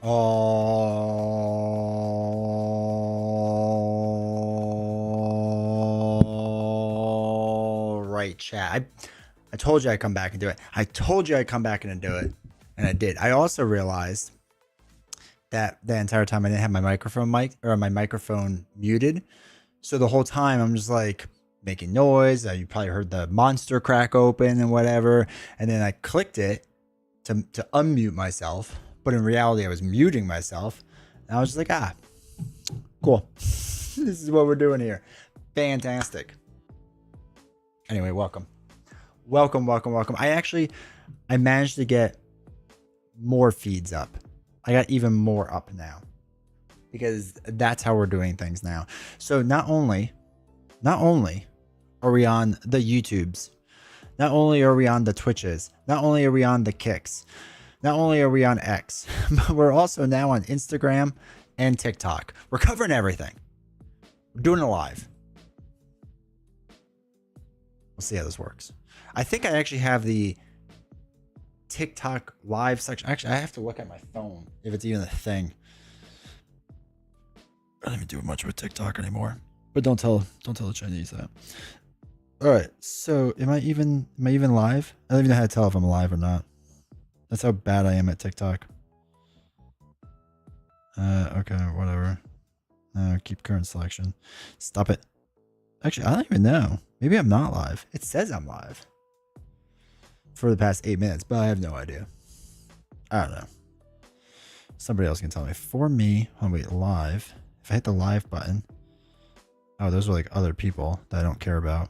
All right, chat. I told you I'd come back and do it. I told you I'd come back and do it, and I did. I also realized that the entire time I didn't have my microphone muted, so the whole time I'm just like making noise. You probably heard the monster crack open and whatever, and then I clicked it to unmute myself, but in reality I was muting myself, and I was just like, cool. This is what we're doing here. Fantastic. Anyway, welcome. I managed to get more feeds up. I got even more up now because that's how we're doing things now. So not only are we on the YouTubes, not only are we on the Twitches, not only are we on the Kicks, not only are we on X, but we're also now on Instagram and TikTok. We're covering everything. We're doing it live. We'll see how this works. I think I actually have the TikTok live section. Actually, I have to look at my phone if it's even a thing. I don't even do much with TikTok anymore. But don't tell the Chinese that. All right. So am I even live? I don't even know how to tell if I'm live or not. That's how bad I am at TikTok. Okay, whatever. Keep current selection. Stop it. Actually, I don't even know. Maybe I'm not live. It says I'm live for the past 8 minutes, but I have no idea. I don't know. Somebody else can tell me. For me, wait, live. If I hit the live button. Oh, those are like other people that I don't care about.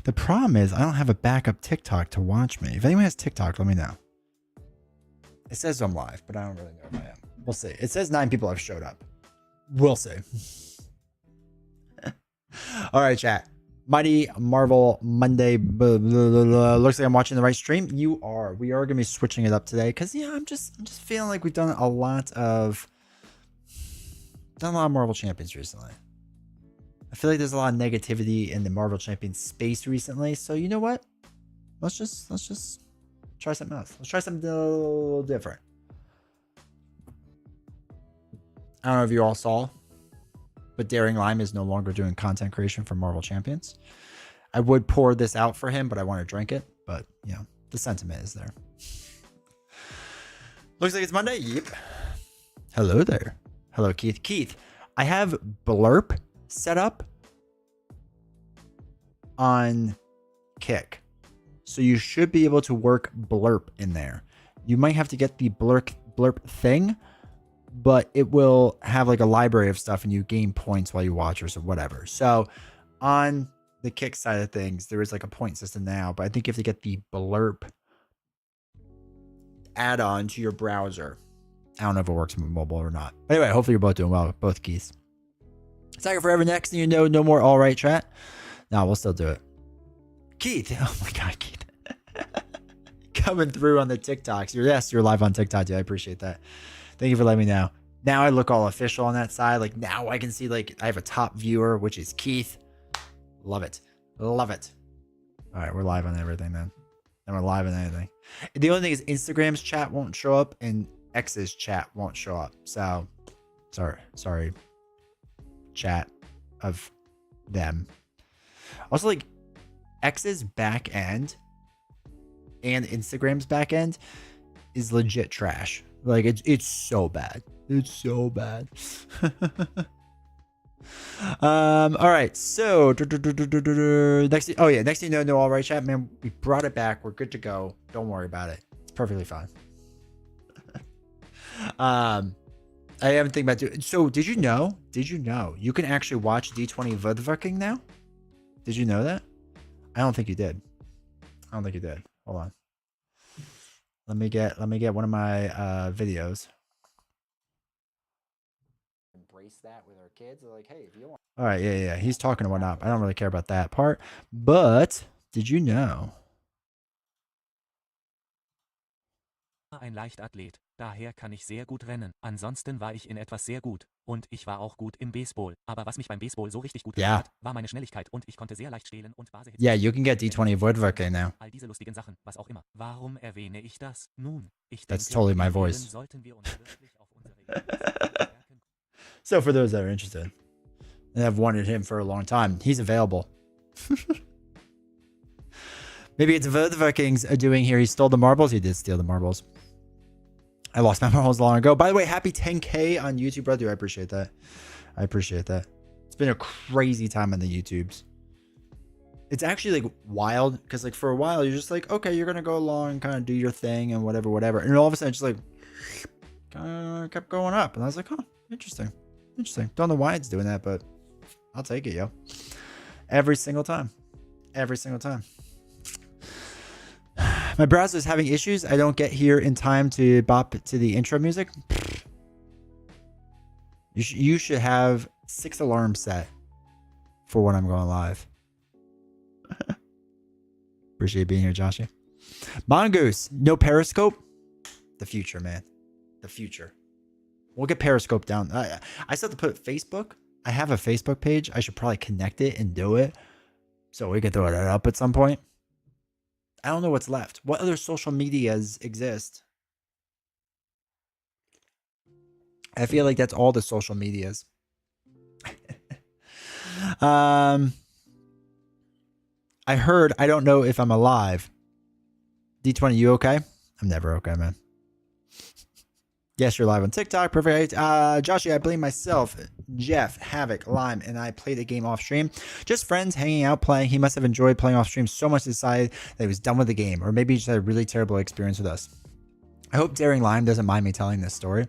The problem is I don't have a backup TikTok to watch me. If anyone has TikTok, let me know. It says I'm live, but I don't really know if I am. We'll see. It says 9 people have showed up. We'll see. All right, chat. Mighty Marvel Monday. Looks like I'm watching the right stream. You are. We are going to be switching it up today because I'm just feeling like we've done a lot of Marvel Champions recently. I feel like there's a lot of negativity in the Marvel Champions space recently. So you know what? Let's just try something else. Let's try something a little different. I don't know if you all saw, but Daring Lime is no longer doing content creation for Marvel Champions. I would pour this out for him, but I want to drink it. But, the sentiment is there. Looks like it's Monday. Yep. Hello there. Hello, Keith. Keith, I have Blurp set up on Kick. So you should be able to work Blurp in there. You might have to get the Blurp thing, but it will have like a library of stuff and you gain points while you watch or whatever. So on the Kick side of things, there is like a point system now, but I think you have to get the Blurp add-on to your browser. I don't know if it works with mobile or not. Anyway, hopefully you're both doing well with both keys. Tiger Forever next, and no more all right chat. No, we'll still do it. Keith, oh my God, Keith. Coming through on the TikToks. You're live on TikTok, dude. I appreciate that. Thank you for letting me know. Now I look all official on that side. Like now I can see like I have a top viewer, which is Keith. Love it. Love it. All right, we're live on everything then. And we're live on anything. The only thing is Instagram's chat won't show up and X's chat won't show up. So sorry. Chat of them. Also, like X's back end and Instagram's back end is legit trash. Like it's so bad. It's so bad. All right. So next thing you know, all right, chat, man. We brought it back. We're good to go. Don't worry about it. It's perfectly fine. I haven't think about doing. So did you know you can actually watch D20 Vodvaking now? Did you know that? I don't think you did. Hold on. Let me get one of my videos. Embrace that with our kids. They're like, hey, if you want. All right, yeah. He's talking and whatnot. I don't really care about that part. But did you know? Ein Leichtathlet. Daher kann ich sehr gut rennen. Ansonsten war ich in etwas sehr gut. Und ich war auch gut im Baseball. Aber was mich beim Baseball so richtig gut gemacht hat, war meine Schnelligkeit und ich konnte sehr leicht stehlen und Base Yeah, you can get D20 Woodworking now. all diese lustigen Sachen, was auch immer. Warum erwähne ich das? Nun, ich That's denke, totally my im Leben voice. sollten wir uns wirklich auf unsere Stärken. So for those that are interested and have wanted him for a long time, he's available. Maybe it's what the Vikings are doing here. He stole the marbles. He did steal the marbles. I lost my marbles long ago. By the way, happy 10K on YouTube, brother. I appreciate that. I appreciate that. It's been a crazy time on the YouTubes. It's actually like wild because like for a while you're just like, okay, you're gonna go along and kind of do your thing and whatever, and all of a sudden it's just like kind of kept going up, and I was like, huh, interesting. Don't know why it's doing that, but I'll take it, yo. Every single time. My browser is having issues. I don't get here in time to bop to the intro music. You should have 6 alarms set for when I'm going live. Appreciate being here, Joshy. Mongoose, no Periscope. The future, man. The future. We'll get Periscope down. I still have to put Facebook. I have a Facebook page. I should probably connect it and do it so we can throw that up at some point. I don't know what's left. What other social medias exist? I feel like that's all the social medias. I heard, I don't know if I'm alive. D20, you okay? I'm never okay, man. Yes, you're live on TikTok. Perfect. Joshy, I blame myself. Jeff, Havoc, Lime, and I played the game off stream. Just friends hanging out playing. He must have enjoyed playing off stream so much decided that he was done with the game. Or maybe he just had a really terrible experience with us. I hope Daring Lime doesn't mind me telling this story.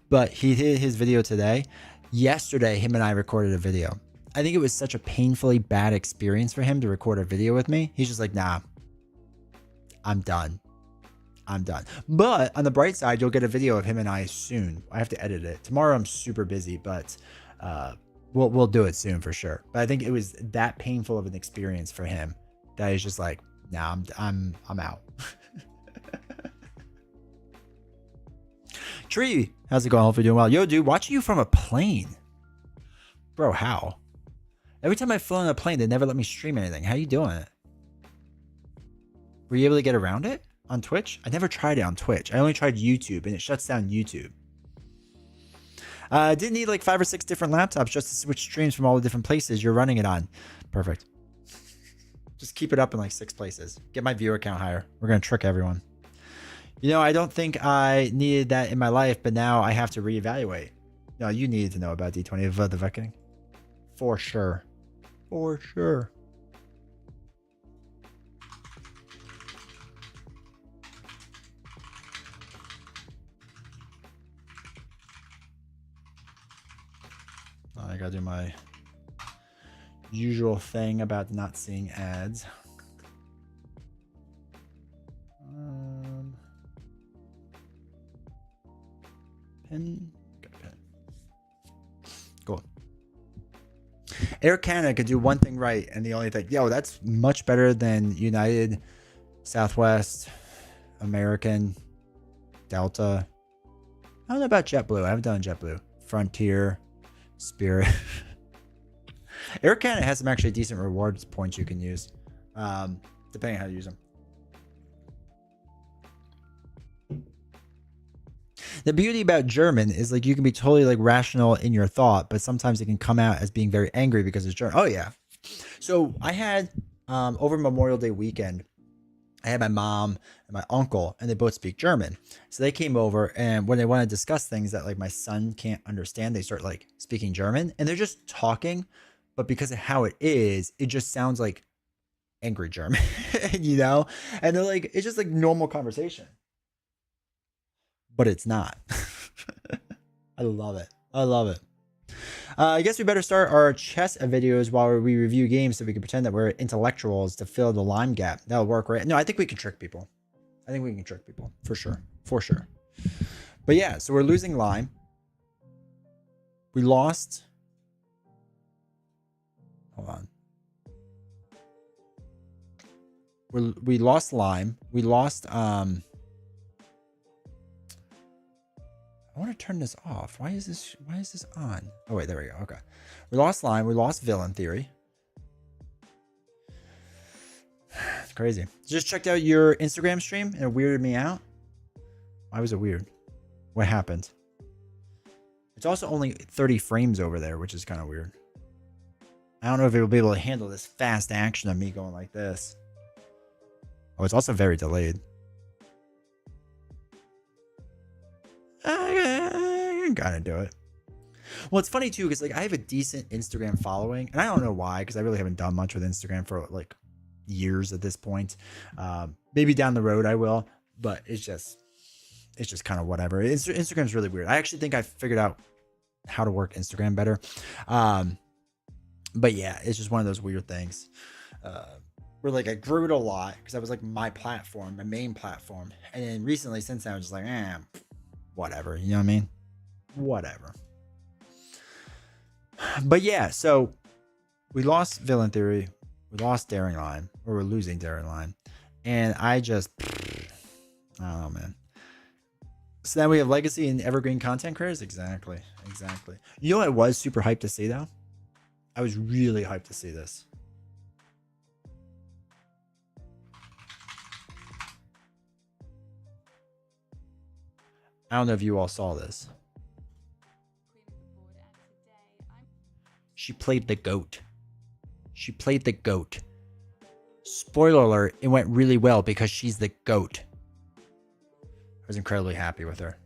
But he did his video today. Yesterday, him and I recorded a video. I think it was such a painfully bad experience for him to record a video with me. He's just like, nah, I'm done. But on the bright side, you'll get a video of him and I soon. I have to edit it. Tomorrow I'm super busy, but we'll do it soon for sure. But I think it was that painful of an experience for him that he's just like, nah, I'm out. Tree, how's it going? Hopefully doing well. Yo, dude, watching you from a plane. Bro, how? Every time I flew on a plane, they never let me stream anything. How you doing it? Were you able to get around it on Twitch? I never tried it on Twitch. I only tried YouTube, and it shuts down YouTube. Didn't need like 5 or 6 different laptops just to switch streams from all the different places you're running it on. Perfect. Just keep it up in like 6 places. Get my viewer count higher. We're going to trick everyone. You know, I don't think I needed that in my life, but now I have to reevaluate. No, you needed to know about D20 of the Viking. For sure. For sure. I gotta do my usual thing about not seeing ads. Pin. Got pin. Cool. Air Canada could do one thing right, and the only thing, yo, that's much better than United, Southwest, American, Delta. I don't know about JetBlue. I haven't done JetBlue. Frontier, Spirit. Air Canada has some actually decent rewards points you can use, depending on how to use them. The beauty about German is like you can be totally like rational in your thought, but sometimes it can come out as being very angry because it's German. Oh yeah. So I had over Memorial Day weekend, I had my mom and my uncle, and they both speak German. So they came over, and when they want to discuss things that like my son can't understand, they start like speaking German, and they're just talking, but because of how it is, it just sounds like angry German, you know? And they're like, it's just like normal conversation. But it's not. I love it. I guess we better start our chess videos while we review games so we can pretend that we're intellectuals to fill the Lime gap. That'll work, right? No, I think we can trick people. For sure. But yeah, so we're losing Lime. We lost. Hold on. We lost Lime. We lost I want to turn this off. Why is this on? Oh wait, there we go. Okay. We lost Lime. We lost Villain Theory. It's crazy. Just checked out your Instagram stream and it weirded me out. Why was it weird? What happened? It's also only 30 frames over there, which is kind of weird. I don't know if it will be able to handle this fast action of me going like this. Oh, it's also very delayed. I gotta do it. Well, it's funny too, because like I have a decent Instagram following, and I don't know why, because I really haven't done much with Instagram for like years at this point. Maybe down the road I will, but it's just kind of whatever. Instagram's really weird. I actually think I figured out how to work Instagram better. But yeah, it's just one of those weird things. Where like I grew it a lot because that was like my platform, my main platform. And then recently, since then, I was just like, whatever. You know what I mean? Whatever. But yeah, so we lost Villain Theory. We lost Daring Line. Or we're losing Daring Line. And I don't know, man. So then we have Legacy and Evergreen content creators. Exactly. You know what I was super hyped to see, though? I was really hyped to see this. I don't know if you all saw this. She played the GOAT. Spoiler alert, it went really well because she's the GOAT. I was incredibly happy with her.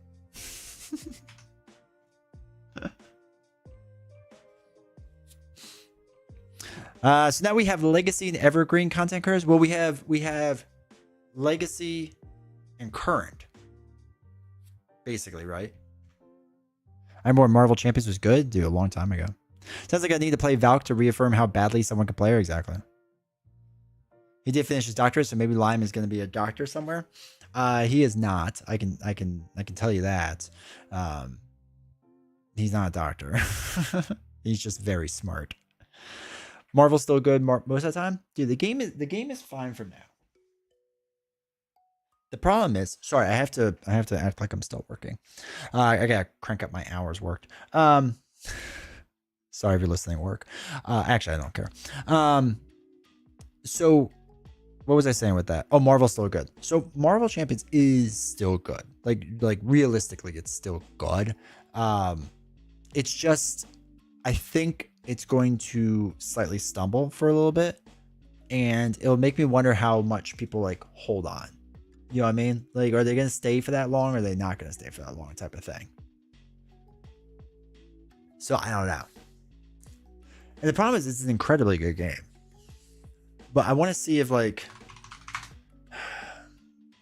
So now we have Legacy and Evergreen content creators. Well, we have Legacy and Current. Basically, right? I remember when Marvel Champions was good, dude, a long time ago. Sounds like I need to play Valk to reaffirm how badly someone can play her. Exactly. He did finish his doctorate, so maybe Lime is going to be a doctor somewhere. He is not. I can tell you that. He's not a doctor. He's just very smart. Marvel's still good most of the time, dude. The game is fine for now. The problem is, sorry, I have to act like I'm still working. I gotta crank up my hours worked. Sorry if you're listening at work. Actually, I don't care. So what was I saying with that? Oh, Marvel's still good. So Marvel Champions is still good. Like realistically, it's still good. It's just, I think it's going to slightly stumble for a little bit, and it'll make me wonder how much people like hold on. You know what I mean? Like, are they going to stay for that long, or are they not going to stay for that long, type of thing? So I don't know. And the problem is, it's an incredibly good game. But I want to see if I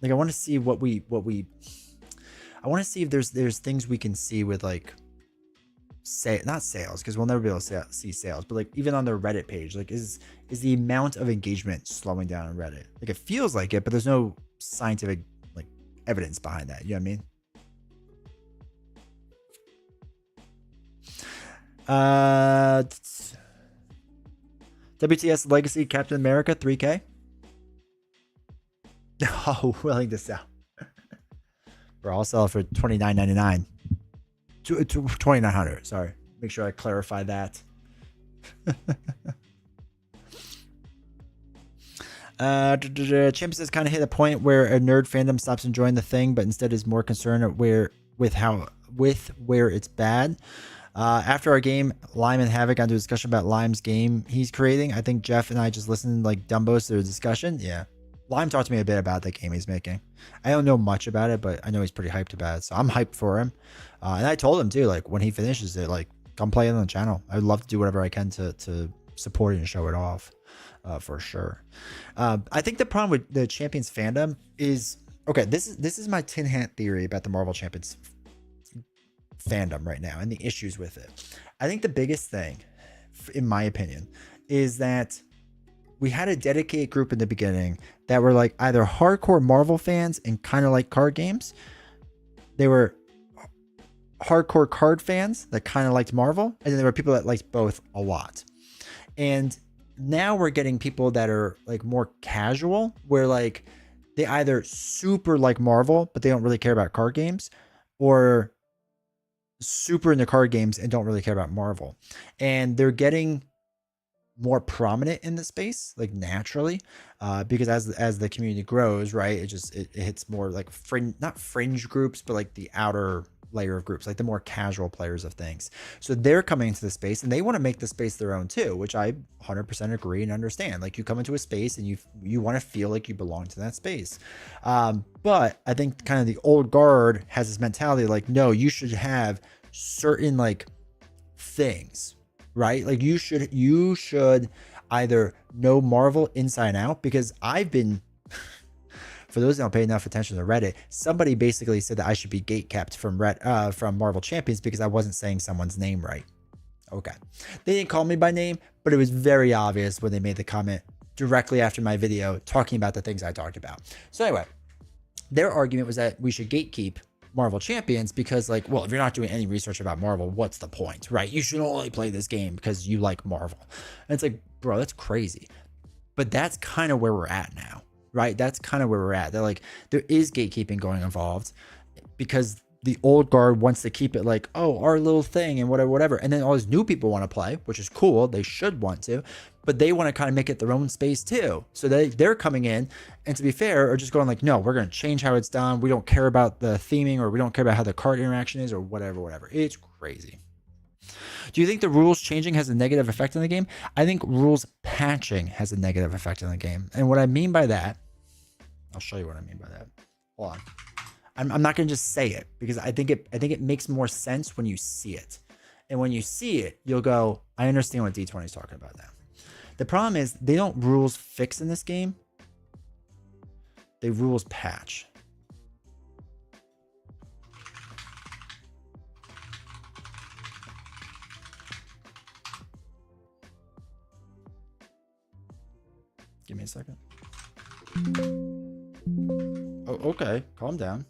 want to see I want to see if there's things we can see with like, not sales, because we'll never be able to see sales, but like even on their Reddit page, like is the amount of engagement slowing down on Reddit? Like it feels like it, but there's no scientific like evidence behind that. You know what I mean? WTS Legacy Captain America 3K. Oh, willing to sell. Bro, I'll sell it for $29.99. $2,900. Sorry. Make sure I clarify that. Champions has kind of hit a point where a nerd fandom stops enjoying the thing, but instead is more concerned with where it's bad. After our game, Lime and Havoc got into a discussion about Lime's game he's creating. I think Jeff and I just listened like dumbos to their discussion. Yeah. Lime talked to me a bit about the game he's making. I don't know much about it, but I know he's pretty hyped about it. So I'm hyped for him. And I told him too, like when he finishes it, like come play it on the channel. I would love to do whatever I can to support it and show it off, for sure. I think the problem with the Champions fandom is, okay, this is my tin hat theory about the Marvel Champions fandom right now and the issues with it. I think the biggest thing, in my opinion, is that we had a dedicated group in the beginning that were like either hardcore Marvel fans and kind of like card games. They were hardcore card fans that kind of liked Marvel. And then there were people that liked both a lot. And now we're getting people that are like more casual, where like they either super like Marvel, but they don't really care about card games, or super into card games and don't really care about Marvel. And they're getting more prominent in the space, like naturally, because as the community grows, right, it hits more like not fringe groups, but like the outer layer of groups, like the more casual players of things. So they're coming into the space and they want to make the space their own too, which I 100% agree and understand. Like you come into a space and you want to feel like you belong to that space. But I think kind of the old guard has this mentality like, no, you should have certain like things, right? Like you should either know Marvel inside out, because I've been, for those that don't pay enough attention to Reddit, somebody basically said that I should be gatekept from Marvel Champions because I wasn't saying someone's name right. Okay. They didn't call me by name, but it was very obvious when they made the comment directly after my video talking about the things I talked about. So anyway, their argument was that we should gatekeep Marvel Champions because, like, well, if you're not doing any research about Marvel, what's the point, right? You should only play this game because you like Marvel. And it's like, bro, that's crazy. But that's kind of where we're at now, right? That's kind of where we're at. They're like, there is gatekeeping going involved because the old guard wants to keep it like, oh, our little thing and whatever. And then all these new people want to play, which is cool. They should want to, but they want to kind of make it their own space too. So they're coming in and, to be fair, are just going like, no, we're going to change how it's done. We don't care about the theming, or we don't care about how the card interaction is, or whatever. It's crazy. Do you think the rules changing has a negative effect on the game? I think rules patching has a negative effect on the game. And what I mean by that, I'll show you what I mean by that. Hold on. I'm not going to just say it because I think it makes more sense when you see it. And when you see it, you'll go, I understand what D20 is talking about now. The problem is they don't rules fix in this game. They rules patch. Give me a second. Oh, okay. Calm down.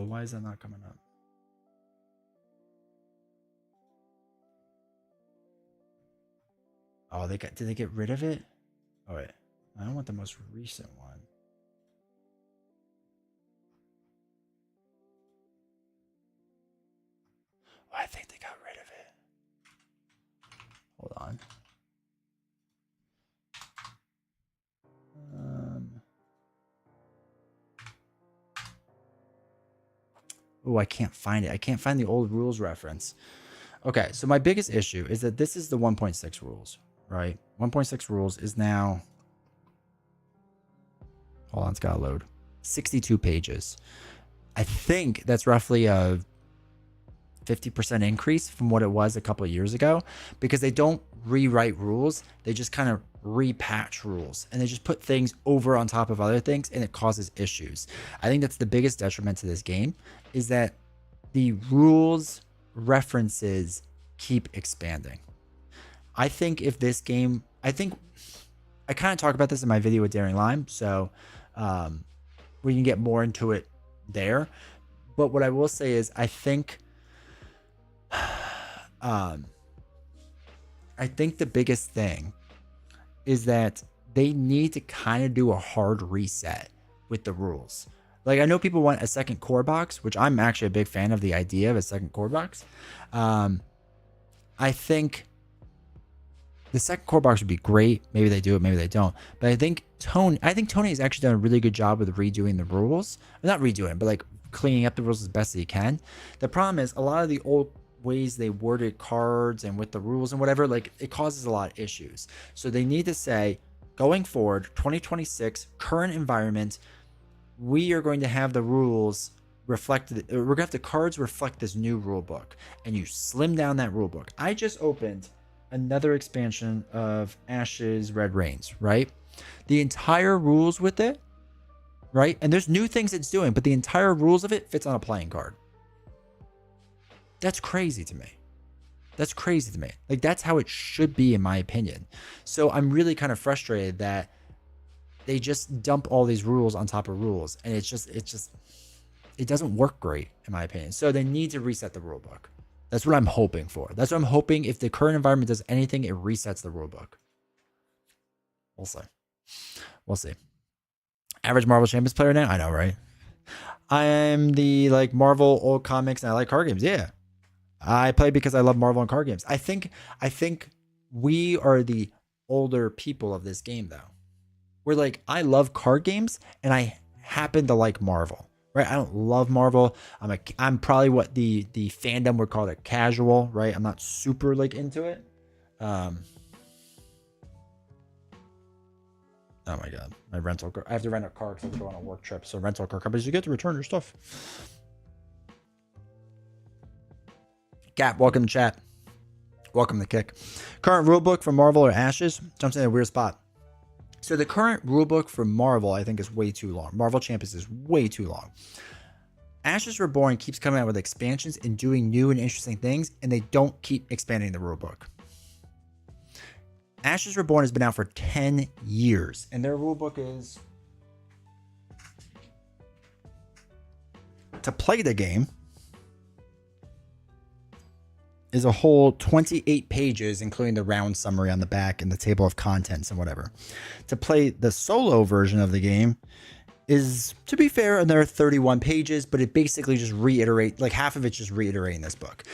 Why is that not coming up? Oh, did they get rid of it? Oh wait, I don't want the most recent one. Oh, I think they got rid of it. Hold on. Oh, I can't find it. I can't find the old rules reference. Okay, so my biggest issue is that this is the 1.6 rules, right? 1.6 rules is now, hold on, it's got to load, 62 pages. I think that's roughly a 50% increase from what it was a couple of years ago, because they don't rewrite rules. They just kind of repatch rules and they just put things over on top of other things, and it causes issues. I think that's the biggest detriment to this game, is that the rules references keep expanding. I think if this game, I kind of talk about this in my video with Daring Lime, so we can get more into it there. But what I will say is I think the biggest thing is that they need to kind of do a hard reset with the rules. Like, I know people want a second core box, which I'm actually a big fan of the idea of a second core box. I think the second core box would be great. Maybe they do it, maybe they don't. But I think Tony has actually done a really good job with redoing the rules. Not redoing, but like cleaning up the rules as best as he can. The problem is a lot of the old ways they worded cards and with the rules and whatever, like, it causes a lot of issues. So they need to say, going forward, 2026, current environment, we are going to have the rules reflected. We're going to have the cards reflect this new rule book, and you slim down that rule book. I just opened another expansion of Ash's Red Rains, right? The entire rules with it, right? And there's new things it's doing, but the entire rules of it fits on a playing card. That's crazy to me. That's crazy to me. Like, that's how it should be, in my opinion. So I'm really kind of frustrated that they just dump all these rules on top of rules, and it doesn't work great, in my opinion. So they need to reset the rule book. That's what I'm hoping for. That's what I'm hoping. If the current environment does anything, it resets the rule book. We'll see. We'll see. Average Marvel Champions player now? I know, right? I'm the like Marvel old comics and I like card games. Yeah. I play because I love Marvel and card games. I think we are the older people of this game though. We're like, I love card games and I happen to like Marvel. Right? I don't love Marvel. I'm probably what the fandom would call it casual, right? I'm not super like into it. Oh my god, my rental car. I have to rent a car because I have to go on a work trip. So rental car companies, you get to return your stuff. Gap, welcome to chat. Welcome to Kick. Current rulebook for Marvel or Ashes jumps in a weird spot. So the current rulebook for Marvel, I think, is way too long. Marvel Champions is way too long. Ashes Reborn keeps coming out with expansions and doing new and interesting things, and they don't keep expanding the rulebook. Ashes Reborn has been out for 10 years, and their rulebook is to play the game is a whole 28 pages, including the round summary on the back and the table of contents and whatever. To play the solo version of the game is, to be fair, another 31 pages, but it basically just reiterate, like half of it's just reiterating this book.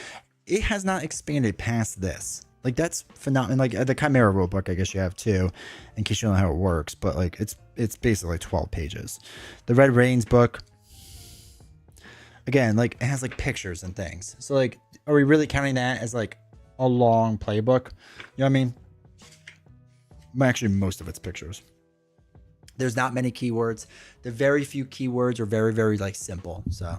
It has not expanded past this. Like that's phenomenal. Like the Chimera rulebook, I guess you have too, in case you don't know how it works, but like it's basically 12 pages. The Red Reigns book, again, like it has like pictures and things. So like, are we really counting that as like a long playbook? You know what I mean? Actually, most of it's pictures. There's not many keywords. The very few keywords are very, very like simple. So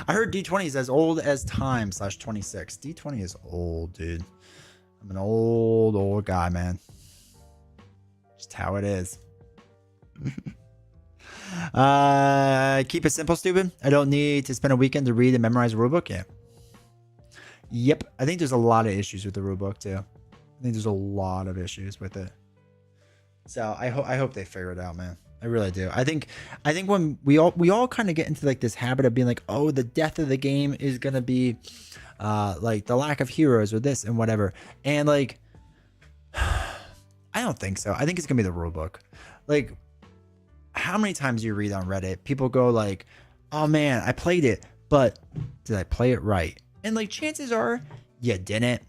I heard D20 is as old as time /26. D20 is old, dude. I'm an old guy, man. Just how it is. Keep it simple, stupid. I don't need to spend a weekend to read and memorize a rulebook. Yeah. Yep. I think there's a lot of issues with the rulebook too. I think there's a lot of issues with it. So I hope they figure it out, man. I really do. I think when we all kind of get into like this habit of being like, oh, the death of the game is gonna be like the lack of heroes or this and whatever. And like, I don't think so. I think it's gonna be the rulebook. Like, how many times do you read on Reddit? People go like, oh man, I played it, but did I play it right? And like, chances are you didn't.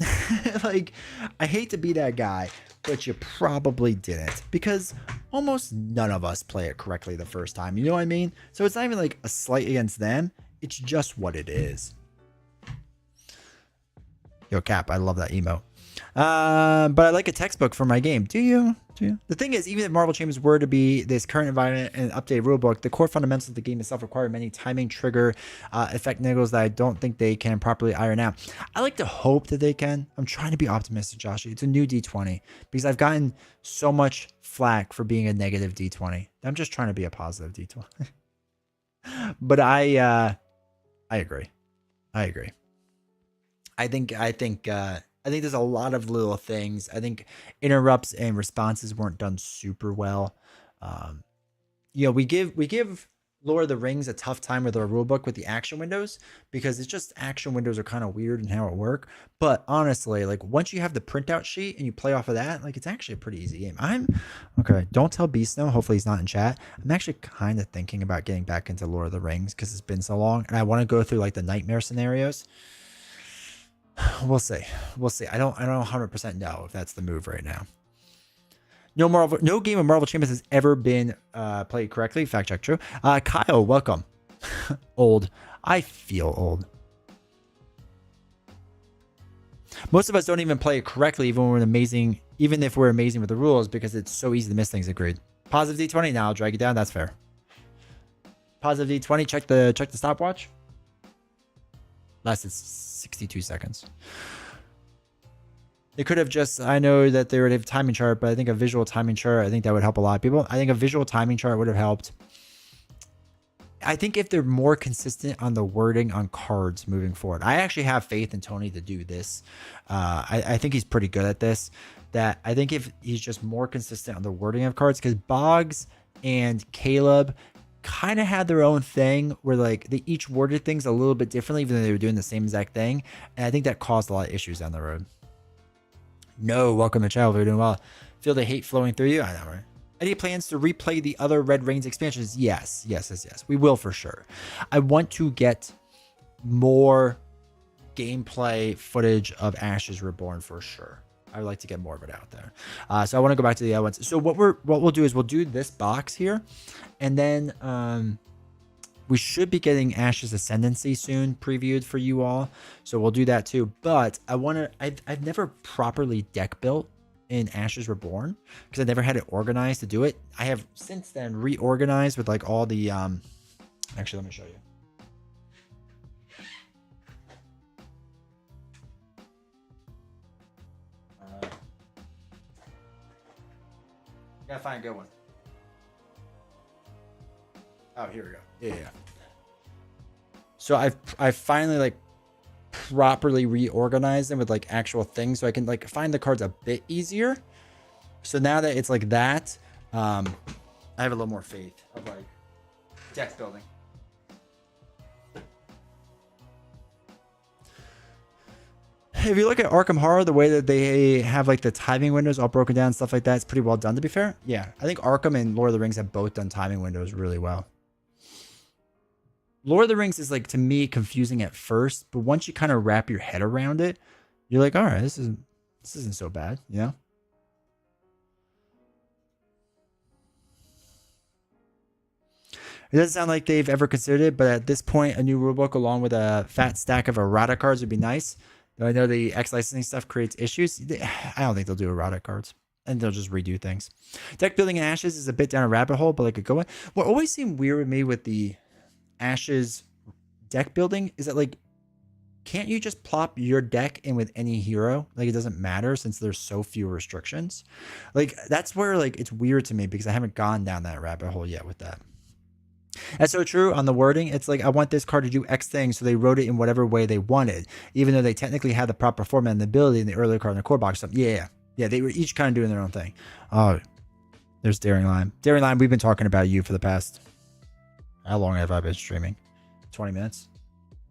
Like, I hate to be that guy, but you probably didn't, because almost none of us play it correctly the first time. You know what I mean? So it's not even like a slight against them. It's just what it is. Yo, Cap, I love that emo. But I like a textbook for my game. Do you? The thing is, even if Marvel Champions were to be this current environment and updated rulebook, the core fundamentals of the game itself require many timing, trigger, effect niggles that I don't think they can properly iron out. I like to hope that they can. I'm trying to be optimistic, Josh. It's a new D20 because I've gotten so much flack for being a negative D20. I'm just trying to be a positive D20. But I agree. I think there's a lot of little things. I think interrupts and responses weren't done super well. You know, we give Lord of the Rings a tough time with our rulebook with the action windows, because it's just action windows are kind of weird in how it work. But honestly, like once you have the printout sheet and you play off of that, like it's actually a pretty easy game. Okay. Don't tell Beast Snow. Hopefully he's not in chat. I'm actually kind of thinking about getting back into Lord of the Rings because it's been so long, and I want to go through like the nightmare scenarios. We'll see. I don't 100% know if that's the move right now. No game of Marvel Champions has ever been played correctly. Fact check, true. Kyle, welcome. Old. I feel old. Most of us don't even play it correctly, even if we're amazing with the rules, because it's so easy to miss things. Agreed. Positive D20. Now I'll drag you down. That's fair. Positive D20. Check the stopwatch. Lasted 62 seconds. They could have just, I know that they would have a timing chart, but I think a visual timing chart, I think that would help a lot of people. I think a visual timing chart would have helped. I think if they're more consistent on the wording on cards moving forward, I actually have faith in Tony to do this. I think he's pretty good at this. That I think if he's just more consistent on the wording of cards, because Boggs and Caleb kind of had their own thing where like they each worded things a little bit differently, even though they were doing the same exact thing. And I think that caused a lot of issues down the road. No, welcome to channel. We're doing well. Feel the hate flowing through you. I know, right? Any plans to replay the other Red Reigns expansions? Yes. We will for sure. I want to get more gameplay footage of Ashes Reborn for sure. I would like to get more of it out there. So I want to go back to the other ones. So what we'll do is we'll do this box here, and then we should be getting Ashes Ascendancy soon previewed for you all. So we'll do that too. But I've never properly deck built in Ashes Reborn because I never had it organized to do it. I have since then reorganized with like all the actually, let me show you. Gotta find a good one. Oh, here we go. Yeah. So I've finally like properly reorganized them with like actual things, so I can like find the cards a bit easier. So now that it's like that, I have a little more faith of like deck building. If you look at Arkham Horror, the way that they have like the timing windows all broken down and stuff like that, it's pretty well done, to be fair. Yeah, I think Arkham and Lord of the Rings have both done timing windows really well. Lord of the Rings is like, to me, confusing at first, but once you kind of wrap your head around it, you're like, all right, this isn't so bad, you know? It doesn't sound like they've ever considered it, but at this point, a new rulebook along with a fat stack of errata cards would be nice. Though I know the X licensing stuff creates issues. I don't think they'll do errata cards, and they'll just redo things. Deck building in Ashes is a bit down a rabbit hole, but like a good one. What always seemed weird with me with the Ashes deck building is that like, can't you just plop your deck in with any hero? Like, it doesn't matter since there's so few restrictions. Like, that's where like it's weird to me because I haven't gone down that rabbit hole yet with that. That's so true on the wording. It's like, I want this card to do X thing, so they wrote it in whatever way they wanted, even though they technically had the proper format and the ability in the earlier card in the core box. So, yeah, they were each kind of doing their own thing. Oh, there's Daring Lime. Daring Lime, we've been talking about you for the past, how long have I been streaming? 20 minutes?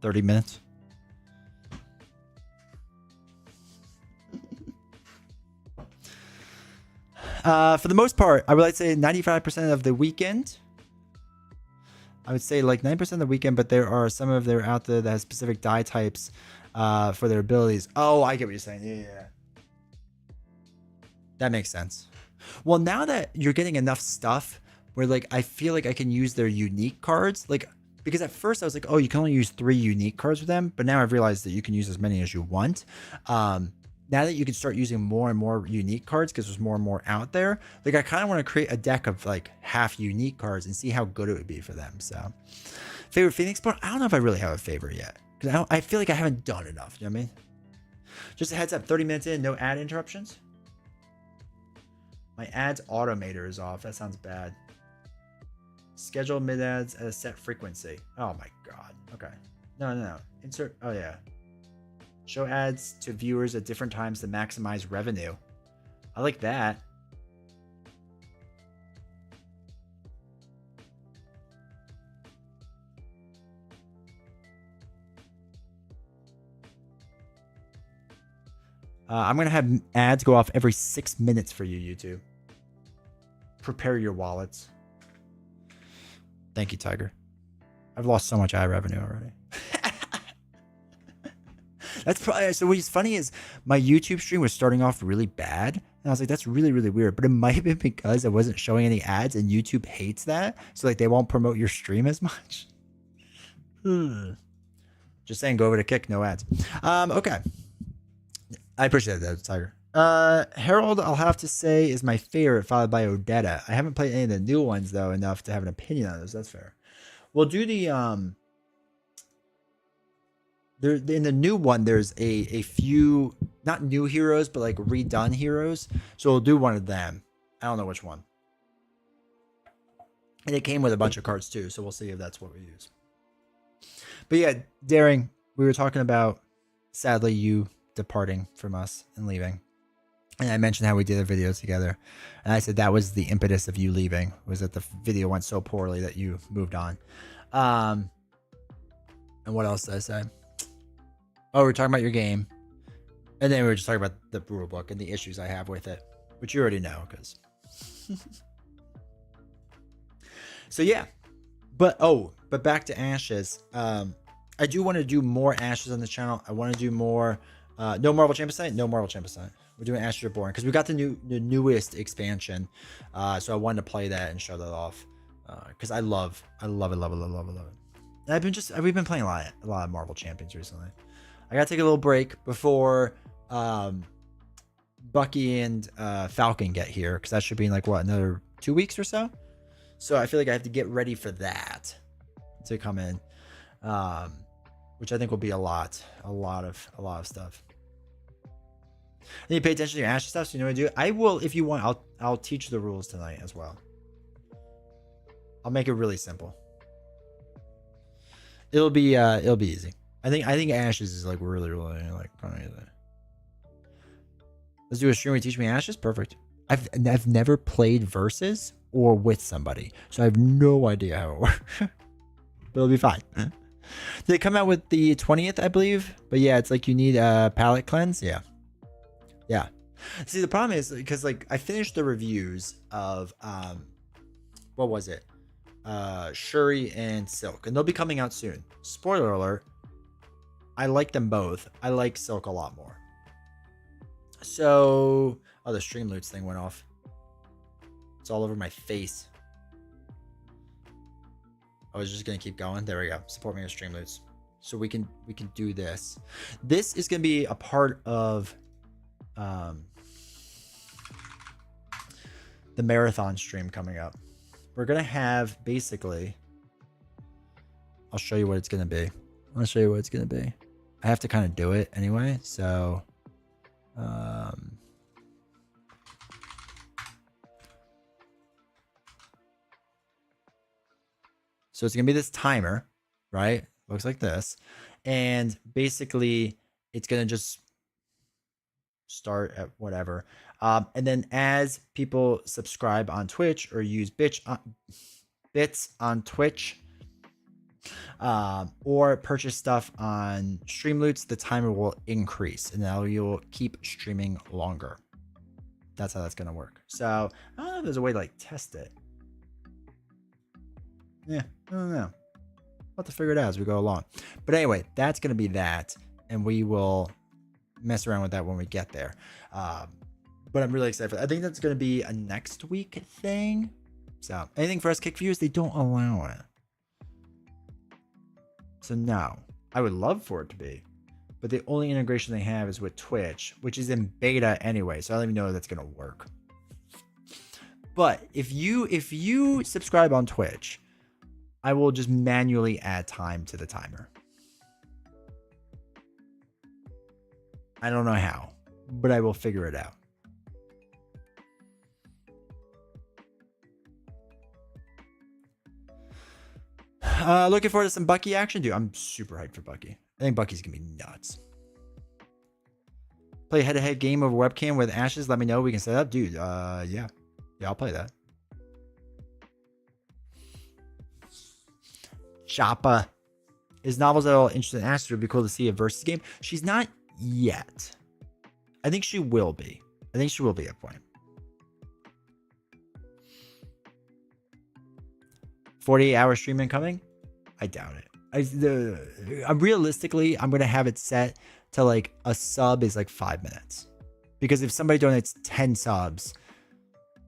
30 minutes? For the most part, I would like to say 95% of the weekend. I would say like 9% of the weekend, but there are some of them out there that have specific die types for their abilities. Oh, I get what you're saying. Yeah. That makes sense. Well, now that you're getting enough stuff where like I feel like I can use their unique cards, like, because at first I was like, oh, you can only use 3 unique cards with them, but now I've realized that you can use as many as you want. Now that you can start using more and more unique cards because there's more and more out there, like I kind of want to create a deck of like half unique cards and see how good it would be for them. So, favorite Phoenix Spawn? I don't know if I really have a favorite yet because I feel like I haven't done enough. You know what I mean? Just a heads up, 30 minutes in, no ad interruptions. My ads automator is off. That sounds bad. Schedule mid ads at a set frequency. Oh my god. Okay. No. Insert. Oh yeah. Show ads to viewers at different times to maximize revenue. I like that. I'm going to have ads go off every 6 minutes for you, YouTube. Prepare your wallets. Thank you, Tiger. I've lost so much ad revenue already. That's probably, so what's funny is my YouTube stream was starting off really bad. And I was like, that's really, really weird. But it might have been because I wasn't showing any ads and YouTube hates that. So like they won't promote your stream as much. Just saying, go over to Kick, no ads. Okay. I appreciate that, Tiger. Harold, I'll have to say, is my favorite, followed by Odetta. I haven't played any of the new ones though enough to have an opinion on those. That's fair. We'll do the there in the new one. There's a few not new heroes, but like redone heroes. So we'll do one of them. I don't know which one. And it came with a bunch of cards too, so we'll see if that's what we use. But yeah, Daring, we were talking about sadly you departing from us and leaving. And I mentioned how we did a video together. And I said that was the impetus of you leaving, was that the video went so poorly that you moved on. And what else did I say? Oh, we were talking about your game. And then we were just talking about the rule book and the issues I have with it, which you already know, because So yeah, but back to Ashes. I do want to do more Ashes on the channel. I want to do more. No Marvel Champions Night. No Marvel Champions Night. We're doing Ashes Reborn because we got the newest expansion. So I wanted to play that and show that off because I love it. And we've been playing a lot of Marvel Champions recently. I gotta take a little break before Bucky and Falcon get here because that should be in like what, another 2 weeks or so. So I feel like I have to get ready for that to come in, which I think will be a lot of stuff. And you pay attention to your Ashes stuff, so you know what to do. I will, if you want, I'll teach the rules tonight as well. I'll make it really simple. It'll be easy. I think Ashes is like really like kind of easy. Let's do a stream where you teach me Ashes. Perfect. I've never played versus or with somebody, so I have no idea how it works. But it'll be fine. Did it come out with the 20th, I believe? But yeah, it's like you need a palate cleanse. Yeah. See, the problem is because like I finished the reviews of what was it? Shuri and Silk, and they'll be coming out soon. Spoiler alert. I like them both. I like Silk a lot more. So, the Streamloots thing went off. It's all over my face. I was just gonna keep going. There we go. Support me with Streamloots, so we can do this. This is gonna be a part of the marathon stream coming up. We're gonna have basically. I'll show you what it's gonna be. I'll show you what it's gonna be. I have to kind of do it anyway, so. So it's gonna be this timer, right? Looks like this, and basically it's gonna just start at whatever, and then as people subscribe on Twitch or use bits on Twitch, or purchase stuff on Streamloots, the timer will increase, and now you'll keep streaming longer. That's how that's gonna work. So I don't know if there's a way to like test it. Yeah, I don't know. We'll have to figure it out as we go along. But anyway, that's gonna be that, and we will mess around with that when we get there. But I'm really excited for that. I think that's gonna be a next week thing. So anything for us kick viewers, they don't allow it. So no, I would love for it to be, but the only integration they have is with Twitch, which is in beta anyway. So I don't even know if that's gonna work. But if you subscribe on Twitch, I will just manually add time to the timer. I don't know how, but I will figure it out. Looking forward to some Bucky action, dude. I'm super hyped for Bucky. I think Bucky's gonna be nuts. Play a head-to-head game over webcam with Ashes. Let me know. We can set up, dude. Yeah, I'll play that. Choppa. Is Novels at all interested in Ashes? It would be cool to see a versus game. She's not yet. I think she will be. I think she will be at point. 48-hour streaming coming? I doubt it. Realistically, I'm gonna have it set to like a sub is like 5 minutes, because if somebody donates 10 subs,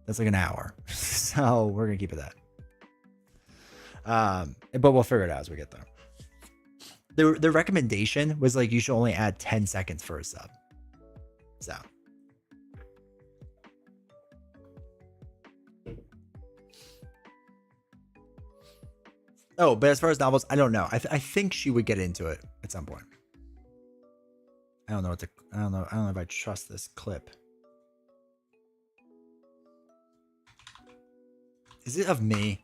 that's like an hour. So we're gonna keep it that. But we'll figure it out as we get there. The recommendation was like you should only add 10 seconds for a sub. So. Oh, but as far as Novels, I don't know. I think she would get into it at some point. I don't know if I trust this clip. Is it of me?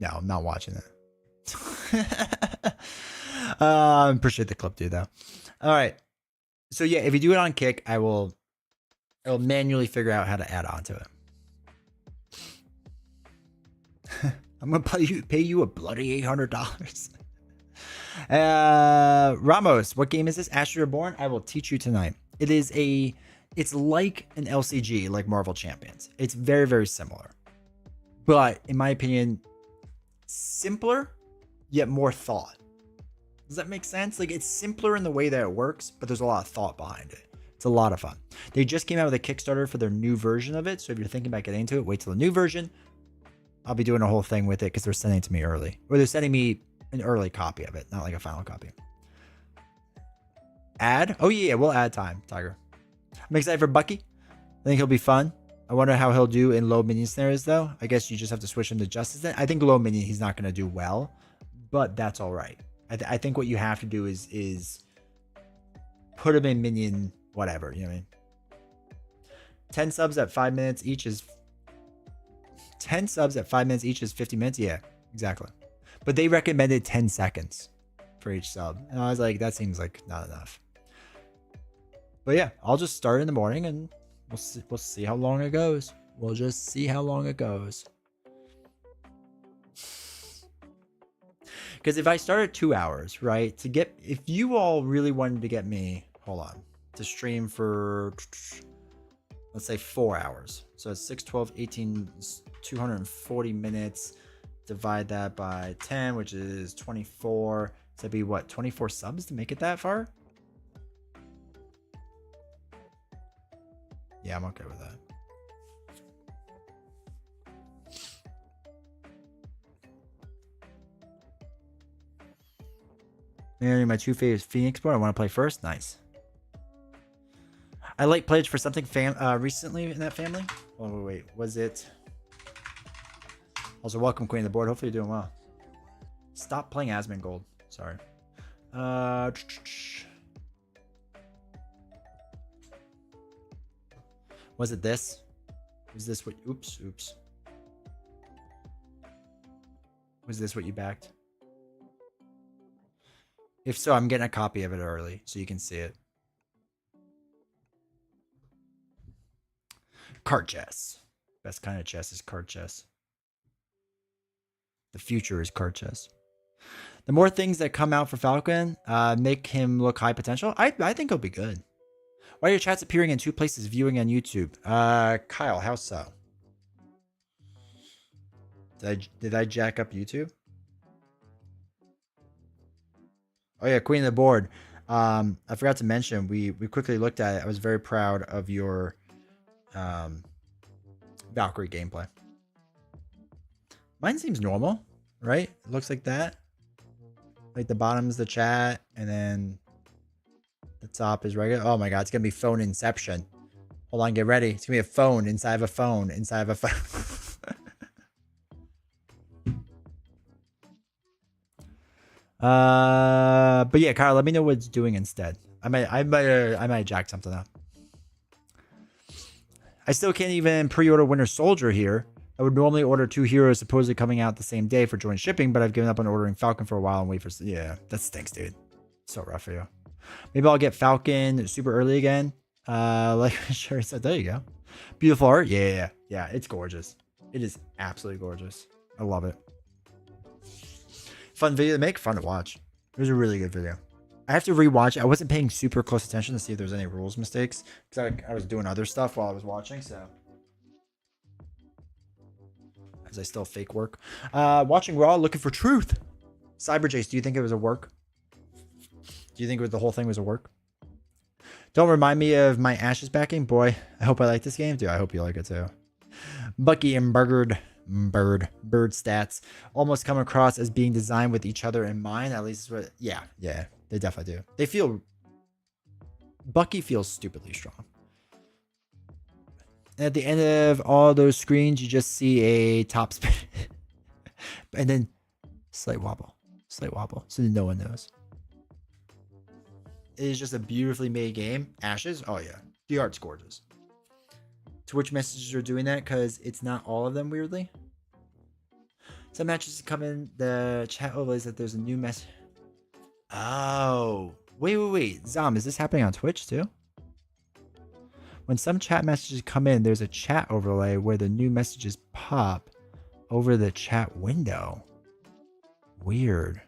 No, I'm not watching it. Appreciate the clip, dude, though. All right. So yeah, if you do it on Kick, I'll manually figure out how to add on to it. I'm gonna pay you a bloody $800. Ramos, what game is this? Ashes Reborn? I will teach you tonight. It's like an LCG, like Marvel Champions. It's very, very similar. but in my opinion, simpler yet more thought. Does that make sense? Like, it's simpler in the way that it works, but there's a lot of thought behind it. It's a lot of fun. They just came out with a Kickstarter for their new version of it. So if you're thinking about getting into it, wait till the new version. I'll be doing a whole thing with it because they're sending it to me early. Or they're sending me an early copy of it, not like a final copy. Add? Oh yeah, we'll add time, Tiger. I'm excited for Bucky. I think he'll be fun. I wonder how he'll do in low minion scenarios though. I guess you just have to switch him to Justice. I think low minion he's not going to do well, but that's all right. I think what you have to do is put him in minion whatever, you know what I mean? 10 subs at 5 minutes each is 10 subs at 5 minutes each is 50 minutes. Yeah, exactly. But they recommended 10 seconds for each sub. And I was like, that seems like not enough. But yeah, I'll just start in the morning and we'll see how long it goes. We'll just see how long it goes. Because if I start at 2 hours, right, if you all really wanted to get me, hold on, to stream for, let's say 4 hours. So it's 6, 12, 18, 240 minutes. Divide that by 10, which is 24. So that'd be what, 24 subs to make it that far? Yeah, I'm okay with that. Marry my two favorites, Phoenix Board. I want to play first. Nice. I like pledge for something recently in that family. Oh wait, was it? Also, welcome Queen of the Board. Hopefully you're doing well. Stop playing Asmongold. Sorry. Was it this? Was this what? Oops. Was this what you backed? If so, I'm getting a copy of it early so you can see it. Card chess. Best kind of chess is card chess. The future is card chess. The more things that come out for Falcon make him look high potential. I think he'll be good. Why are your chats appearing in 2 places viewing on YouTube? Kyle, how so? Did I jack up YouTube? Oh yeah, Queen of the Board. I forgot to mention, we quickly looked at it. I was very proud of your Valkyrie gameplay. Mine seems normal, right? It looks like that. Like the bottom is the chat, and then the top is regular. Oh my god, it's gonna be phone inception. Hold on, get ready. It's gonna be a phone inside of a phone inside of a phone. But yeah, Kyle, let me know what it's doing instead. I might jack something up. I still can't even pre-order Winter Soldier here. I would normally order 2 heroes supposedly coming out the same day for joint shipping, but I've given up on ordering Falcon for a while and wait for... Yeah, that stinks, dude. So rough for you. Maybe I'll get Falcon super early again. Like Sherry said, there you go. Beautiful art. Yeah, it's gorgeous. It is absolutely gorgeous. I love it. Fun video to make, fun to watch. It was a really good video. I have to rewatch it. I wasn't paying super close attention to see if there's any rules mistakes because I was doing other stuff while I was watching, so... As I still fake work. Watching Raw, looking for truth. Cyber Jace, do you think it was a work? Do you think the whole thing was a work? Don't remind me of my Ashes backing. Boy, I hope I like this game. Dude, I hope you like it too. Bucky and Bird stats almost come across as being designed with each other in mind. At least, what, yeah, they definitely do. They feel... Bucky feels stupidly strong. And at the end of all those screens, you just see a top spin. And then slight wobble. So no one knows. It is just a beautifully made game. Ashes? Oh yeah. The art's gorgeous. Twitch messages are doing that because it's not all of them, weirdly. Some matches come in the chat overlays that there's a new message. Oh. Wait. Zom, is this happening on Twitch too? When some chat messages come in, there's a chat overlay where the new messages pop over the chat window. Weird.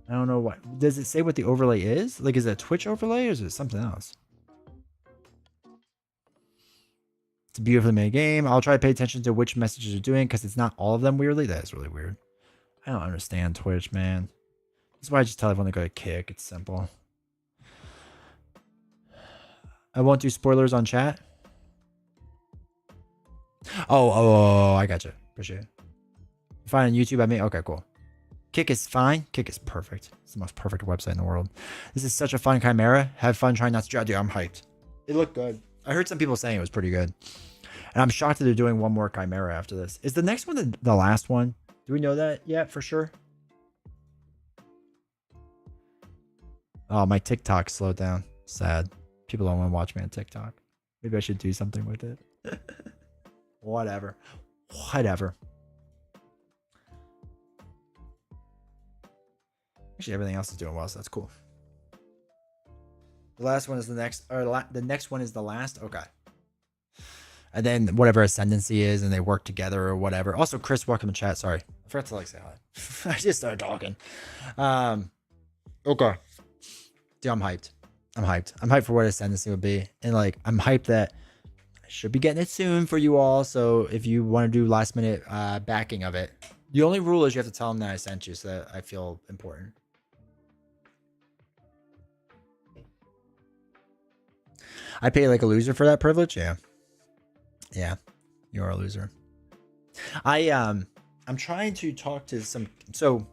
I don't know what. Does it say what the overlay is? Like, is it a Twitch overlay or is it something else? It's a beautifully made game. I'll try to pay attention to which messages you're doing because it's not all of them weirdly. That is really weird. I don't understand Twitch, man. That's why I just tell everyone to go to Kick. It's simple. I won't do spoilers on chat. Oh, I got you. Appreciate it. Find on YouTube, I mean, okay, cool. Kick is fine. Kick is perfect. It's the most perfect website in the world. This is such a fun chimera. Have fun trying not to draw. Dude, I'm hyped. It looked good. I heard some people saying it was pretty good. And I'm shocked that they're doing one more chimera after this. Is the next one the last one? Do we know that yet for sure? Oh, my TikTok slowed down. Sad. People don't want to watch me on TikTok. Maybe I should do something with it. Whatever. Actually, everything else is doing well, so that's cool. The last one is the next, or the next one is the last. Okay. And then whatever ascendancy is, and they work together or whatever. Also, Chris, welcome to chat. Sorry, I forgot to say hi. I just started talking. Okay. Dude, I'm hyped. I'm hyped for what ascendancy would be, and like I'm hyped that I should be getting it soon for you all. So if you want to do last minute backing of it, the only rule is you have to tell them that I sent you, so that I feel important. I pay like a loser for that privilege. Yeah, you are a loser. I'm trying to talk to some. So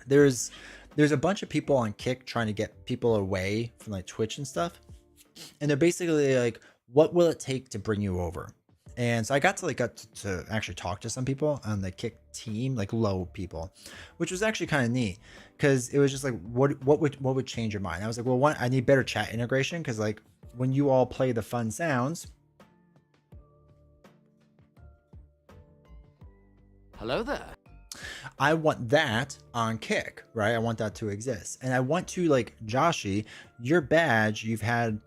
there's a bunch of people on Kick trying to get people away from like Twitch and stuff, and they're basically like, what will it take to bring you over? And so I got to actually talk to some people on the Kick team, like low people, which was actually kind of neat because it was just like, what would change your mind? I was like, well, one, I need better chat integration because like when you all play the fun sounds. Hello there. I want that on Kick, right? I want that to exist. And I want to, like, Joshy, your badge you've had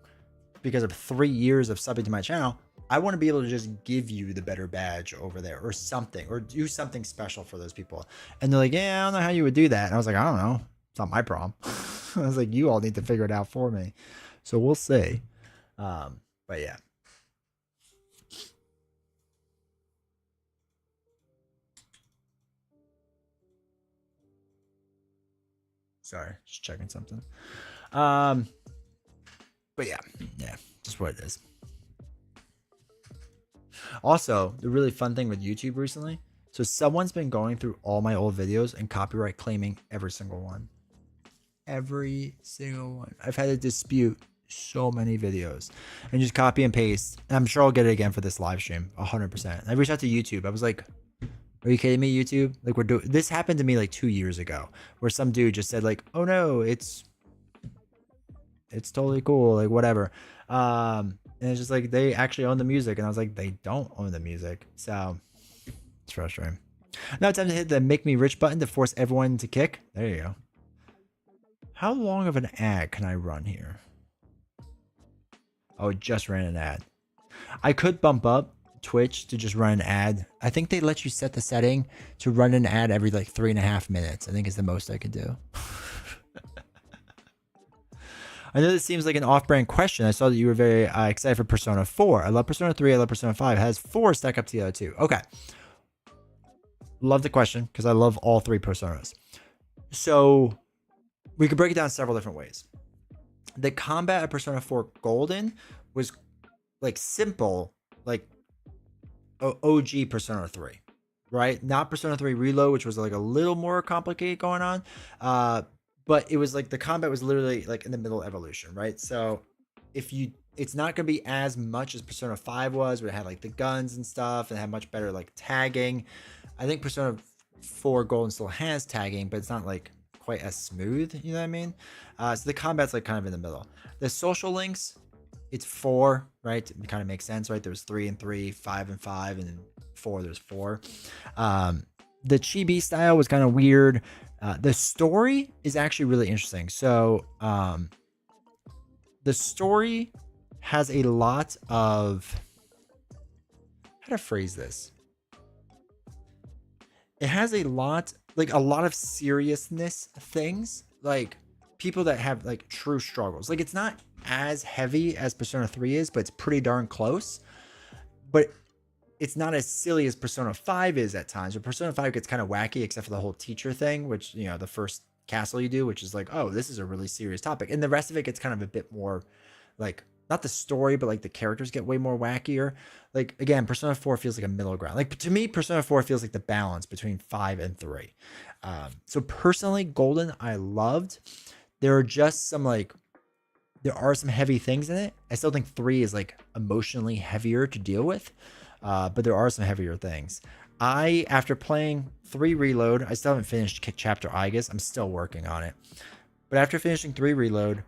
because of 3 years of subbing to my channel, I want to be able to just give you the better badge over there or something, or do something special for those people. And they're like, yeah, I don't know how you would do that. And I was like, I don't know. It's not my problem. I was like, you all need to figure it out for me. So we'll see. But yeah. Sorry, just checking something. But yeah, just what it is. Also, the really fun thing with YouTube recently, so someone's been going through all my old videos and copyright claiming every single one. Every single one. I've had to dispute so many videos and just copy and paste. And I'm sure I'll get it again for this live stream, 100%. I reached out to YouTube. I was like, are you kidding me, YouTube? Like, we're doing this. Happened to me like 2 years ago where some dude just said like, oh no, it's totally cool, like whatever. And it's just like they actually own the music, and I was like, they don't own the music. So it's frustrating. Now it's time to hit the make me rich button to force everyone to Kick. There you go. How long of an ad can I run here? Oh, it just ran an ad. I could bump up Twitch to just run an ad. I think they let you set the setting to run an ad every like 3.5 minutes. I think is the most I could do. I know this seems like an off-brand question. I saw that you were very excited for Persona 4. I love Persona 3. I love Persona 5. It has 4 stack up to the other 2. Okay. Love the question because I love all 3 Personas. So we could break it down several different ways. The combat of Persona 4 Golden was like simple, like OG Persona 3, right? Not Persona 3 Reload, which was like a little more complicated going on. But it was like the combat was literally like in the middle of evolution, right? So it's not going to be as much as Persona 5 was, where it had like the guns and stuff and had much better like tagging. I think Persona 4 Golden still has tagging, but it's not like quite as smooth, you know what I mean? So the combat's like kind of in the middle. The social links, it's 4, right? It kind of makes sense, right? There's 3 and 3, 5 and 5, and then 4, there's 4. The chibi style was kind of weird. The story is actually really interesting. So the story has a lot of, how to phrase this? It has a lot of seriousness things, like people that have like true struggles. Like it's not as heavy as Persona 3 is, but it's pretty darn close. but it's not as silly as Persona 5 is at times. But Persona 5 gets kind of wacky, except for the whole teacher thing, which, you know, the first castle you do, which is like, oh, this is a really serious topic. And the rest of it gets kind of a bit more like, not the story, but like the characters get way more wackier. Like, again, Persona 4 feels like a middle ground. Like, to me, Persona 4 feels like the balance between 5 and 3. So personally, Golden, I loved. There are just some like, there are some heavy things in it. I still think 3 is like emotionally heavier to deal with. But there are some heavier things. After playing 3 Reload, I still haven't finished Chapter Igus. I'm still working on it. But after finishing 3 Reload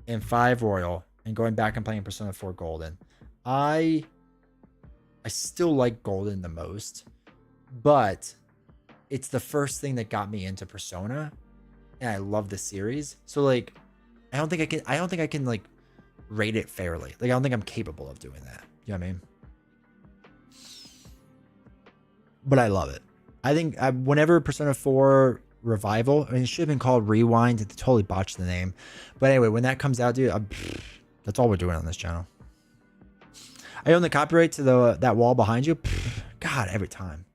and 5 Royal and going back and playing Persona 4 Golden, I still like Golden the most. But it's the first thing that got me into Persona, and I love the series. So like, I don't think I can like rate it fairly. Like, I don't think I'm capable of doing that. You know what I mean? But I love it. I think whenever Persona 4 Revival, I mean, it should have been called Rewind. It totally botched the name. But anyway, when that comes out, dude, that's all we're doing on this channel. I own the copyright to that wall behind you. God, every time.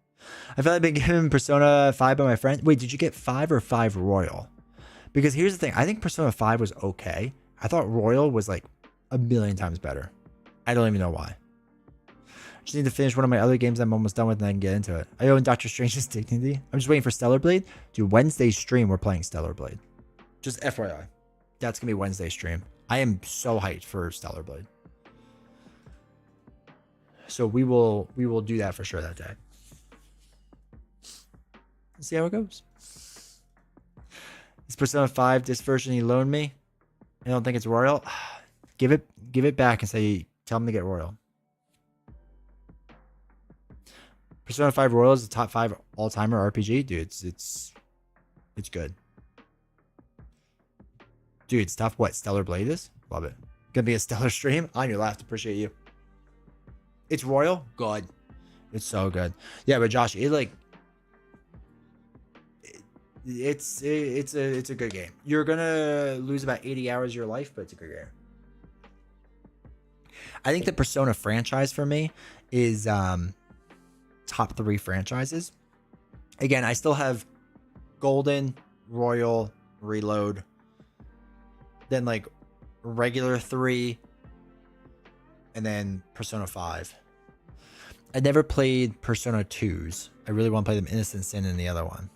I feel like I've been given Persona 5 by my friend. Wait, did you get 5 or 5 Royal? Because here's the thing. I think Persona 5 was okay. I thought Royal was like a million times better. I don't even know why. Just need to finish one of my other games I'm almost done with, and I can get into it. I own Doctor Strange's Dignity. I'm just waiting for Stellar Blade. Dude, Wednesday's stream, we're playing Stellar Blade. Just FYI. That's going to be Wednesday's stream. I am so hyped for Stellar Blade. So we will do that for sure that day. Let's see how it goes. This Persona 5, this version he loaned me, I don't think it's Royal. Give it back and tell him to get Royal. Persona 5 Royal is the top 5 all-timer RPG. Dude, it's good. Dude, it's tough. What, Stellar Blade is? Love it. Gonna be a stellar stream? On your left. Appreciate you. It's Royal? Good. It's so good. Yeah, but Josh, it's a good game. You're gonna lose about 80 hours of your life, but it's a good game. I think the Persona franchise for me is top 3 franchises. Again, I still have Golden, Royal, Reload, then like regular 3, and then Persona 5. I never played Persona 2s. I really want to play them, Innocent Sin and the other one.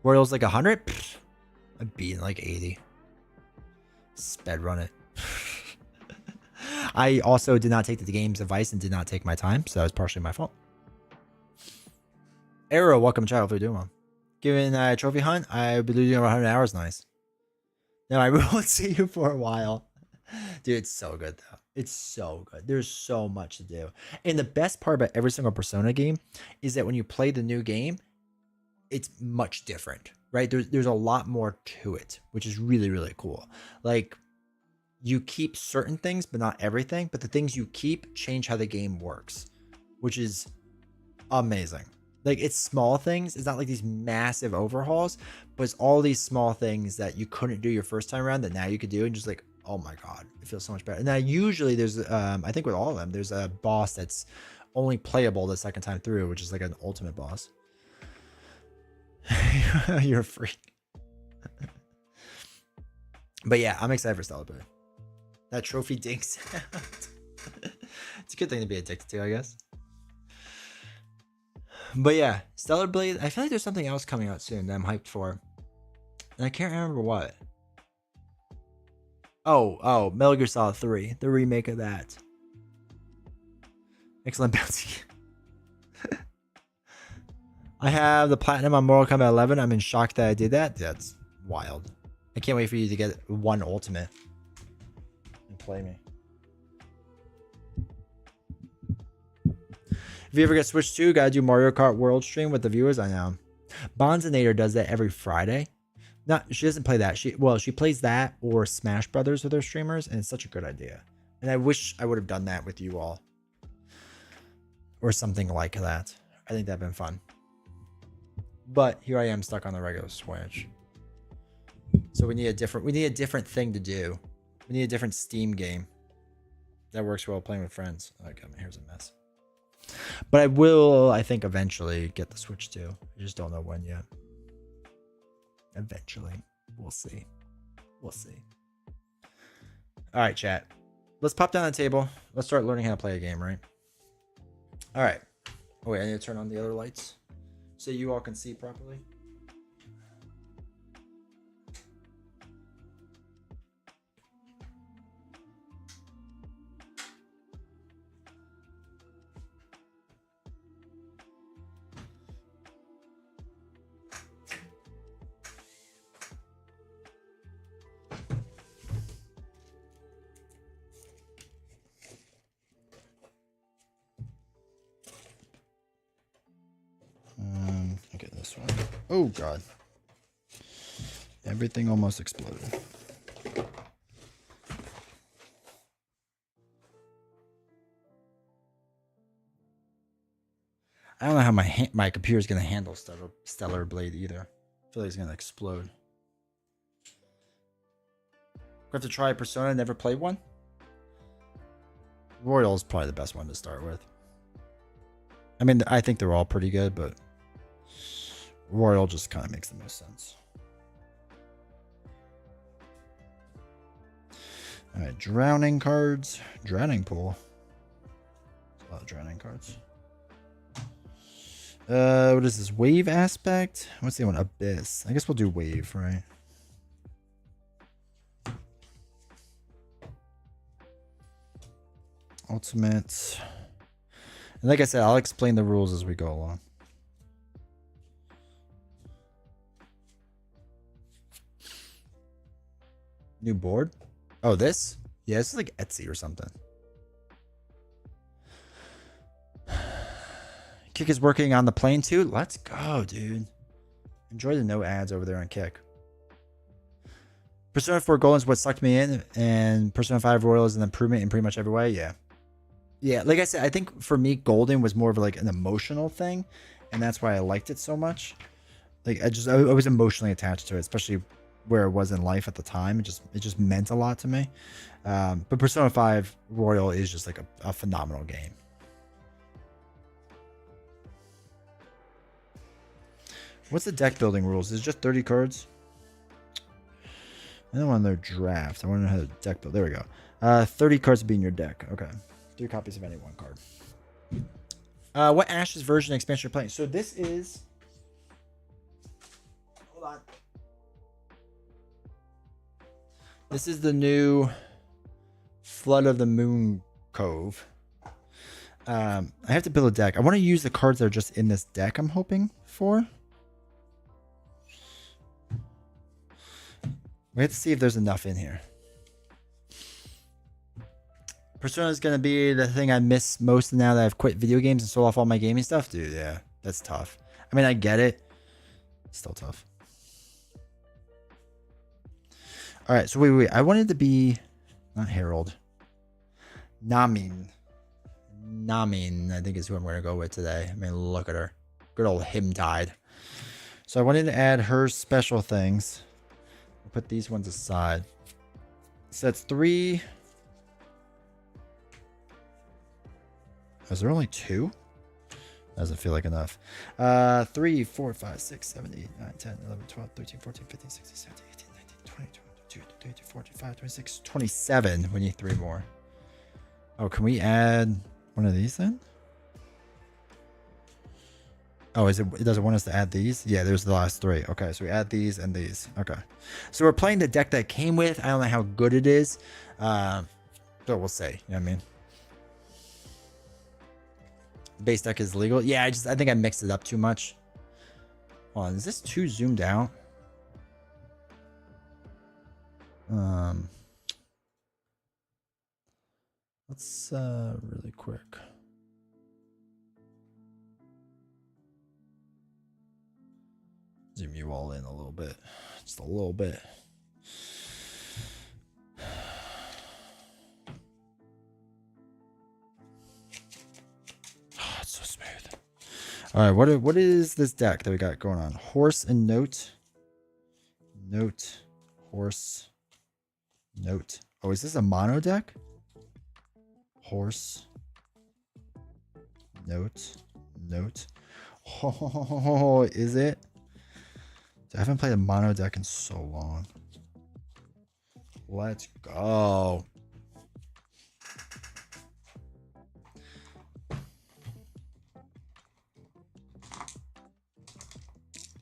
Royal's like 100? I'm beating like 80. Sped run it. I also did not take the game's advice and did not take my time, so that was partially my fault. Arrow, welcome, child. Hopefully you're doing well. Given a trophy hunt, I've been losing over 100 hours. Nice. Now, I won't see you for a while. Dude, it's so good, though. It's so good. There's so much to do. And the best part about every single Persona game is that when you play the new game, it's much different, right? There's a lot more to it, which is really, really cool. Like, you keep certain things, but not everything. But the things you keep change how the game works, which is amazing. Like, it's small things. It's not like these massive overhauls, but it's all these small things that you couldn't do your first time around that now you could do. And just like, oh my God, it feels so much better. And now usually there's, I think with all of them, there's a boss that's only playable the second time through, which is like an ultimate boss. You're a freak. But yeah, I'm excited for Stellar Blade. That trophy dinks out. It's a good thing to be addicted to, I guess. But yeah, Stellar Blade, I feel like there's something else coming out soon that I'm hyped for. And I can't remember what. Oh, Metal Gear Solid 3, the remake of that. Excellent bounty. I have the platinum on Mortal Kombat 11. I'm in shock that I did that. That's wild. I can't wait for you to get one ultimate and play me. If you ever get Switch 2, gotta do Mario Kart World stream with the viewers. I know. Bonzinator does that every Friday. She doesn't play that. She plays that or Smash Brothers with her streamers, and it's such a good idea. And I wish I would have done that with you all. Or something like that. I think that'd been fun. But here I am stuck on the regular Switch. So we need a different thing to do. We need a different Steam game. That works well playing with friends. Okay, here's a mess. But I will, I think, eventually get the Switch too. I just don't know when yet. Eventually. We'll see. We'll see. All right, chat. Let's pop down the table. Let's start learning how to play a game, right? All right. Oh, wait, I need to turn on the other lights so you all can see properly. Okay, this one. Oh, God. Everything almost exploded. I don't know how my computer is going to handle Stellar Blade either. I feel like it's going to explode. We have to try Persona. Never played one. Royal is probably the best one to start with. I mean, I think they're all pretty good, but Royal just kind of makes the most sense. All right, drowning cards. Drowning pool. There's a lot of drowning cards. What is this? Wave aspect? What's the one? Abyss. I guess we'll do wave, right? Ultimate. And like I said, I'll explain the rules as we go along. New board? Oh, this? Yeah, this is like Etsy or something. Kick is working on the plane too. Let's go, dude. Enjoy the no ads over there on Kick. Persona 4 Golden is what sucked me in, and Persona 5 Royal is an improvement in pretty much every way. Yeah. Yeah, like I said, I think for me, Golden was more of like an emotional thing, and that's why I liked it so much. Like I was emotionally attached to it, especially where it was in life at the time. It just meant a lot to me. But Persona 5 Royal is just like a phenomenal game. What's the deck building rules? Is it just 30 cards? I don't want their draft. I want to know how to deck build. There we go. 30 cards to be in your deck. Okay. 3 copies of any one card. What Ashes version expansion you're playing? So this is... Hold on. This is the new Flood of the Mooncove. I have to build a deck. I want to use the cards that are just in this deck, I'm hoping for. We have to see if there's enough in here. Persona is going to be the thing I miss most now that I've quit video games and sold off all my gaming stuff. Dude, yeah, that's tough. I mean, I get it. It's still tough. All right, so wait. I wanted to be... Not Herald. Namin, I think is who I'm going to go with today. I mean, look at her. Good old hymn-tide. So I wanted to add her special things. I'll put these ones aside. So that's 3... Is there only 2? Doesn't feel like enough. 3, 4, 5, 6, 7, 8, 9, 10, 11, 12, 13, 14, 15, 16, 17, 18, 19, 20, 22, 23, 24, 25, 26, 27. We need 3 more. Oh, can we add one of these then? Oh, it doesn't want us to add these? Yeah, there's the last 3. Okay, so we add these and these. Okay. So we're playing the deck that it came with. I don't know how good it is. But we'll see. You know what I mean? Base deck is legal. Yeah, I think I mixed it up too much. Hold on, is this too zoomed out? Let's really quick. Zoom you all in a little bit. Just a little bit. Oh, it's so smooth. All right, what is this deck that we got going on? Horse and Note. Note. Horse. Note. Oh, is this a mono deck? Horse. Note. Note. Oh, is it? I haven't played a mono deck in so long. Let's go.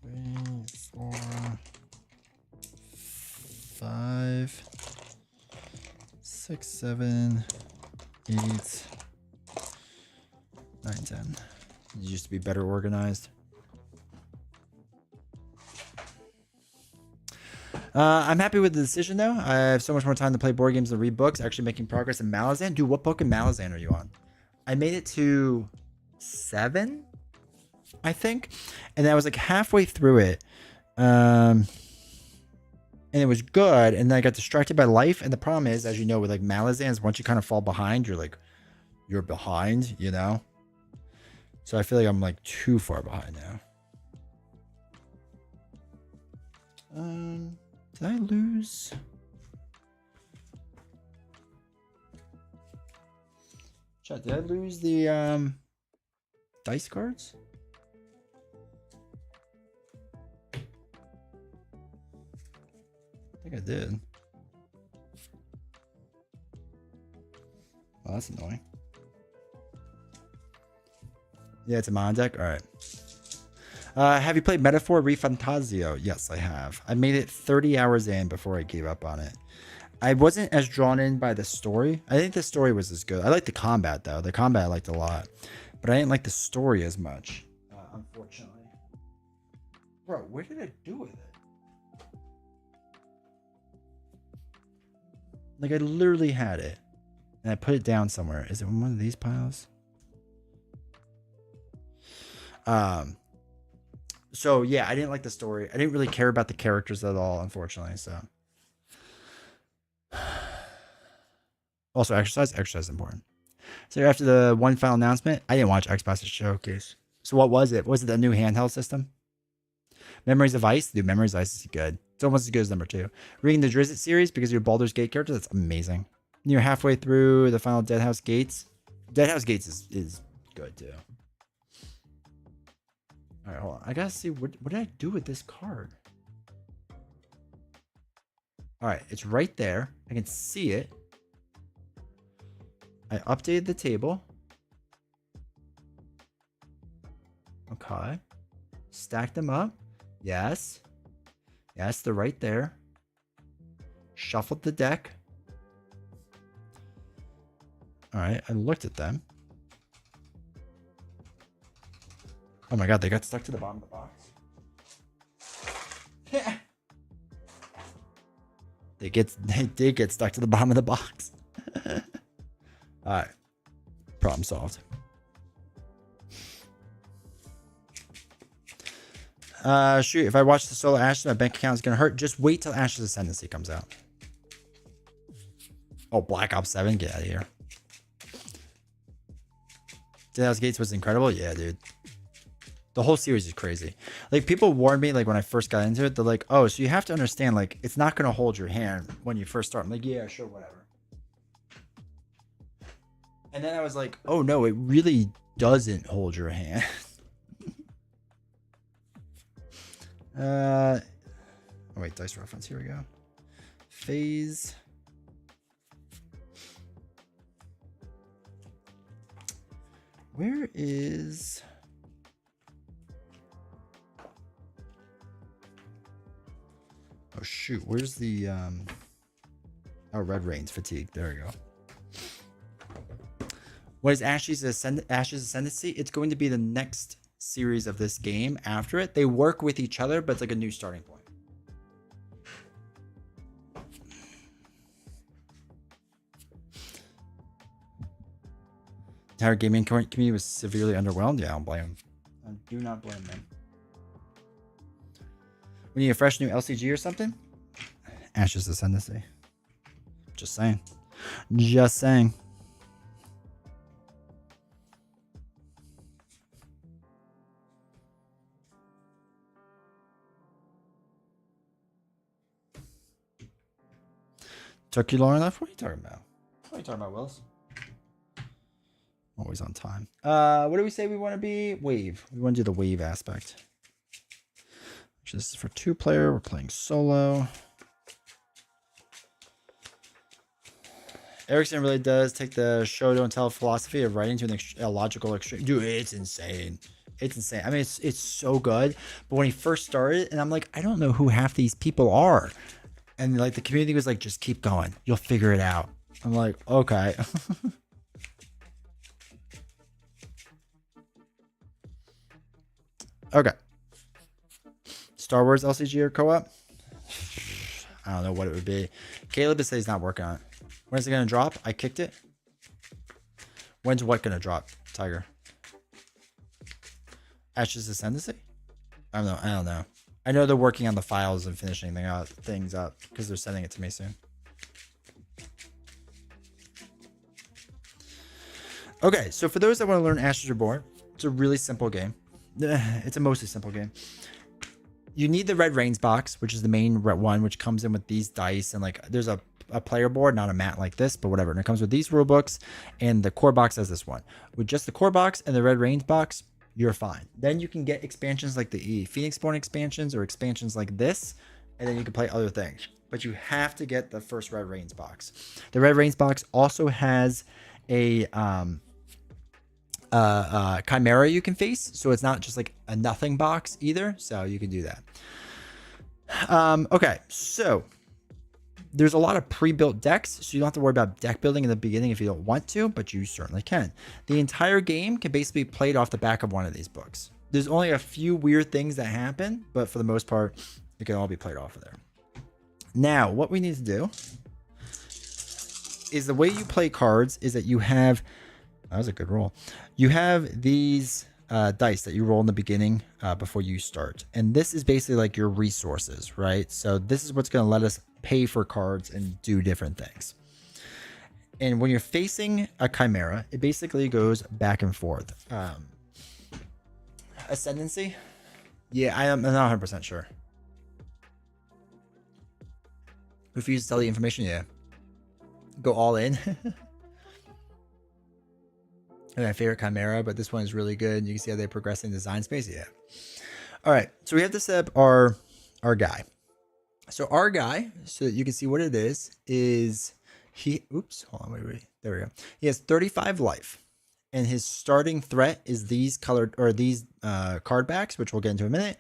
Three, 4, 5, 6, 7, 8, 9, 10. You used to be better organized. I'm happy with the decision though. I have so much more time to play board games and read books. Actually making progress in Malazan. Dude, what book in Malazan are you on? I made it to 7, I think, and I was like halfway through it, and it was good. And then I got distracted by life. And the problem is, as you know, with like Malazans, once you kind of fall behind, you're behind, you know. So I feel like I'm like too far behind now. Did I lose? Chat, did I lose the dice cards? I think I did. Well, that's annoying. Yeah, it's a mono deck. All right. Have you played Metaphor Refantasio? Yes, I have. I made it 30 hours in before I gave up on it. I wasn't as drawn in by the story. I think the story was as good. I liked the combat, though. The combat I liked a lot. But I didn't like the story as much, unfortunately. Bro, what did I do with it? Like, I literally had it. And I put it down somewhere. Is it in one of these piles? So yeah, I didn't like the story. I didn't really care about the characters at all, unfortunately. So also exercise is important. So after the one final announcement, I didn't watch Xbox's showcase. So what was it? Was it the new handheld system? Memories of Ice? Dude, Memories of Ice is good. It's almost as good as number 2. Reading the Drizzt series because you're Baldur's Gate character, that's amazing. You're halfway through the final Deadhouse Gates. Deadhouse Gates is good too. All right, hold on. I gotta see what did I do with this card? All right, it's right there. I can see it. I updated the table. Okay. Stack them up. Yes. Yes, they're right there. Shuffled the deck. All right, I looked at them. Oh my god, they got stuck to the bottom of the box. They did get stuck to the bottom of the box. Alright. Problem solved. Shoot, if I watch the solo Ashes, my bank account is gonna hurt. Just wait till Ashes Ascendancy comes out. Oh, Black Ops 7, get out of here. Deadhouse Gates was incredible. Yeah, dude. The whole series is crazy. Like, people warned me, like, when I first got into it, they're like, oh, so you have to understand, like, it's not going to hold your hand when you first start. I'm like, yeah, sure, whatever. And then I was like, oh, no, it really doesn't hold your hand. Oh, wait, dice reference. Here we go. Phase. Where is... Oh shoot, where's the oh, Red Rain's Fatigue. There we go. What is Ashes Ascendancy? It's going to be the next series of this game after it. They work with each other, but it's like a new starting point. Entire gaming community was severely underwhelmed. Yeah, I don't blame them. I do not blame them. We need a fresh new LCG or something? Ashes Ascendancy. Just saying. Just saying. Took you long enough? What are you talking about? What are you talking about, Willis? Always on time. What do we say we want to be? Wave. We want to do the wave aspect. This is for 2-player. We're playing solo. Erickson really does take the show don't tell philosophy of writing to a logical extreme. Dude, it's insane. It's insane. I mean, it's so good. But when he first started, and I'm like, I don't know who half these people are. And like the community was like, just keep going. You'll figure it out. I'm like, okay. Okay. Star Wars LCG or co-op? I don't know what it would be. Caleb is saying he's not working on it. When's it going to drop? I kicked it. When's what going to drop, Tiger? Ashes Ascendancy? I don't know. I know they're working on the files and finishing things up because they're sending it to me soon. Okay, so for those that want to learn Ashes Reborn, it's a really simple game. It's a mostly simple game. You need the Red Rains box, which is the main one, which comes in with these dice. And like there's a player board, not a mat like this, but whatever. And it comes with these rule books, and the core box has this one. With just the core box and the Red Rains box, you're fine. Then you can get expansions like the Phoenix Born expansions or expansions like this, and then you can play other things. But you have to get the first Red Rains box. The Red Rains box also has a chimera you can face, so it's not just like a nothing box either, so you can do that. Okay, so there's a lot of pre-built decks, so you don't have to worry about deck building in the beginning if you don't want to, but you certainly can. The entire game can basically be played off the back of one of these books. There's only a few weird things that happen, but for the most part it can all be played off of there. Now what we need to do is, the way you play cards is that you have, that was a good roll. You have these dice that you roll in the beginning before you start. And this is basically like your resources, right? So this is what's going to let us pay for cards and do different things. And when you're facing a chimera, it basically goes back and forth. Ascendancy? Yeah, I'm not 100% sure. Refuse to tell the information? Yeah. Go all in. My favorite chimera, but this one is really good. You can see how they progress in design space. Yeah. All right. So we have to set up our guy. So our guy, so that you can see what it is he, oops, hold on, wait. There we go. He has 35 life, and his starting threat is these colored, or these card backs, which we'll get into in a minute.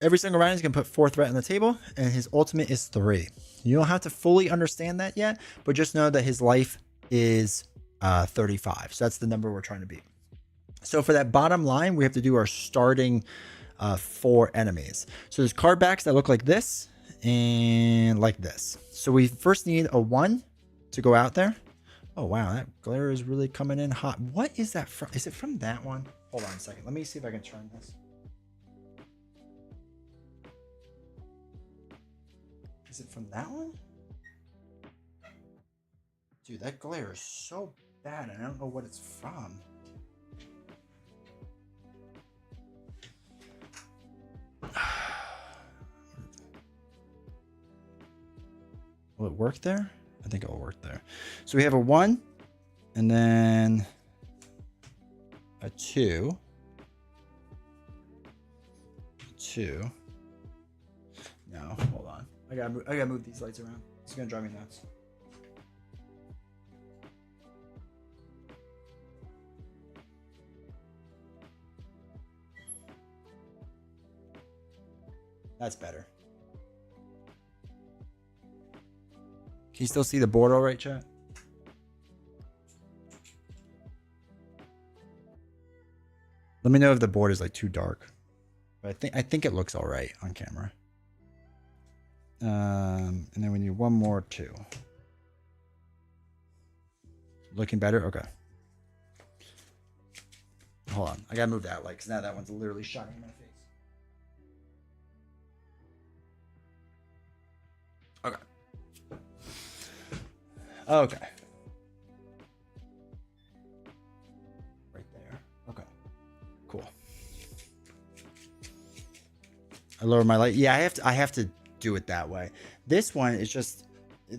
Every single round he's going to put 4 threat on the table, and his ultimate is 3. You don't have to fully understand that yet, but just know that his life is 35. So that's the number we're trying to beat. So for that bottom line, we have to do our starting 4 enemies. So there's card backs that look like this and like this. So we first need a 1 to go out there. Oh wow, that glare is really coming in hot. What is that from? Is it from that one? Hold on a second. Let me see if I can turn this. Is it from that one? Dude, that glare is so bad, and I don't know what it's from. Will it work there? I think it will work there. So we have a 1, and then a 2. 2. No, hold on. I gotta move these lights around. It's gonna drive me nuts. That's better. Can you still see the board all right, chat? Let me know if the board is like too dark. But I think it looks all right on camera. And then we need one more 2. Looking better? Okay. Hold on. I gotta move that light because now that one's literally shining in my face. Okay. Okay. Right there. Okay. Cool. I lower my light. Yeah, I have to do it that way. This one is just,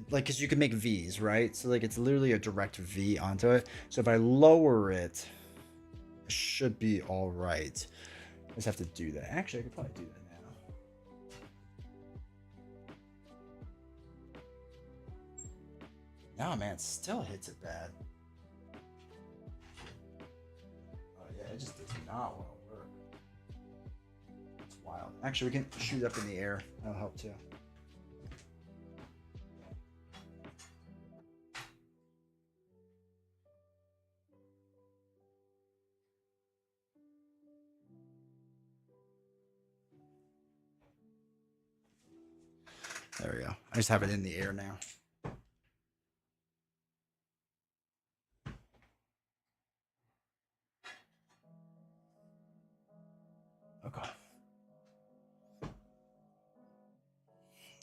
like, because you can make V's, right? So like it's literally a direct V onto it. So if I lower it, it should be all right. I just have to do that. Actually, I could probably do that now. No, man, it still hits it bad. Oh yeah, it just does not want to work. It's wild. Actually, we can shoot up in the air. That'll help too. There we go. I just have it in the air now. Okay.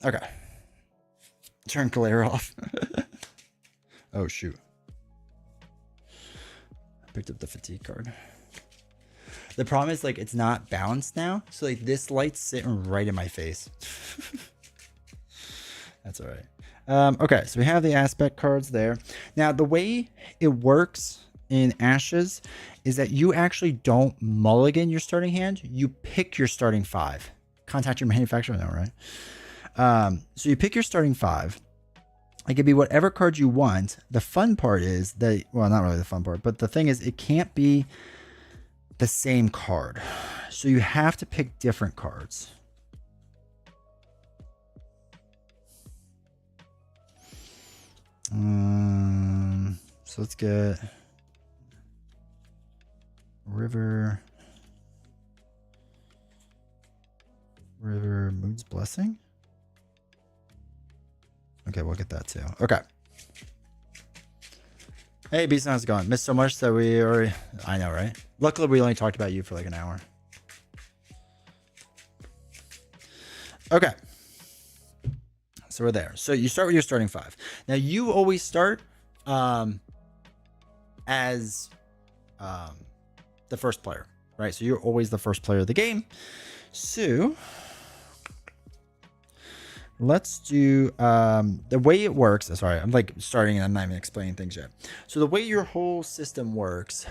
Okay. Turn glare off. Oh, shoot. I picked up the fatigue card. The problem is, like, it's not balanced now. So, like, this light's sitting right in my face. That's all right. Okay, so we have the aspect cards there. Now, the way it works in Ashes is that you actually don't mulligan your starting hand. You pick your starting 5. Contact your manufacturer now, right? So you pick your starting 5. It could be whatever card you want. The fun part is that, well, not really the fun part, but the thing is it can't be the same card. So you have to pick different cards. So let's get River Moon's Blessing. Okay, we'll get that too. Okay. Hey, Beast, how's it going? Missed so much that we already... I know, right? Luckily, we only talked about you for like an hour. Okay. So we're there. So you start with your starting 5. Now, you always start as the first player, right? So you're always the first player of the game. So... let's do the way it works. Sorry, I'm like starting and I'm not even explaining things yet. So the way your whole system works,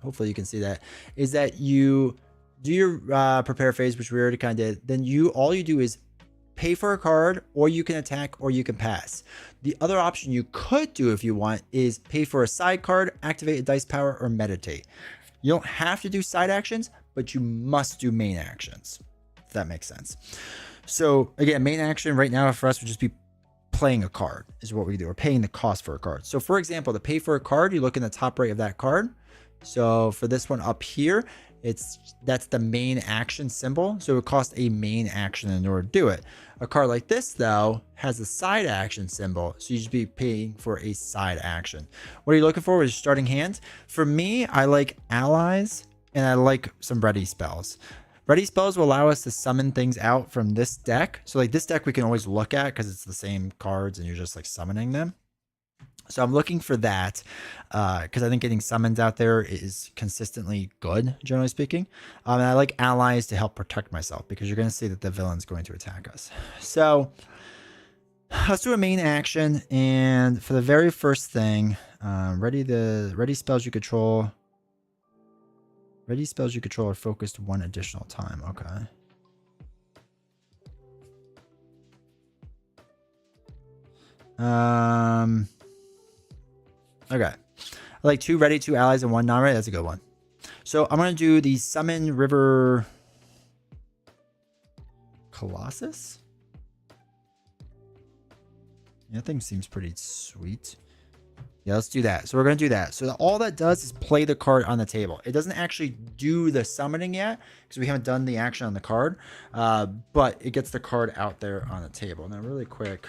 hopefully you can see that, is that you do your prepare phase, which we already kind of did. Then all you do is pay for a card, or you can attack, or you can pass. The other option you could do if you want is pay for a side card, activate a dice power, or meditate. You don't have to do side actions, but you must do main actions, if that makes sense. So again, main action right now for us would just be playing a card is what we do, or paying the cost for a card. So for example, to pay for a card, you look in the top right of that card. So for this one up here, that's the main action symbol. So it would cost a main action in order to do it. A card like this though has a side action symbol. So you should be paying for a side action. What are you looking for with your starting hand? For me, I like allies and I like some ready spells. Ready spells will allow us to summon things out from this deck. So like this deck we can always look at because it's the same cards and you're just like summoning them. So I'm looking for that because I think getting summons out there is consistently good, generally speaking. And I like allies to help protect myself because you're going to see that the villain's going to attack us. So let's do a main action. And for the very first thing, ready spells you control. Ready spells you control are focused one additional time. Okay. Okay. I like 2 ready, 2 allies, and 1 non-ready. That's a good one. So I'm going to do the Summon River Colossus. Yeah, that thing seems pretty sweet. Yeah, let's do that. So we're going to do that. So all that does is play the card on the table. It doesn't actually do the summoning yet because we haven't done the action on the card. But it gets the card out there on the table. Now, really quick.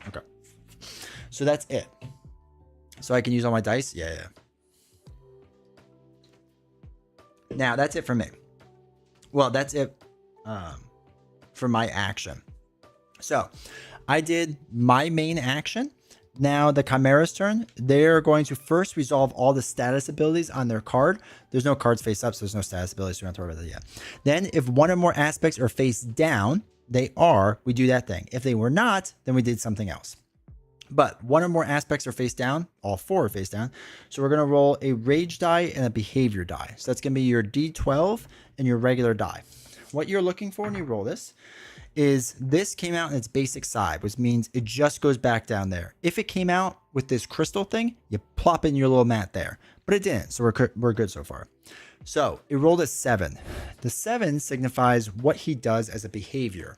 Okay. So that's it. So I can use all my dice? Yeah. Now, that's it for me. Well, that's it. For my action. So I did my main action. now the Chimera's turn. They're going to first resolve all the status abilities on their card. There's no cards face up, so there's no status abilities, so we don't have to worry about that yet. Then if one or more aspects are face down, we do that thing. If they were not, then we did something else. But one or more aspects are face down, all 4 are face down. So we're going to roll a rage die and a behavior die. So that's going to be your D12 and your regular die. What you're looking for when you roll this is this came out in its basic side, which means it just goes back down there. If it came out with this crystal thing, you plop in your little mat there, but it didn't. So we're good so far. So it rolled a 7. The 7 signifies what he does as a behavior.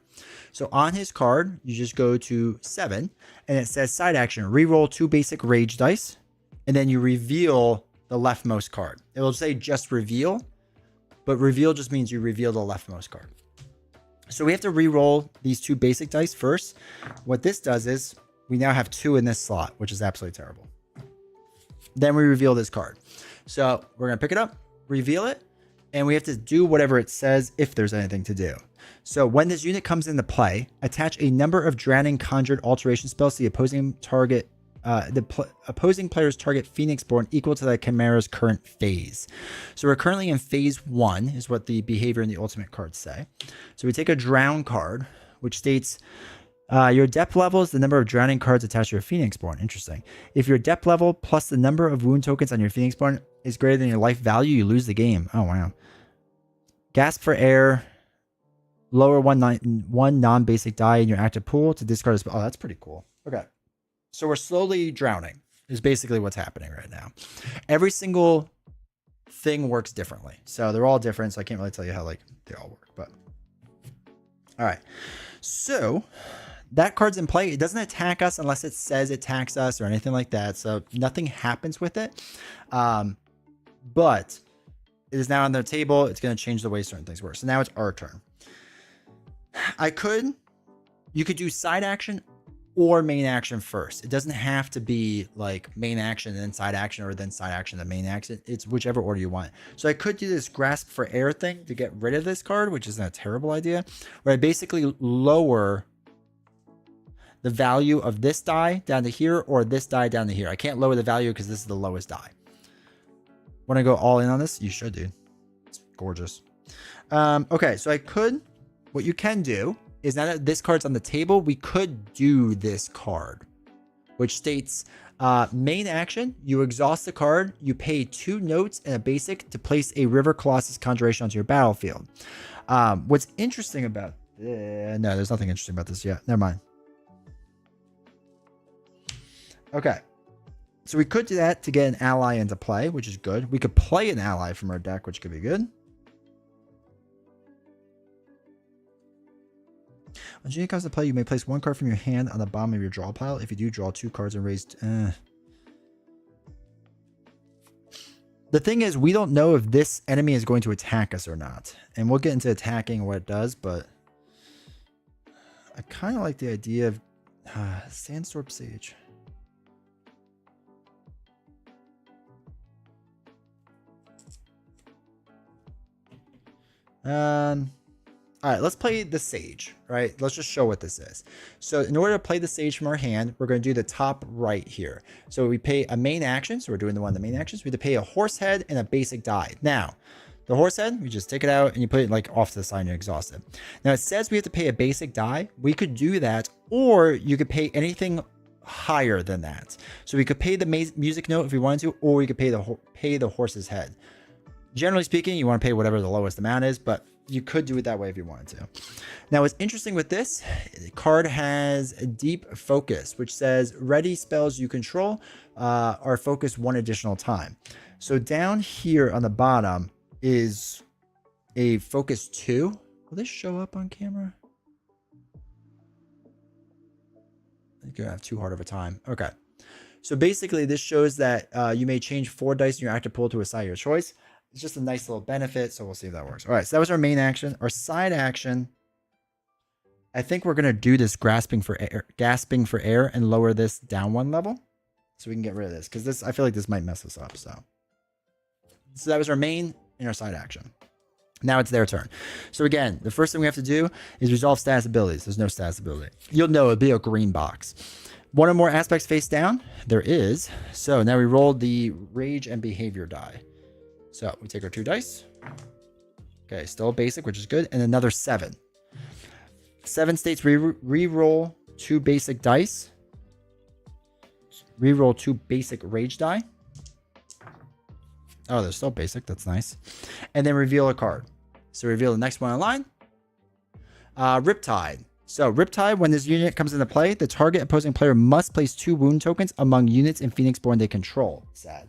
So on his card, you just go to 7 and it says side action, reroll 2 basic rage dice. And then you reveal the leftmost card. It will say just reveal, but reveal just means you reveal the leftmost card. So we have to re-roll these 2 basic dice first. What this does is we now have 2 in this slot, which is absolutely terrible. Then we reveal this card. So we're going to pick it up, reveal it, and we have to do whatever it says if there's anything to do. So when this unit comes into play, attach a number of drowning conjured alteration spells to the opposing target. Opposing player's target Phoenixborn equal to the Chimera's current phase. So we're currently in phase 1 is what the behavior and the ultimate cards say. So we take a drown card, which states your depth level is the number of drowning cards attached to your Phoenixborn. Interesting. If your depth level plus the number of wound tokens on your Phoenixborn is greater than your life value, you lose the game. Oh, wow. Gasp for air. Lower one non-basic die in your active pool to discard a spell. Oh, that's pretty cool. Okay. So we're slowly drowning is basically what's happening right now. Every single thing works differently. So they're all different. So I can't really tell you how they all work, but all right. So that card's in play. It doesn't attack us unless it says it attacks us or anything like that. So nothing happens with it. But it is now on the table. It's going to change the way certain things work. So now it's our turn. You could do side action or main action first. It doesn't have to be like main action and then side action or then side action and main action. It's whichever order you want. So I could do this grasp for air thing to get rid of this card, which isn't a terrible idea, where I basically lower the value of this die down to here or this die down to here. I can't lower the value because this is the lowest die. Want to go all in on this? You should, dude. It's gorgeous. Okay, so what you can do is now that this card's on the table, we could do this card, which states main action, you exhaust the card, you pay 2 notes and a basic to place a River Colossus conjuration onto your battlefield. What's interesting about no, there's nothing interesting about this yet. Never mind. Okay. So we could do that to get an ally into play, which is good. We could play an ally from our deck, which could be good. When Genie comes to play, you may place 1 card from your hand on the bottom of your draw pile. If you do, draw 2 cards and raise... The thing is, we don't know if this enemy is going to attack us or not. And we'll get into attacking what it does, but... I kind of like the idea of... Sandstorm Sage. All right, let's play the Sage, right? Let's just show what this is. So in order to play the Sage from our hand, we're going to do the top right here. So we pay a main action. So we're doing the one of the main actions. We have to pay a horse head and a basic die. Now, the horse head, we just take it out and you put it like off to the side and you exhaust it. Now it says we have to pay a basic die. We could do that, or you could pay anything higher than that. So we could pay the music note if we wanted to, or we could pay the horse's head. Generally speaking, you want to pay whatever the lowest amount is, but you could do it that way if you wanted to. Now, what's interesting with this, the card has a deep focus, which says ready spells you control are focused 1 additional time. So down here on the bottom is a focus 2. Will this show up on camera? You're going to have too hard of a time. Okay. So basically, this shows that you may change 4 dice in your active pool to a side of your choice. It's just a nice little benefit, so we'll see if that works. All right, so that was our main action. Our side action, I think we're going to do this gasping for air and lower this down 1 level so we can get rid of this, because this, I feel like this might mess us up. So that was our main and our side action. Now it's their turn. So again, the first thing we have to do is resolve status abilities. There's no status ability. You'll know it'll be a green box. One or more aspects face down. There is. So now we roll the rage and behavior die. So we take our 2 dice. Okay, still basic, which is good. And another 7. 7 states re-roll 2 basic dice. Re-roll 2 basic rage die. Oh, they're still basic. That's nice. And then reveal a card. So reveal the next one online. Riptide. So Riptide, when this unit comes into play, the target opposing player must place 2 wound tokens among units in Phoenixborn they control. Sad.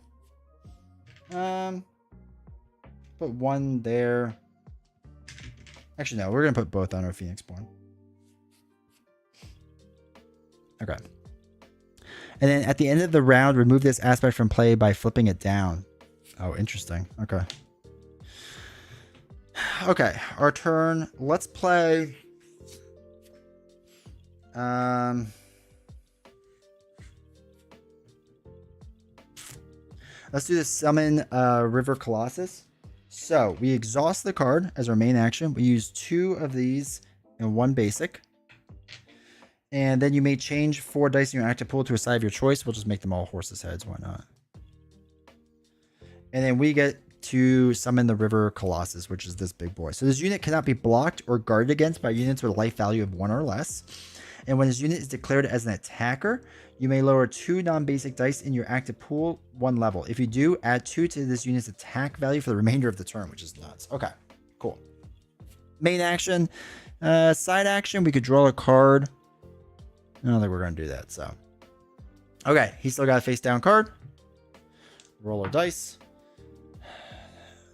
Put 1 there. Actually, no. We're going to put both on our Phoenixborn. Okay. And then at the end of the round, remove this aspect from play by flipping it down. Oh, interesting. Okay. Okay, our turn. Let's play. Let's do the summon River Colossus. So we exhaust the card as our main action. We use 2 of these and 1 basic. And then you may change 4 dice in your active pool to a side of your choice. We'll just make them all horses' heads. Why not? And then we get to summon the River Colossus, which is this big boy. So this unit cannot be blocked or guarded against by units with a life value of 1 or less. And when this unit is declared as an attacker, you may lower 2 non-basic dice in your active pool 1 level. If you do, add 2 to this unit's attack value for the remainder of the turn, which is nuts. Okay, cool. Main action. Side action, we could draw a card. I don't think we're going to do that, so. Okay, he's still got a face down card. Roll our dice.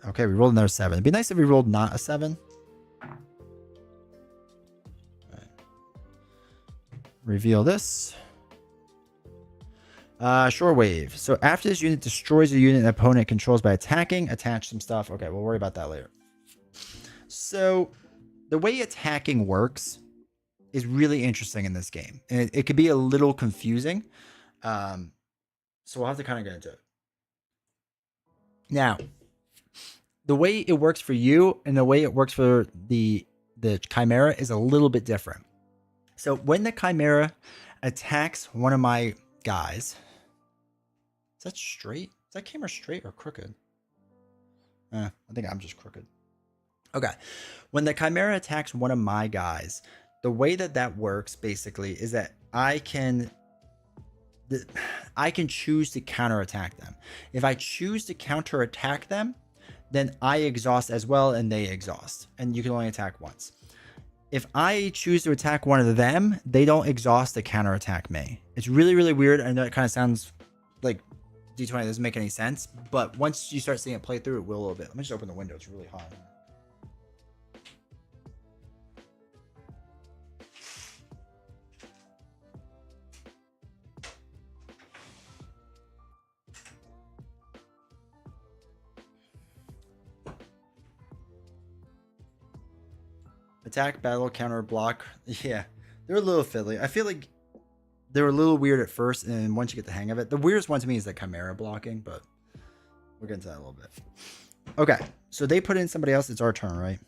Okay, we rolled another 7. It'd be nice if we rolled not a 7. Right. Reveal this. Shore Wave. So after this unit destroys a unit an opponent controls by attacking, attach some stuff. Okay, we'll worry about that later. So the way attacking works is really interesting in this game. And it could be a little confusing. So we'll have to kind of get into it. Now, the way it works for you and the way it works for the Chimera is a little bit different. So when the Chimera attacks one of my guys, is that straight? Is that camera straight or crooked? I think I'm just crooked. Okay. When the Chimera attacks one of my guys, the way that works basically is that I can choose to counterattack them. If I choose to counterattack them, then I exhaust as well and they exhaust. And you can only attack once. If I choose to attack one of them, they don't exhaust to counterattack me. It's really, really weird. I know it kind of sounds like D20 doesn't make any sense, but once you start seeing it play through, it will a little bit. Let me just open the window. It's really hot. Attack, battle, counter, block. Yeah, they're a little fiddly. I feel like they were a little weird at first, and once you get the hang of it, the weirdest one to me is the Chimera blocking, but we'll get into that a little bit. Okay, so they put in somebody else. It's our turn, right?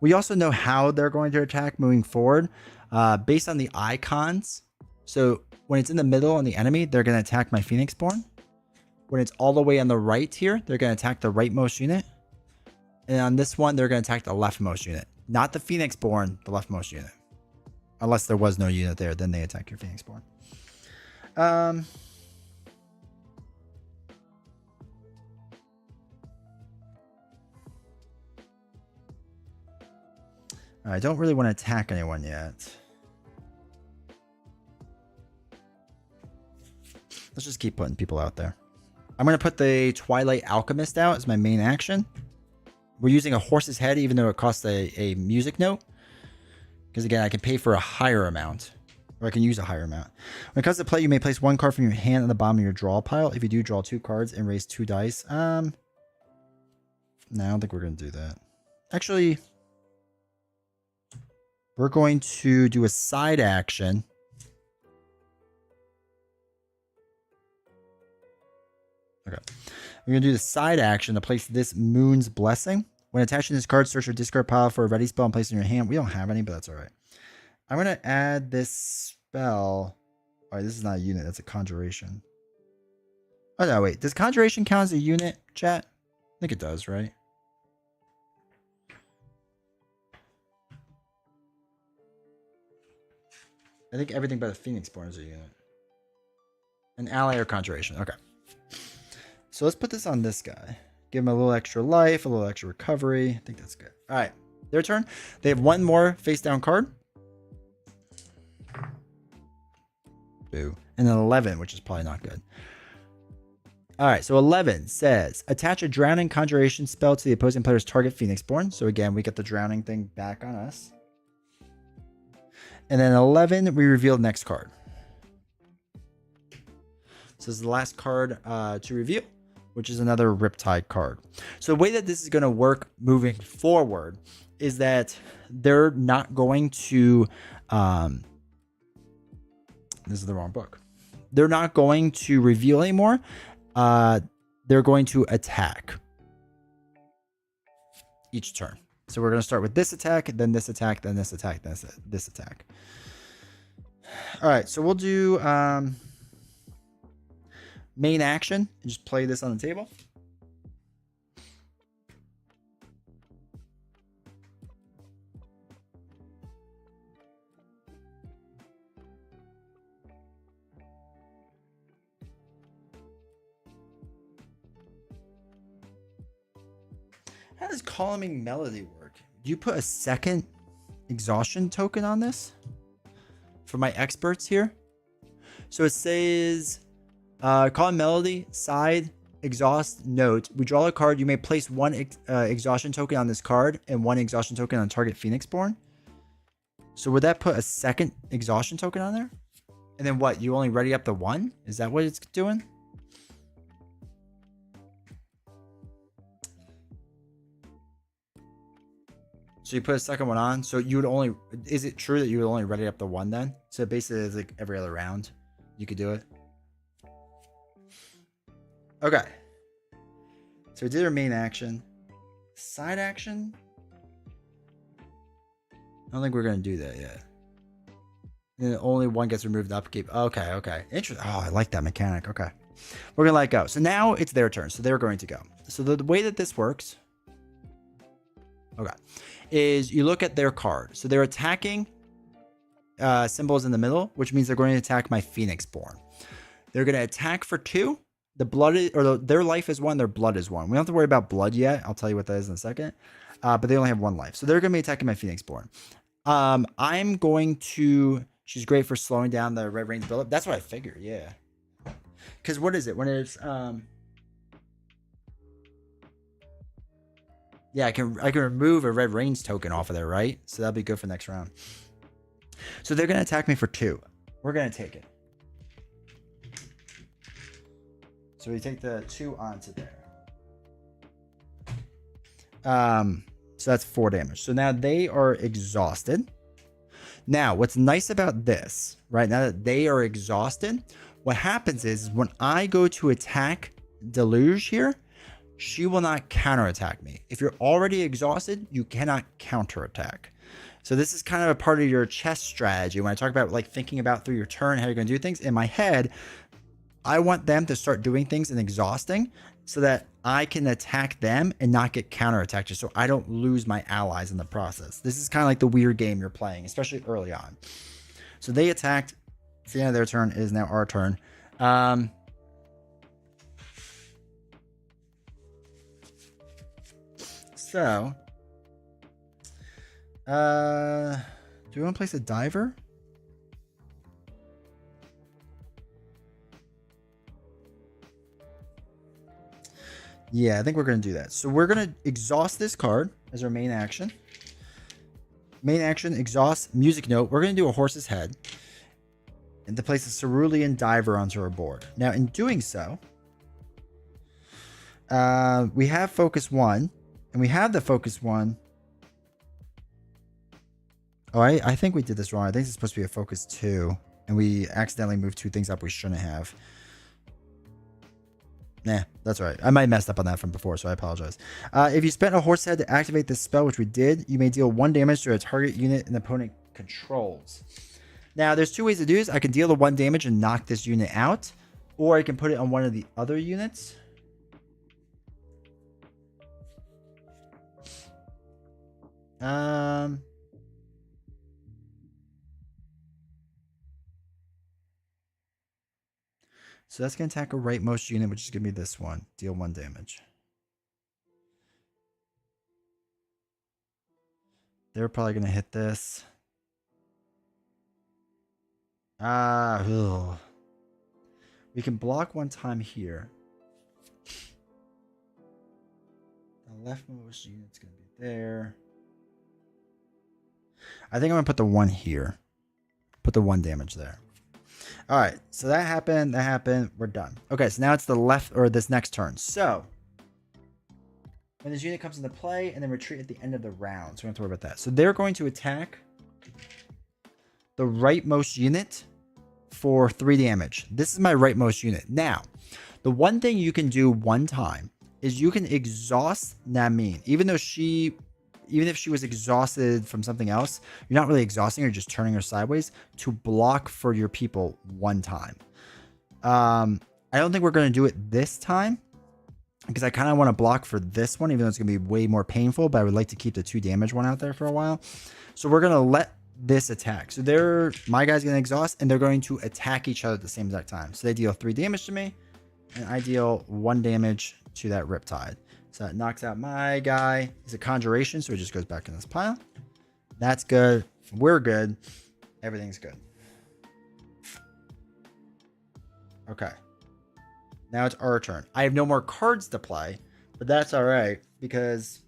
We also know how they're going to attack moving forward based on the icons. So when it's in the middle on the enemy, they're going to attack my Phoenixborn. When it's all the way on the right here, they're going to attack the rightmost unit. And on this one, they're going to attack the leftmost unit. Not the Phoenixborn, the leftmost unit. Unless there was no unit there, then they attack your Phoenixborn. I don't really want to attack anyone yet. Let's just keep putting people out there. I'm going to put the Twilight Alchemist out as my main action. We're using a horse's head, even though it costs a music note. Because again, I can pay for a higher amount. Or I can use a higher amount. When it comes to play, you may place 1 card from your hand on the bottom of your draw pile. If you do, draw 2 cards and raise 2 dice. No, I don't think we're going to do that. Actually, we're going to do a side action. Okay. We're going to do the side action to place this Moon's Blessing When attaching this card, search your discard pile for a ready spell and place it in your hand. We don't have any, but that's all right. I'm going to add this spell. All right, this is not a unit. That's a conjuration. Oh, no, wait. Does conjuration count as a unit, chat? I think it does, right? I think everything but the Phoenixborn is a unit. An ally or conjuration. Okay. So let's put this on this guy. Give him a little extra life, a little extra recovery. I think that's good. All right. Their turn. They have one more face down card. Boo. And an 11, which is probably not good. All right. So 11 says, attach a drowning conjuration spell to the opposing player's target Phoenixborn. So again, we get the drowning thing back on us. And then 11, we reveal the next card. So this is the last card to reveal, which is another Riptide card. So the way that this is going to work moving forward is that they're not going to... this is the wrong book. They're not going to reveal anymore. They're going to attack each turn. So we're going to start with this attack, then this attack, then this attack, then this attack. All right, so we'll do main action and just play this on the table. How does Calming Melody work? Do you put a second exhaustion token on this? For my experts here. So it says, Calming Melody, side, exhaust, note. We draw a card. You may place one exhaustion token on this card and one exhaustion token on target Phoenixborn. So would that put a second exhaustion token on there? And then what? You only ready up the one? Is that what it's doing? So you put a second one on. So you would only, is it true that you would only ready up the one then? So basically it's like every other round you could do it. Okay. So we did our main action. Side action? I don't think we're going to do that yet. And then only one gets removed upkeep. Okay, okay. Interesting. Oh, I like that mechanic. Okay. We're going to let it go. So now it's their turn. So they're going to go. So the way that this works, okay, is you look at their card. So they're attacking symbols in the middle, which means they're going to attack my Phoenixborn. They're going to attack for 2. The blood is, or their life is 1, their blood is 1. We don't have to worry about blood yet. I'll tell you what that is in a second. But they only have 1 life. So they're going to be attacking my Phoenixborn. I'm going to, she's great for slowing down the red range buildup. That's what I figured, yeah. Because what is it? When it's, yeah, I can remove a red range token off of there, right? So that'll be good for next round. So they're going to attack me for 2. We're going to take it. So we take the 2 onto there. So that's 4 damage. So now they are exhausted. Now, what's nice about this, right? Now that they are exhausted, what happens is when I go to attack Deluge here, she will not counterattack me. If you're already exhausted, you cannot counterattack. So this is kind of a part of your chess strategy. When I talk about like thinking about through your turn, how you're going to do things, in my head, I want them to start doing things and exhausting so that I can attack them and not get counterattacked, so I don't lose my allies in the process. This is kind of like the weird game you're playing, especially early on. So they attacked. It's the end of their turn. It is now our turn. So, do we want to place a diver? Yeah, I think we're going to do that. So we're going to exhaust this card as our main action. Main action, exhaust, music note. We're going to do a horse's head and to place a cerulean diver onto our board. Now, in doing so, we have focus 1. And we have the focus 1. Oh, I think we did this wrong. I think it's supposed to be a focus 2. And we accidentally moved 2 things up we shouldn't have. Nah, that's all right. I might have messed up on that from before, so I apologize. If you spent a horse head to activate this spell, which we did, you may deal 1 damage to a target unit an opponent controls. Now, there's 2 ways to do this. I can deal the 1 damage and knock this unit out, or I can put it on one of the other units. So that's going to attack a rightmost unit, which is going to be this one. Deal 1 damage. They're probably going to hit this. Ugh. We can block 1 time here. The leftmost unit's going to be there. I think I'm going to put the 1 here. Put the 1 damage there. All right, so that happened. That happened. We're done. Okay, so now it's the left or this next turn. So when this unit comes into play and then retreat at the end of the round, so we don't have to worry about that. So they're going to attack the rightmost unit for 3 damage. This is my rightmost unit. Now, the one thing you can do 1 time is you can exhaust Namin, even if she was exhausted from something else, you're not really exhausting her, just turning her sideways to block for your people 1 time. I don't think we're going to do it this time because I kind of want to block for this one, even though it's going to be way more painful, but I would like to keep the 2 damage one out there for a while. So we're going to let this attack. So my guy's going to exhaust and they're going to attack each other at the same exact time. So they deal 3 damage to me and I deal 1 damage to that Riptide. So that knocks out my guy. He's a conjuration, so it just goes back in this pile. That's good. We're good. Everything's good. Okay. Now it's our turn. I have no more cards to play, but that's all right because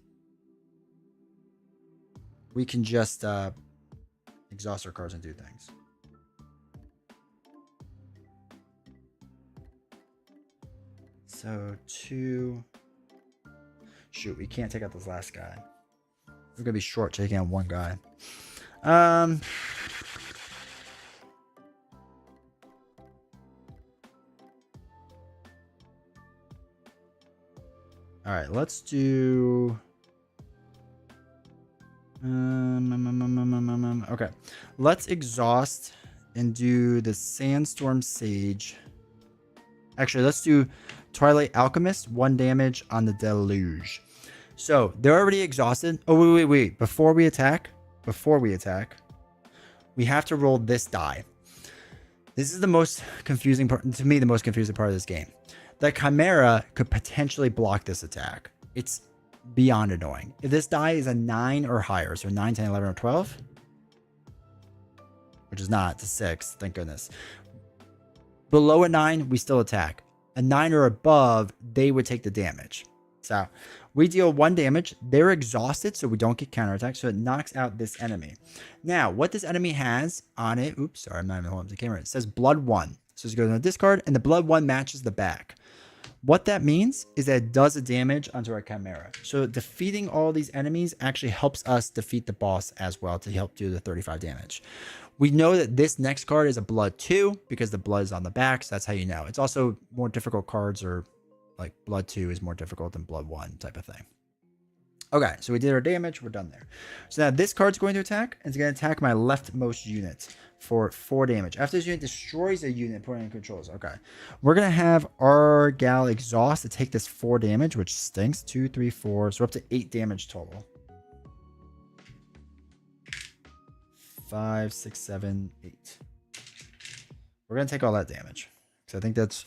we can just exhaust our cards and do things. So 2... Shoot, we can't take out this last guy. We're gonna be short taking out 1 guy. All right, let's do. Okay, let's exhaust and do the Sandstorm Sage. Actually, let's do Twilight Alchemist, 1 damage on the Deluge. So they're already exhausted. Oh, wait. Before we attack, we have to roll this die. This is the most confusing part, to me, the most confusing part of this game. The Chimera could potentially block this attack. It's beyond annoying. If this die is a 9 or higher, so 9, 10, 11, or 12, which is not, it's a 6, thank goodness. Below a 9, we still attack. A 9 or above, they would take the damage. So we deal 1 damage. They're exhausted, so we don't get counterattack. So it knocks out this enemy. Now, what this enemy has on it, oops, sorry, I'm not even holding up the camera. It says Blood 1. So it goes on the discard, and the Blood 1 matches the back. What that means is that it does a damage onto our Chimera. So defeating all these enemies actually helps us defeat the boss as well to help do the 35 damage. We know that this next card is a Blood 2 because the blood is on the back, so that's how you know. It's also more difficult cards, or like Blood 2 is more difficult than Blood 1 type of thing. Okay, so we did our damage. We're done there. So now this card's going to attack, and it's going to attack my leftmost unit for 4 damage. After this unit destroys a unit, putting in controls. Okay, we're going to have our gal exhaust to take this 4 damage, which stinks. 2, 3, 4. So we're up to 8 damage total. 5, 6, 7, 8. We're going to take all that damage. So I think that's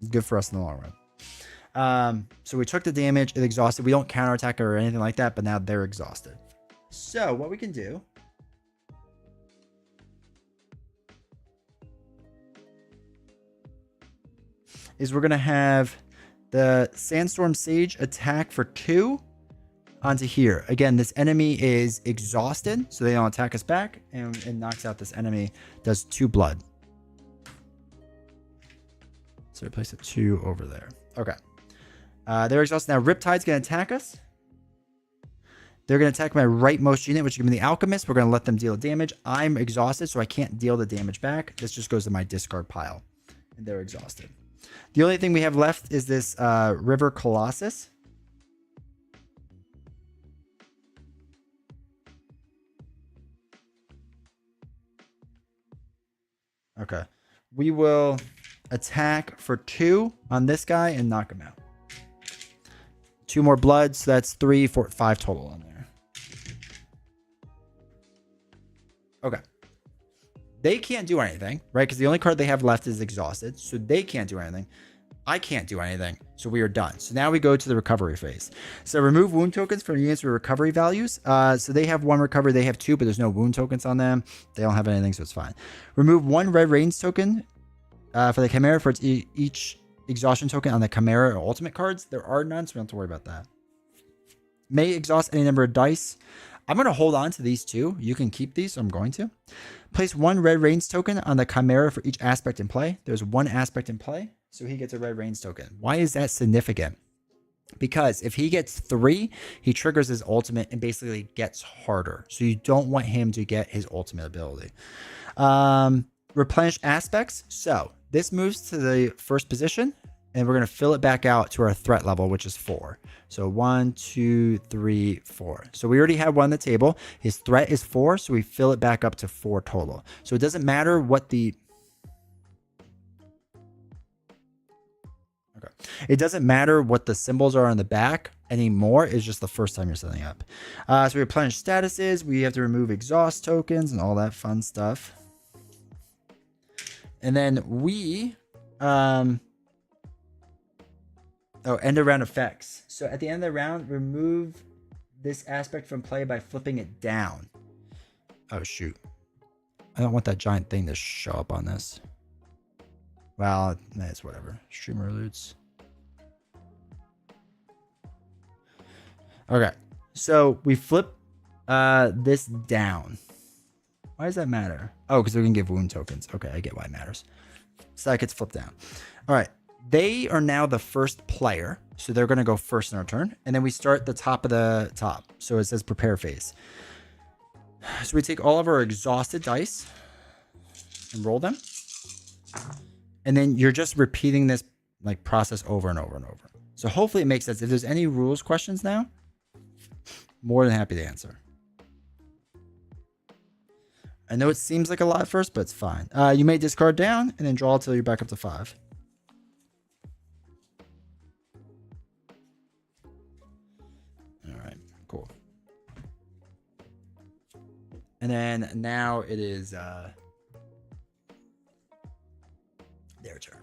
good for us in the long run. So we took the damage, it exhausted. We don't counterattack or anything like that, but now they're exhausted. So what we can do is we're going to have the Sandstorm Sage attack for 2 onto here. Again, this enemy is exhausted, so they don't attack us back, and it knocks out this enemy, does 2 blood. So replace the 2 over there. Okay. They're exhausted. Now Riptide's going to attack us. They're going to attack my rightmost unit, which is going to be the Alchemist. We're going to let them deal damage. I'm exhausted, so I can't deal the damage back. This just goes to my discard pile. And they're exhausted. The only thing we have left is this River Colossus. Okay. We will attack for 2 on this guy and knock him out. 2 more blood, so that's 3, 4, 5 total on there. Okay. They can't do anything, right? Because the only card they have left is exhausted, so they can't do anything. I can't do anything, so we are done. So now we go to the recovery phase. So remove wound tokens from units with recovery values. So they have 1 recovery, they have 2, but there's no wound tokens on them. They don't have anything, so it's fine. Remove 1 red range token for the Chimera for each exhaustion token on the Chimera or Ultimate cards. There are none, so we don't have to worry about that. May exhaust any number of dice. I'm going to hold on to these 2. You can keep these, so I'm going to. Place 1 red range token on the Chimera for each aspect in play. There's 1 aspect in play, so he gets a red range token. Why is that significant? Because if he gets 3, he triggers his ultimate and basically gets harder. So you don't want him to get his ultimate ability. Replenish aspects. So this moves to the first position, and we're going to fill it back out to our threat level, which is 4. So 1, 2, 3, 4. So we already have 1 on the table. His threat is 4, so we fill it back up to 4 total. So it doesn't matter what the... Okay. It doesn't matter what the symbols are on the back anymore. It's just the first time you're setting up. So we replenish statuses. We have to remove exhaust tokens and all that fun stuff. And then we... end of round effects. So at the end of the round, remove this aspect from play by flipping it down. Oh, shoot. I don't want that giant thing to show up on this. Well, it's whatever. Streamer loots. Okay. So we flip this down. Why does that matter? Oh, because we can give wound tokens. Okay, I get why it matters. So that gets flipped down. All right. They are now the first player, so they're going to go first in our turn. And then we start the top of the top. So it says prepare phase. So we take all of our exhausted dice and roll them. And then you're just repeating this like process over and over and over. So hopefully it makes sense. If there's any rules questions now, more than happy to answer. I know it seems like a lot at first, but it's fine. You may discard down and then draw until you're back up to 5. Cool. And then now it is their turn.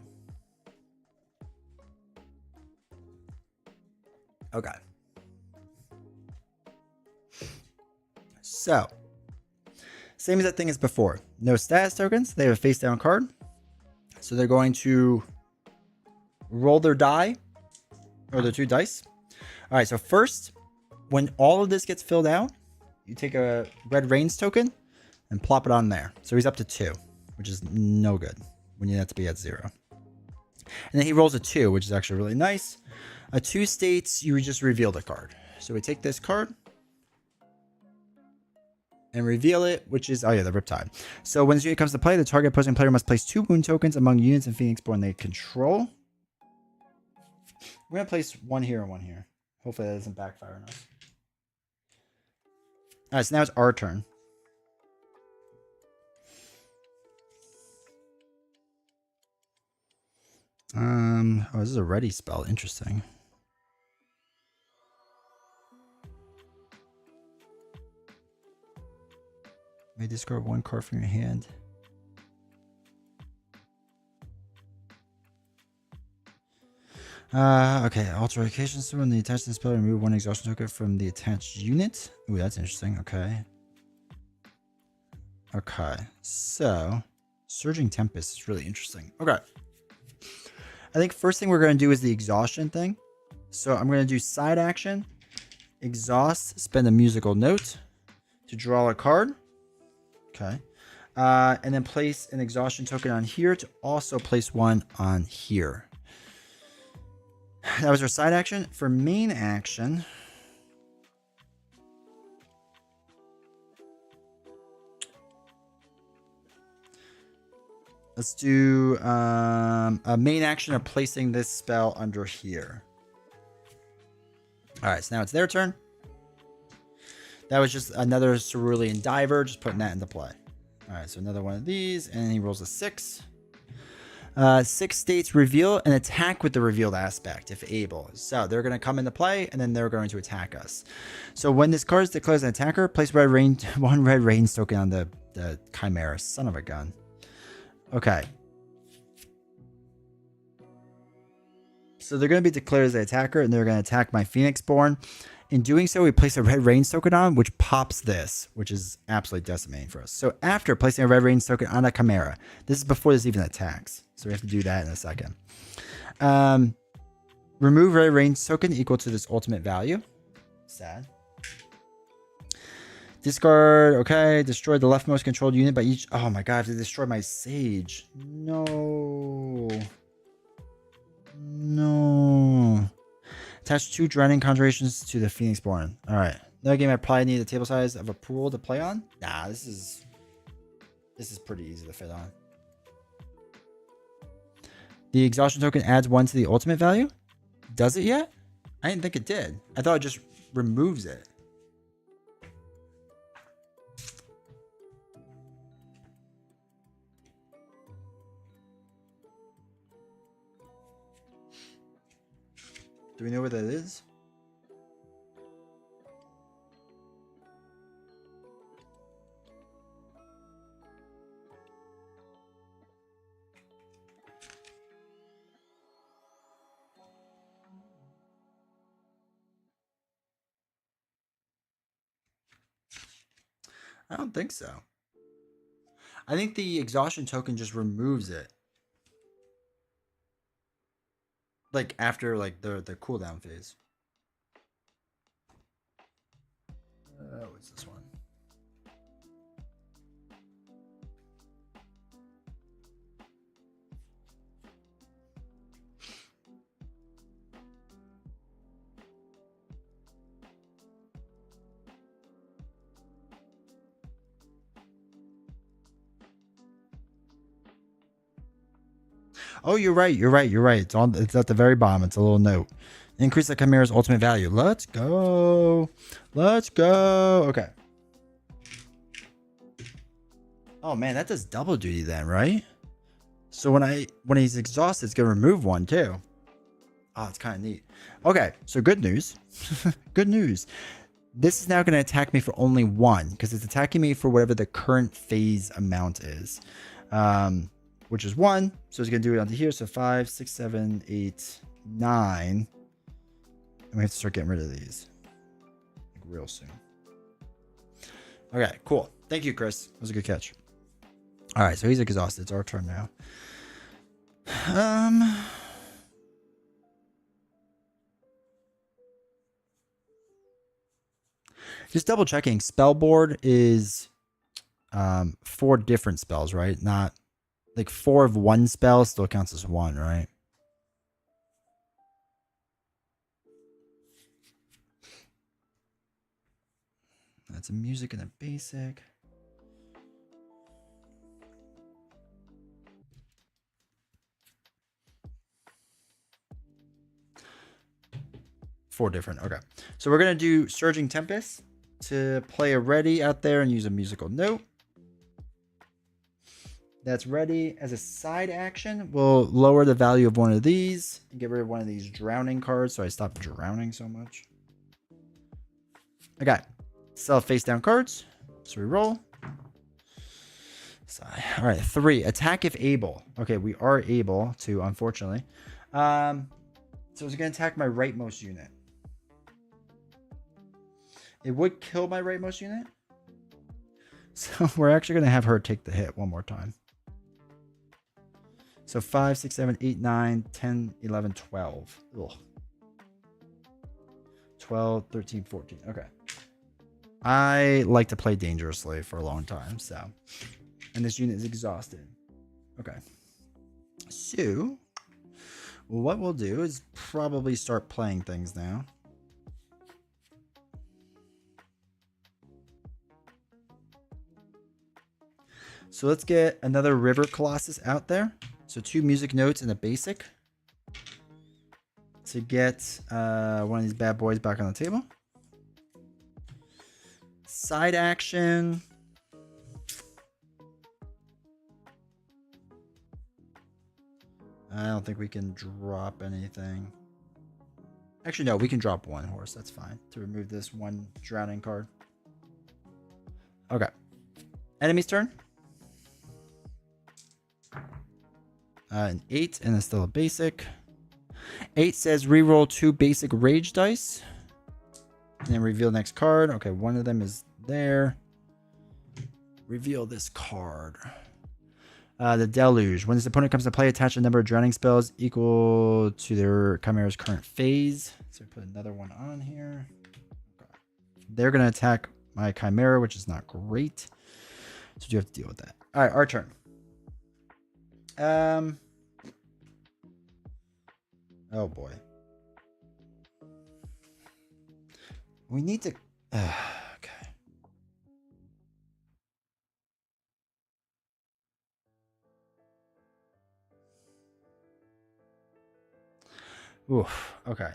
Okay. So, same exact thing as before. No status tokens. They have a face down card. So they're going to roll their die or their 2 dice. All right. So first, when all of this gets filled out, you take a red range token and plop it on there. So he's up to 2, which is no good when you have to be at 0. And then he rolls a 2, which is actually really nice. A 2 states you just reveal the card. So we take this card and reveal it, which is, oh yeah, the Riptide. So when this unit comes to play, the target opposing player must place 2 wound tokens among units in Phoenixborn they control. We're going to place 1 here and 1 here. Hopefully that doesn't backfire on us. All right, so now it's our turn. Oh, this is a ready spell. Interesting. May discard 1 card from your hand. Okay, alter location. So when the attached spell, remove 1 exhaustion token from the attached unit. Ooh, that's interesting. Okay. Okay, so Surging Tempest is really interesting. Okay. I think first thing we're going to do is the exhaustion thing. So I'm going to do side action, exhaust, spend a musical note to draw a card. Okay. And then place an exhaustion token on here to also place 1 on here. That was our side action. For main action, Let's do a main action of placing this spell under here. All right, so now it's their turn. That was just another Cerulean Diver, just putting that into play. All right, so another one of these, and he rolls a 6. 6 states reveal an attack with the revealed aspect, if able. So they're going to come into play, and then they're going to attack us. So when this card declares an attacker, place one red range token on the Chimera. Son of a gun. Okay. So they're going to be declared as an attacker, and they're going to attack my Phoenixborn. In doing so, we place a red range token on, which pops this, which is absolutely decimating for us. So after placing a red range token on a Chimera, this is before this even attacks. So we have to do that in a second. Remove red range token equal to this ultimate value. Sad. Discard, okay. Destroy the leftmost controlled unit by each. Oh my god, I have to destroy my Sage. No. No. Attach 2 Drowning Conjurations to the Phoenixborn. Alright. Another game I probably need a table size of a pool to play on. Nah, this is pretty easy to fit on. The exhaustion token adds 1 to the ultimate value. Does it yet? I didn't think it did. I thought it just removes it. Do we know what that is? I don't think so. I think the exhaustion token just removes it. Like after like the cooldown phase. What's this one? Oh, you're right. You're right. You're right. It's at the very bottom. It's a little note. Increase the Chimera's ultimate value. Let's go. Let's go. Okay. Oh man, that does double duty then, right? So when he's exhausted, it's gonna remove 1 too. Oh, it's kind of neat. Okay, so good news. Good news. This is now going to attack me for only 1 because it's attacking me for whatever the current phase amount is, which is 1. So it's going to do it onto here. So 5, 6, 7, 8, 9. And we have to start getting rid of these like real soon. Okay, cool. Thank you, Chris. That was a good catch. All right, so he's exhausted. It's our turn now. Just double checking. Spellboard is 4 different spells, right? Not like 4 of 1 spell still counts as 1, right? That's a music and a basic. Four different. Okay. So we're going to do Surging Tempest to play a ready out there and use a musical note. That's ready. As a side action, we'll lower the value of one of these and get rid of one of these drowning cards so I stop drowning so much. Okay. Sell face down cards. So we roll. All right. 3. Attack if able. Okay. We are able to, unfortunately. So it's going to attack my rightmost unit. It would kill my rightmost unit. So we're actually going to have her take the hit one more time. So 5, 6, 7, 8, 9, 10, 11, 12. Ugh. 12, 13, 14. Okay. I like to play dangerously for a long time, so. And this unit is exhausted. Okay. So, what we'll do is probably start playing things now. So let's get another River Colossus out there. So 2 music notes and a basic to get one of these bad boys back on the table. Side action. I don't think we can drop anything. Actually, no, we can drop 1 horse. That's fine to remove this 1 drowning card. Okay. Enemy's turn. An 8, and it's still a basic. 8 says reroll 2 basic rage dice. And then reveal next card. Okay, one of them is there. Reveal this card. The Deluge. When this opponent comes to play, attach a number of drowning spells equal to their Chimera's current phase. So put another one on here. Okay. They're going to attack my Chimera, which is not great. So you have to deal with that. All right, our turn. Oh boy. We need to. Okay. Oof. Okay.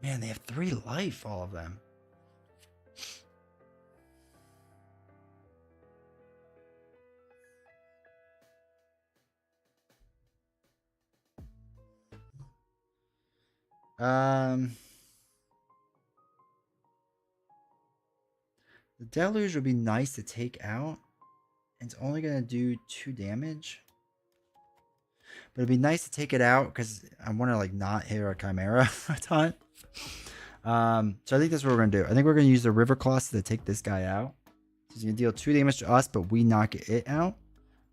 Man, they have 3 life, all of them. The Deluge would be nice to take out. It's only going to do 2 damage. But it'd be nice to take it out because I want to like not hit our Chimera a ton. So I think that's what we're going to do. I think we're going to use the River Colossus to take this guy out. So he's going to deal 2 damage to us, but we knock it out.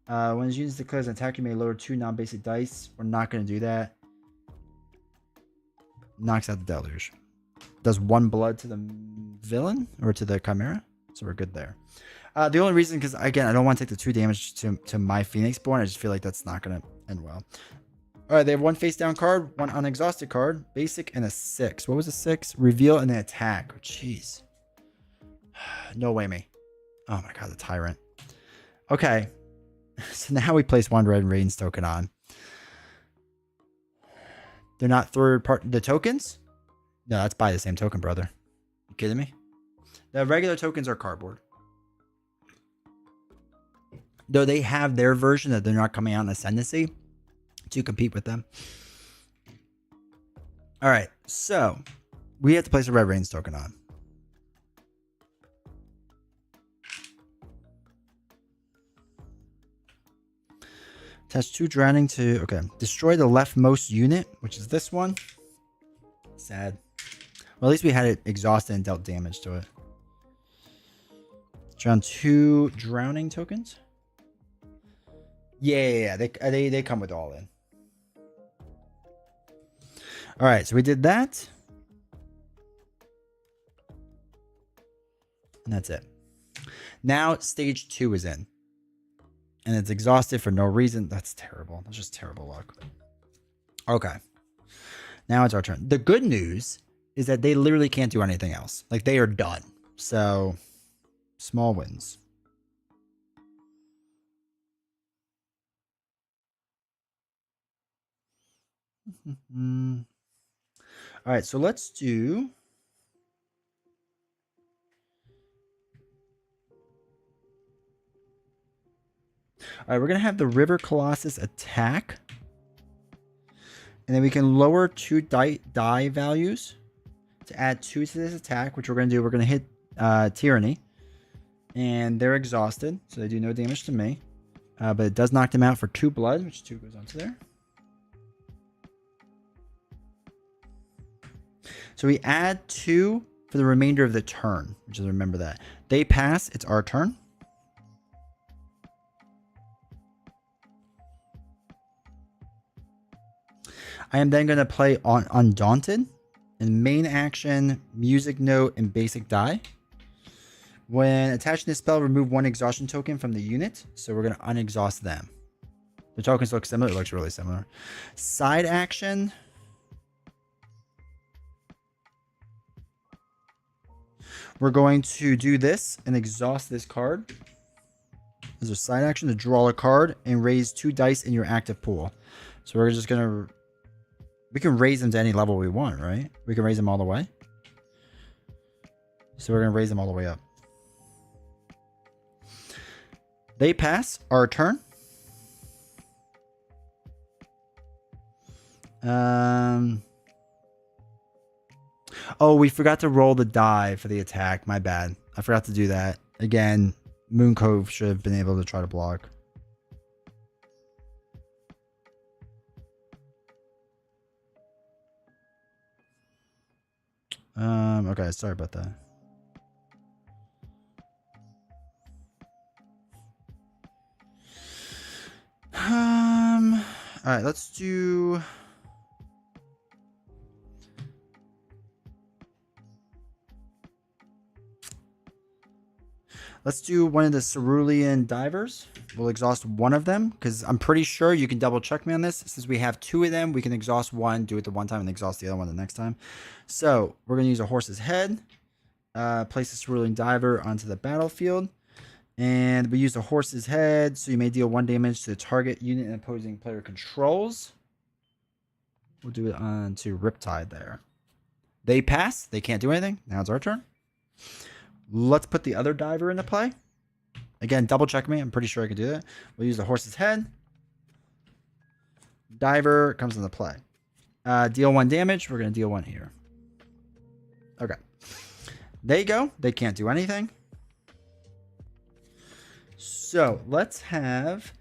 When his unit declares an attack, you may lower 2 non-basic dice. We're not going to do that. Knocks out the Deluge. Does 1 blood to the villain or to the Chimera. So we're good there. The only reason, because again, I don't want to take the 2 damage to my Phoenix Born. I just feel like that's not going to end well. All right, they have 1 face down card, 1 unexhausted card, basic, and a 6. What was a 6? Reveal and then attack. Oh, jeez. No way, me. Oh my god, the Tyrant. Okay. So now we place 1 red Rains token on. They're not third part. The tokens? No, that's by the same token, brother. You kidding me? The regular tokens are cardboard. Though they have their version that they're not coming out in Ascendancy to compete with them. All right, so we have to place a red Rains token on. Attach 2 drowning to, okay. Destroy the leftmost unit, which is this one. Sad. Well, at least we had it exhausted and dealt damage to it. Drown 2 drowning tokens. Yeah. They come with all in. All right, so we did that. And that's it. Now stage 2 is in. And it's exhausted for no reason. That's terrible. That's just terrible luck. Okay. Now it's our turn. The good news is that they literally can't do anything else. Like, they are done. So, small wins. All right, so let's do... All right, we're going to have the River Colossus attack. And then we can lower 2 die values to add 2 to this attack, which we're going to do. We're going to hit Tyranny. And they're exhausted, so they do no damage to me. But it does knock them out for 2 blood, which 2 goes onto there. So we add 2 for the remainder of the turn, which is, remember that. They pass, it's our turn. I am then going to play on Undaunted in main action, music note, and basic die. When attaching this spell, remove 1 exhaustion token from the unit. So we're going to unexhaust them. The tokens look similar. It looks really similar. Side action. we're going to do this and exhaust this card. There's a side action to draw a card and raise 2 dice in your active pool. So we're just going to... We can raise them to any level we want, right? We can raise them all the way. So we're going to raise them all the way up. They pass. Our turn. Oh, we forgot to roll the die for the attack. My bad. I forgot to do that. Again, Mooncove should have been able to try to block. Okay, sorry about that. All right, let's do... Let's do one of the Cerulean Divers. We'll exhaust one of them because I'm pretty sure you can double check me on this. Since we have 2 of them, we can exhaust one, do it the one time, and exhaust the other one the next time. So we're going to use a horse's head. Place the Cerulean Diver onto the battlefield. And we use the horse's head, so you may deal 1 damage to the target unit an opposing player controls. We'll do it on to Riptide there. They pass. They can't do anything. Now it's our turn. Let's put the other diver into play. Again, double check me. I'm pretty sure I can do that. We'll use the horse's head. Diver comes into play. Deal 1 damage. We're going to deal 1 here. Okay. They go. They can't do anything. So let's have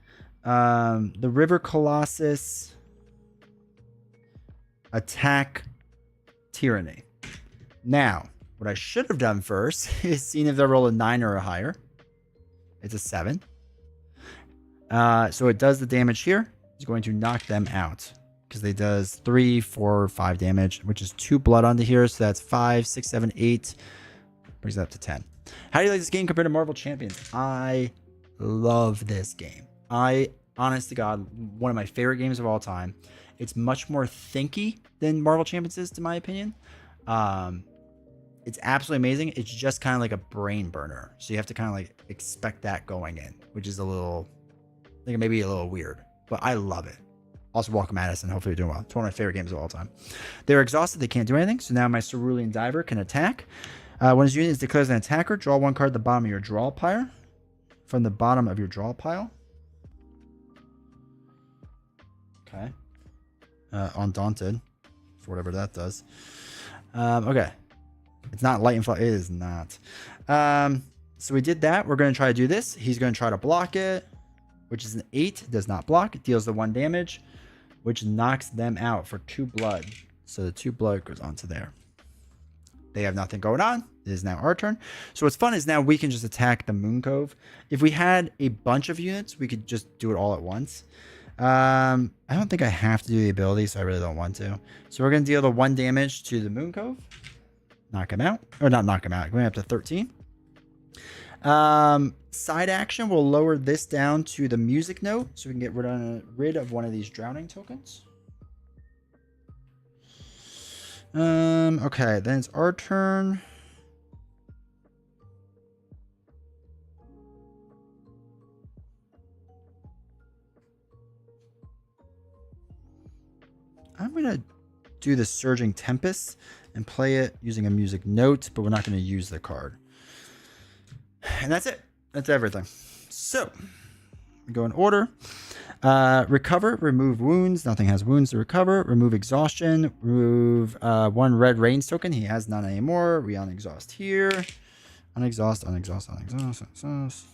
the River Colossus attack Tyranny. Now, what I should have done first is seen if they roll a 9 or a higher. It's a 7. So it does the damage here. It's going to knock them out because they does 3, 4, 5 damage, which is 2 blood onto here. So that's 5, 6, 7, 8. Brings it up to 10. How do you like this game compared to Marvel Champions? I love this game. Honest to God, one of my favorite games of all time. It's much more thinky than Marvel Champions is, to my opinion. It's absolutely amazing. It's just kind of like a brain burner. So you have to kind of like expect that going in, which is a little, I think maybe a little weird, but I love it. Also, welcome Madison. Hopefully you're doing well. It's one of my favorite games of all time. They're exhausted. They can't do anything. So now my Cerulean Diver can attack. When his unit is declared as an attacker, draw 1 card at the bottom of your draw pile. From the bottom of your draw pile. Okay. Undaunted. For whatever that does. Okay. It's not light and fly. It is not. So we did that. We're going to try to do this. He's going to try to block it, which is an 8. Does not block. It deals the 1 damage, which knocks them out for 2 blood. So the 2 blood goes onto there. They have nothing going on. It is now our turn. So what's fun is now we can just attack the Mooncove. If we had a bunch of units, we could just do it all at once. I don't think I have to do the ability, so I really don't want to. So we're going to deal the 1 damage to the Mooncove. Knock him out. Or not knock him out. Going up to 13. Side action, we'll lower this down to the music note so we can get rid of one of these drowning tokens. Okay, then it's our turn. I'm going to do the Surging Tempest and play it using a music note, but we're not going to use the card. And that's it. That's everything. So, we go in order. Recover, remove wounds. Nothing has wounds to recover. Remove exhaustion. Remove 1 red range token. He has none anymore. We unexhaust here. Unexhaust, unexhaust, unexhaust, unexhaust.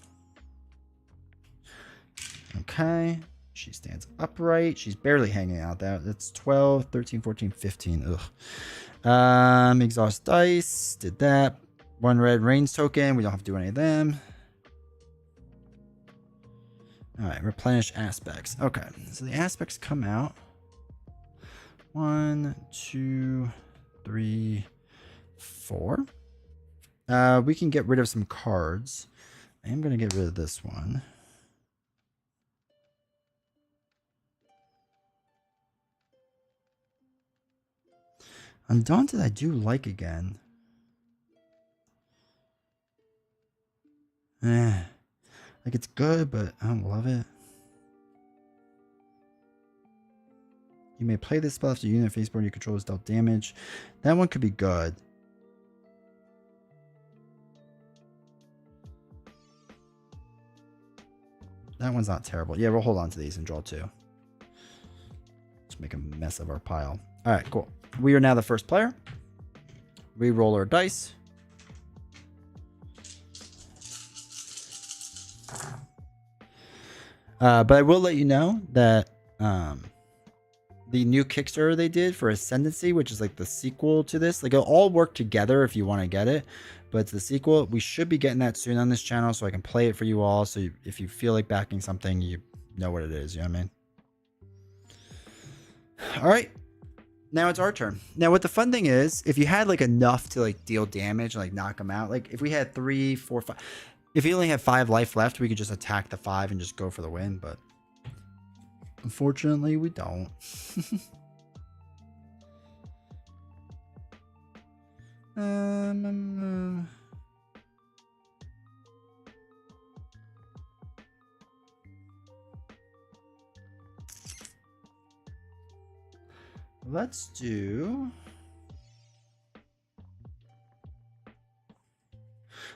Okay. She stands upright. She's barely hanging out there. That's 12, 13, 14, 15. Ugh. Exhaust dice. Did that. 1 red range token. We don't have to do any of them. All right. Replenish aspects. Okay. So the aspects come out. 1, 2, 3, 4. We can get rid of some cards. I am going to get rid of this one. Undaunted I do like again. Like it's good, but I don't love it. You may play this spell after unit face board you control is dealt damage. That one could be good. That one's not terrible. Yeah, we'll hold on to these and draw 2. Let's make a mess of our pile. All right, cool. We are now the first player. We roll our dice. But I will let you know that the new Kickstarter they did for Ascendancy, which is like the sequel to this, like it'll all work together if you want to get it, but it's the sequel. We should be getting that soon on this channel so I can play it for you all. So if you feel like backing something, you know what it is. You know what I mean? All right. Now it's our turn. Now what the fun thing is, if you had like enough to like deal damage and like knock them out, like if we had 3, 4, 5, if you only had 5 life left, we could just attack the 5 and just go for the win, but unfortunately we don't.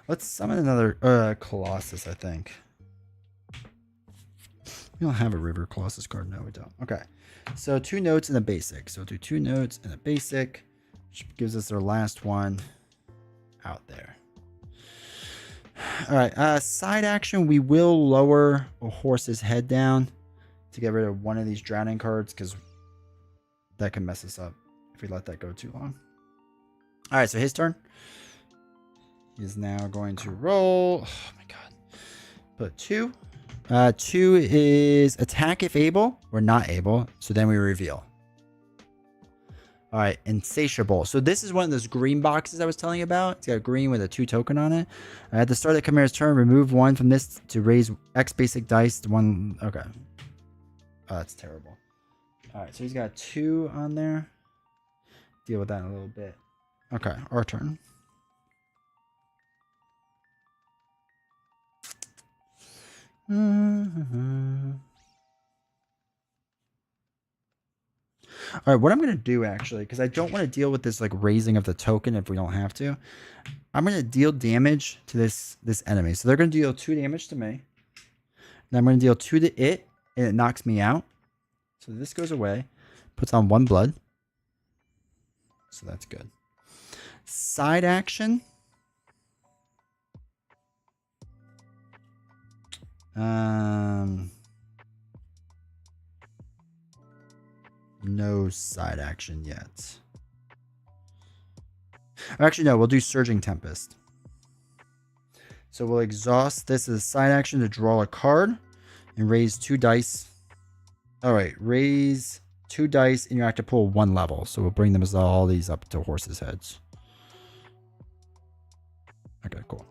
Let's summon another Colossus, I think. We don't have a River Colossus card. No, we don't. Okay. So 2 notes and a basic. So we'll do 2 notes and a basic, which gives us our last one out there. All right. Side action, we will lower a horse's head down to get rid of one of these drowning cards because that can mess us up if we let that go too long. All right. So his turn. He's now going to roll. Oh my God. Put 2. 2 is attack if able. We're not able. So then we reveal. All right. Insatiable. So this is one of those green boxes I was telling you about. It's got a green with a 2 token on it. At the start of the Chimera's turn, remove 1 from this to raise X basic dice to 1. Okay. Oh, that's terrible. All right. So he's got 2 on there. Deal with that in a little bit. Okay. Our turn. All right, what I'm going to do actually, because I don't want to deal with this like raising of the token if we don't have to, I'm going to deal damage to this enemy. So they're going to deal 2 damage to me. Then I'm going to deal 2 to it, and it knocks me out. So this goes away, puts on 1 blood. So that's good. Side action. No side action yet. Actually, no, we'll do Surging Tempest. So we'll exhaust this as a side action to draw a card and raise 2 dice. All right, raise 2 dice and you have to pull 1 level. So we'll bring them as all these up to horses' heads. Okay, cool.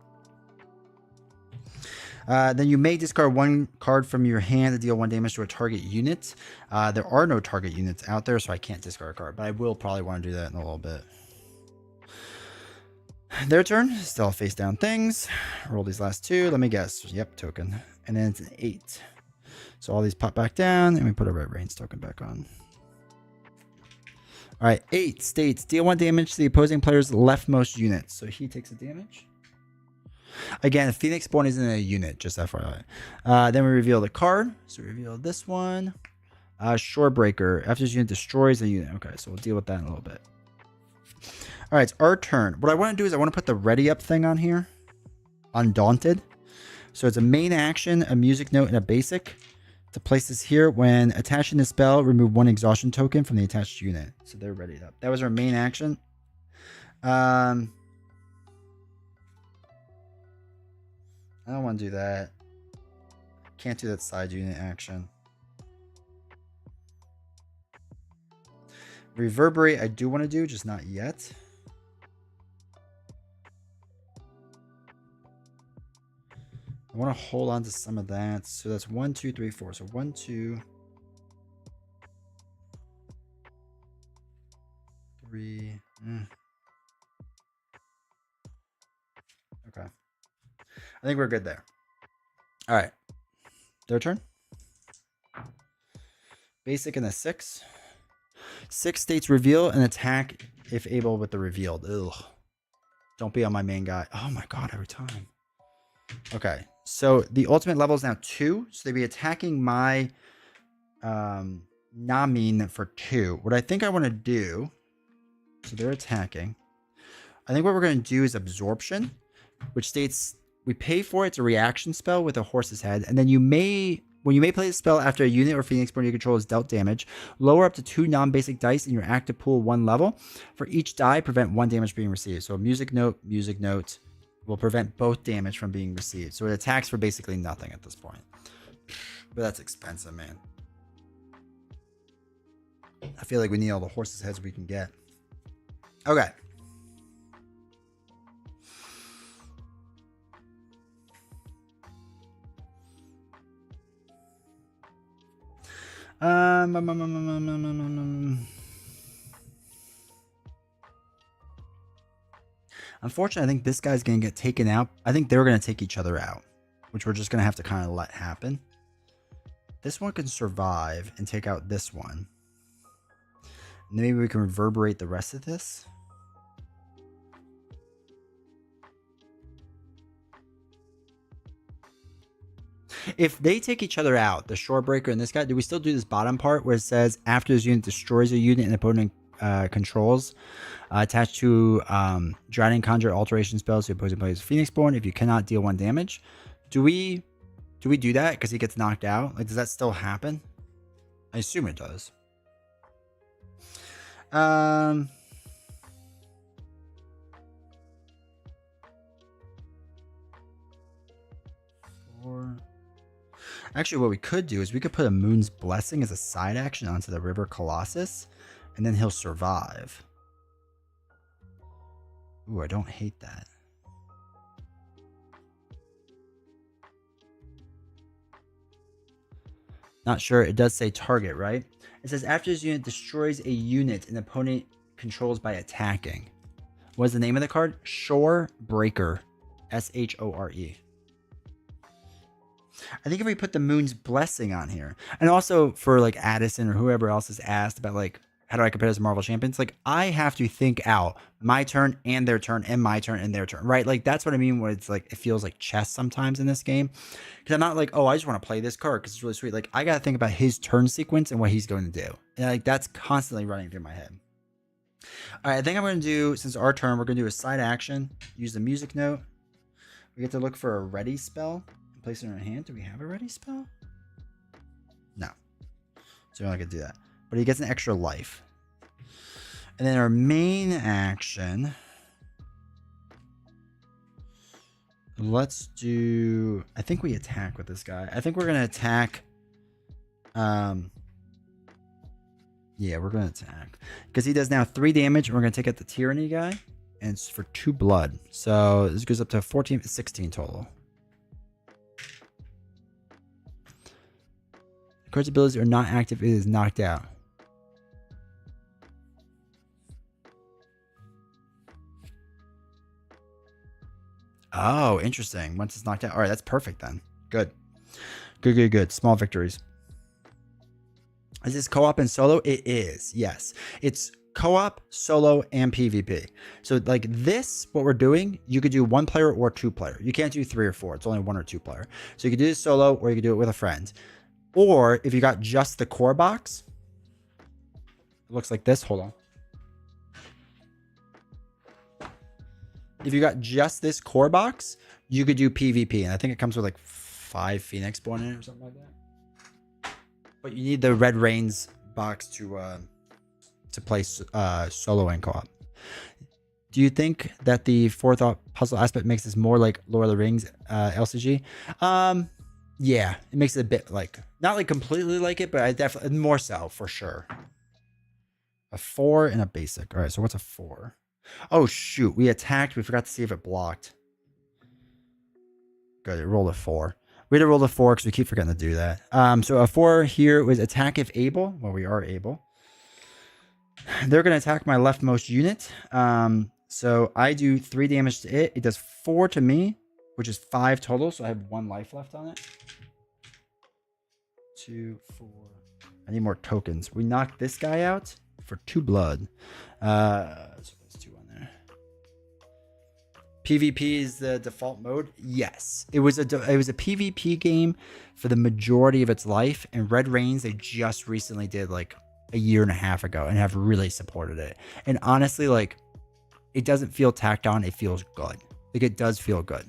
Then you may discard 1 card from your hand to deal 1 damage to a target unit. There are no target units out there, so I can't discard a card, but I will probably want to do that in a little bit. Their turn. Still face down things. Roll these last 2. Let me guess. Yep, token. And then it's an 8. So all these pop back down, and we put a Red Reigns token back on. All right, 8 states deal 1 damage to the opposing player's leftmost unit. So he takes a damage. Again, Phoenix Born isn't a unit, just FYI. Then we reveal the card. So we reveal this one. Shorebreaker. After this unit destroys a unit. Okay, so we'll deal with that in a little bit. All right, it's our turn. What I want to do is I want to put the ready up thing on here. Undaunted. So it's a main action, a music note, and a basic. To place this here, when attaching the spell, remove 1 exhaustion token from the attached unit. So they're ready up. That was our main action. I don't want to do that. Can't do that side unit action. Reverberate, I do want to do, just not yet. I want to hold on to some of that. So that's 1, 2, 3, 4. So 1, 2, 3. Okay. I think we're good there. All right. Their turn. Basic and a 6. 6 states reveal and attack if able with the revealed. Ugh. Don't be on my main guy. Oh my god, every time. Okay. So the ultimate level is now 2. So they'd be attacking my Namin for 2. What I think I want to do. So they're attacking. I think what we're going to do is absorption, which states we pay for it. It's a reaction spell with a horse's head. And then when you may play the spell after a unit or Phoenix Born you control is dealt damage, lower up to 2 non-basic dice in your active pool 1 level. For each die, prevent 1 damage being received. So music note will prevent both damage from being received. So it attacks for basically nothing at this point. But that's expensive, man. I feel like we need all the horses' heads we can get. Okay. Unfortunately, I think this guy's going to get taken out. I think they're going to take each other out, which we're just going to have to kind of let happen. This one can survive and take out this one. And then maybe we can reverberate the rest of this. If they take each other out, the Shorebreaker and this guy, do we still do this bottom part where it says after this unit destroys a unit and opponent controls attached to Dryden Conjure alteration spells to opposing player's Phoenix Born if you cannot deal 1 damage? Do we do that because he gets knocked out? Like, does that still happen? I assume it does. Actually, what we could do is we could put a Moon's Blessing as a side action onto the River Colossus, and then he'll survive. Ooh, I don't hate that. Not sure. It does say target, right? It says after this unit destroys a unit an opponent controls by attacking. What's the name of the card? Shorebreaker. Shore. I think if we put the Moon's Blessing on here, and also for like Addison or whoever else has asked about like, how do I compare this to Marvel Champions? Like, I have to think out my turn and their turn and my turn and their turn, right? Like, that's what I mean when it's like, it feels like chess sometimes in this game. Because I'm not like, oh, I just want to play this card because it's really sweet. Like, I got to think about his turn sequence and what he's going to do. And like, that's constantly running through my head. All right, I think I'm going to do, since our turn, we're going to do a side action, use the music note. We get to look for a ready spell. Place it in our hand. Do we have a ready spell? No. So we're not going to do that. But he gets an extra life. And then our main action. Let's do... I think we attack with this guy. I think we're going to attack... Yeah, we're going to attack. Because he does now 3 damage. And we're going to take out the Tyranny guy. And it's for 2 blood. So this goes up to 16 total. The card's abilities are not active. It is knocked out. Oh, interesting. Once it's knocked out. All right, that's perfect then. Good. Good. Small victories. Is this co-op and solo? It is. Yes. It's co-op, solo, and PvP. So like this, what we're doing, you could do 1 player or 2 player. You can't do 3 or 4. It's only 1 or 2 player. So you could do this solo or you could do it with a friend. Or if you got just the core box, it looks like this. Hold on. If you got just this core box, you could do PvP. And I think it comes with like 5 Phoenix Born in it or something like that. But you need the Red Reigns box to play solo and co-op. Do you think that the forethought puzzle aspect makes this more like Lord of the Rings LCG? Yeah, it makes it a bit like, not like completely like it, but I definitely, more so for sure. A 4 and a basic. All right, so what's a 4? Oh, shoot. We attacked. We forgot to see if it blocked. Good, it rolled a 4. We had to roll a 4 because we keep forgetting to do that. So a 4 here was attack if able. Well, we are able. They're going to attack my leftmost unit. So I do 3 damage to it. It does 4 to me, which is 5 total. So I have 1 life left on it. 2, 4. I need more tokens. We knocked this guy out for 2 blood. So there's 2 on there. PvP is the default mode. Yes, it was a PvP game for the majority of its life. And Red Reigns, they just recently did like a year and a half ago and have really supported it. And honestly, like, it doesn't feel tacked on. It feels good. Like, it does feel good.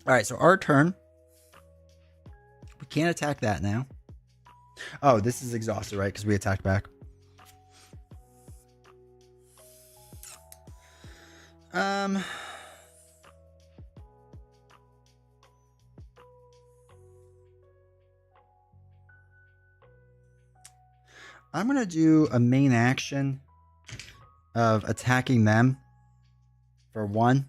All right, so our turn. We can't attack that now. Oh, this is exhausted, right? Because we attacked back. I'm going to do a main action of attacking them for 1.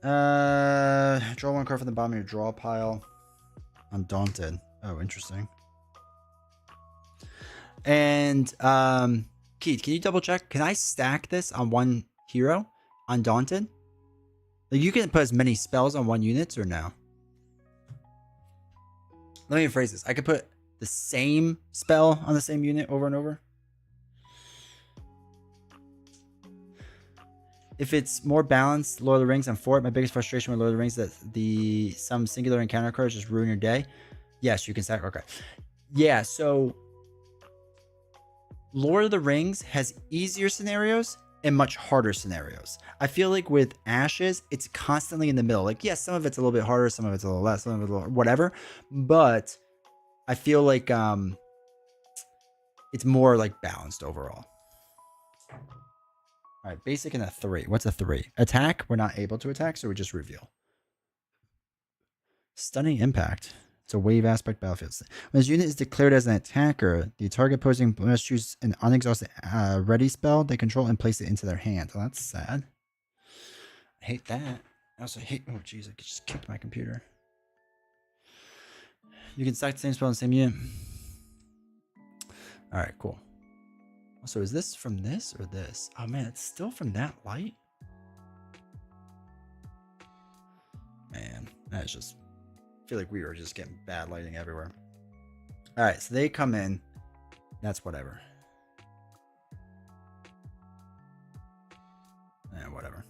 Draw 1 card from the bottom of your draw pile. Undaunted. Oh, interesting. And Keith, can you double check? Can I stack this on 1 hero? Undaunted? Like, you can put as many spells on 1 unit or no? Let me rephrase this. I could put the same spell on the same unit over and over. If it's more balanced, Lord of the Rings, I'm for it. My biggest frustration with Lord of the Rings is that some singular encounter cards just ruin your day. Yes, you can stack. Okay. Yeah, so Lord of the Rings has easier scenarios and much harder scenarios. I feel like with Ashes, it's constantly in the middle. Like, yes, some of it's a little bit harder, some of it's a little less, some of it's a little whatever. But I feel like it's more like balanced overall. All right, basic and a 3. What's a 3? Attack. We're not able to attack, so we just reveal. Stunning impact. It's a wave aspect battlefield. When this unit is declared as an attacker, the target posing must choose an unexhausted ready spell they control and place it into their hand. Oh, that's sad. I hate that. I also hate... Oh, jeez, I just kicked my computer. You can stack the same spell in the same unit. All right, cool. So is this from this or this? Oh man, it's still from that light? Man, that's just... I feel like we were just getting bad lighting everywhere. All right, so they come in. That's whatever. Whatever.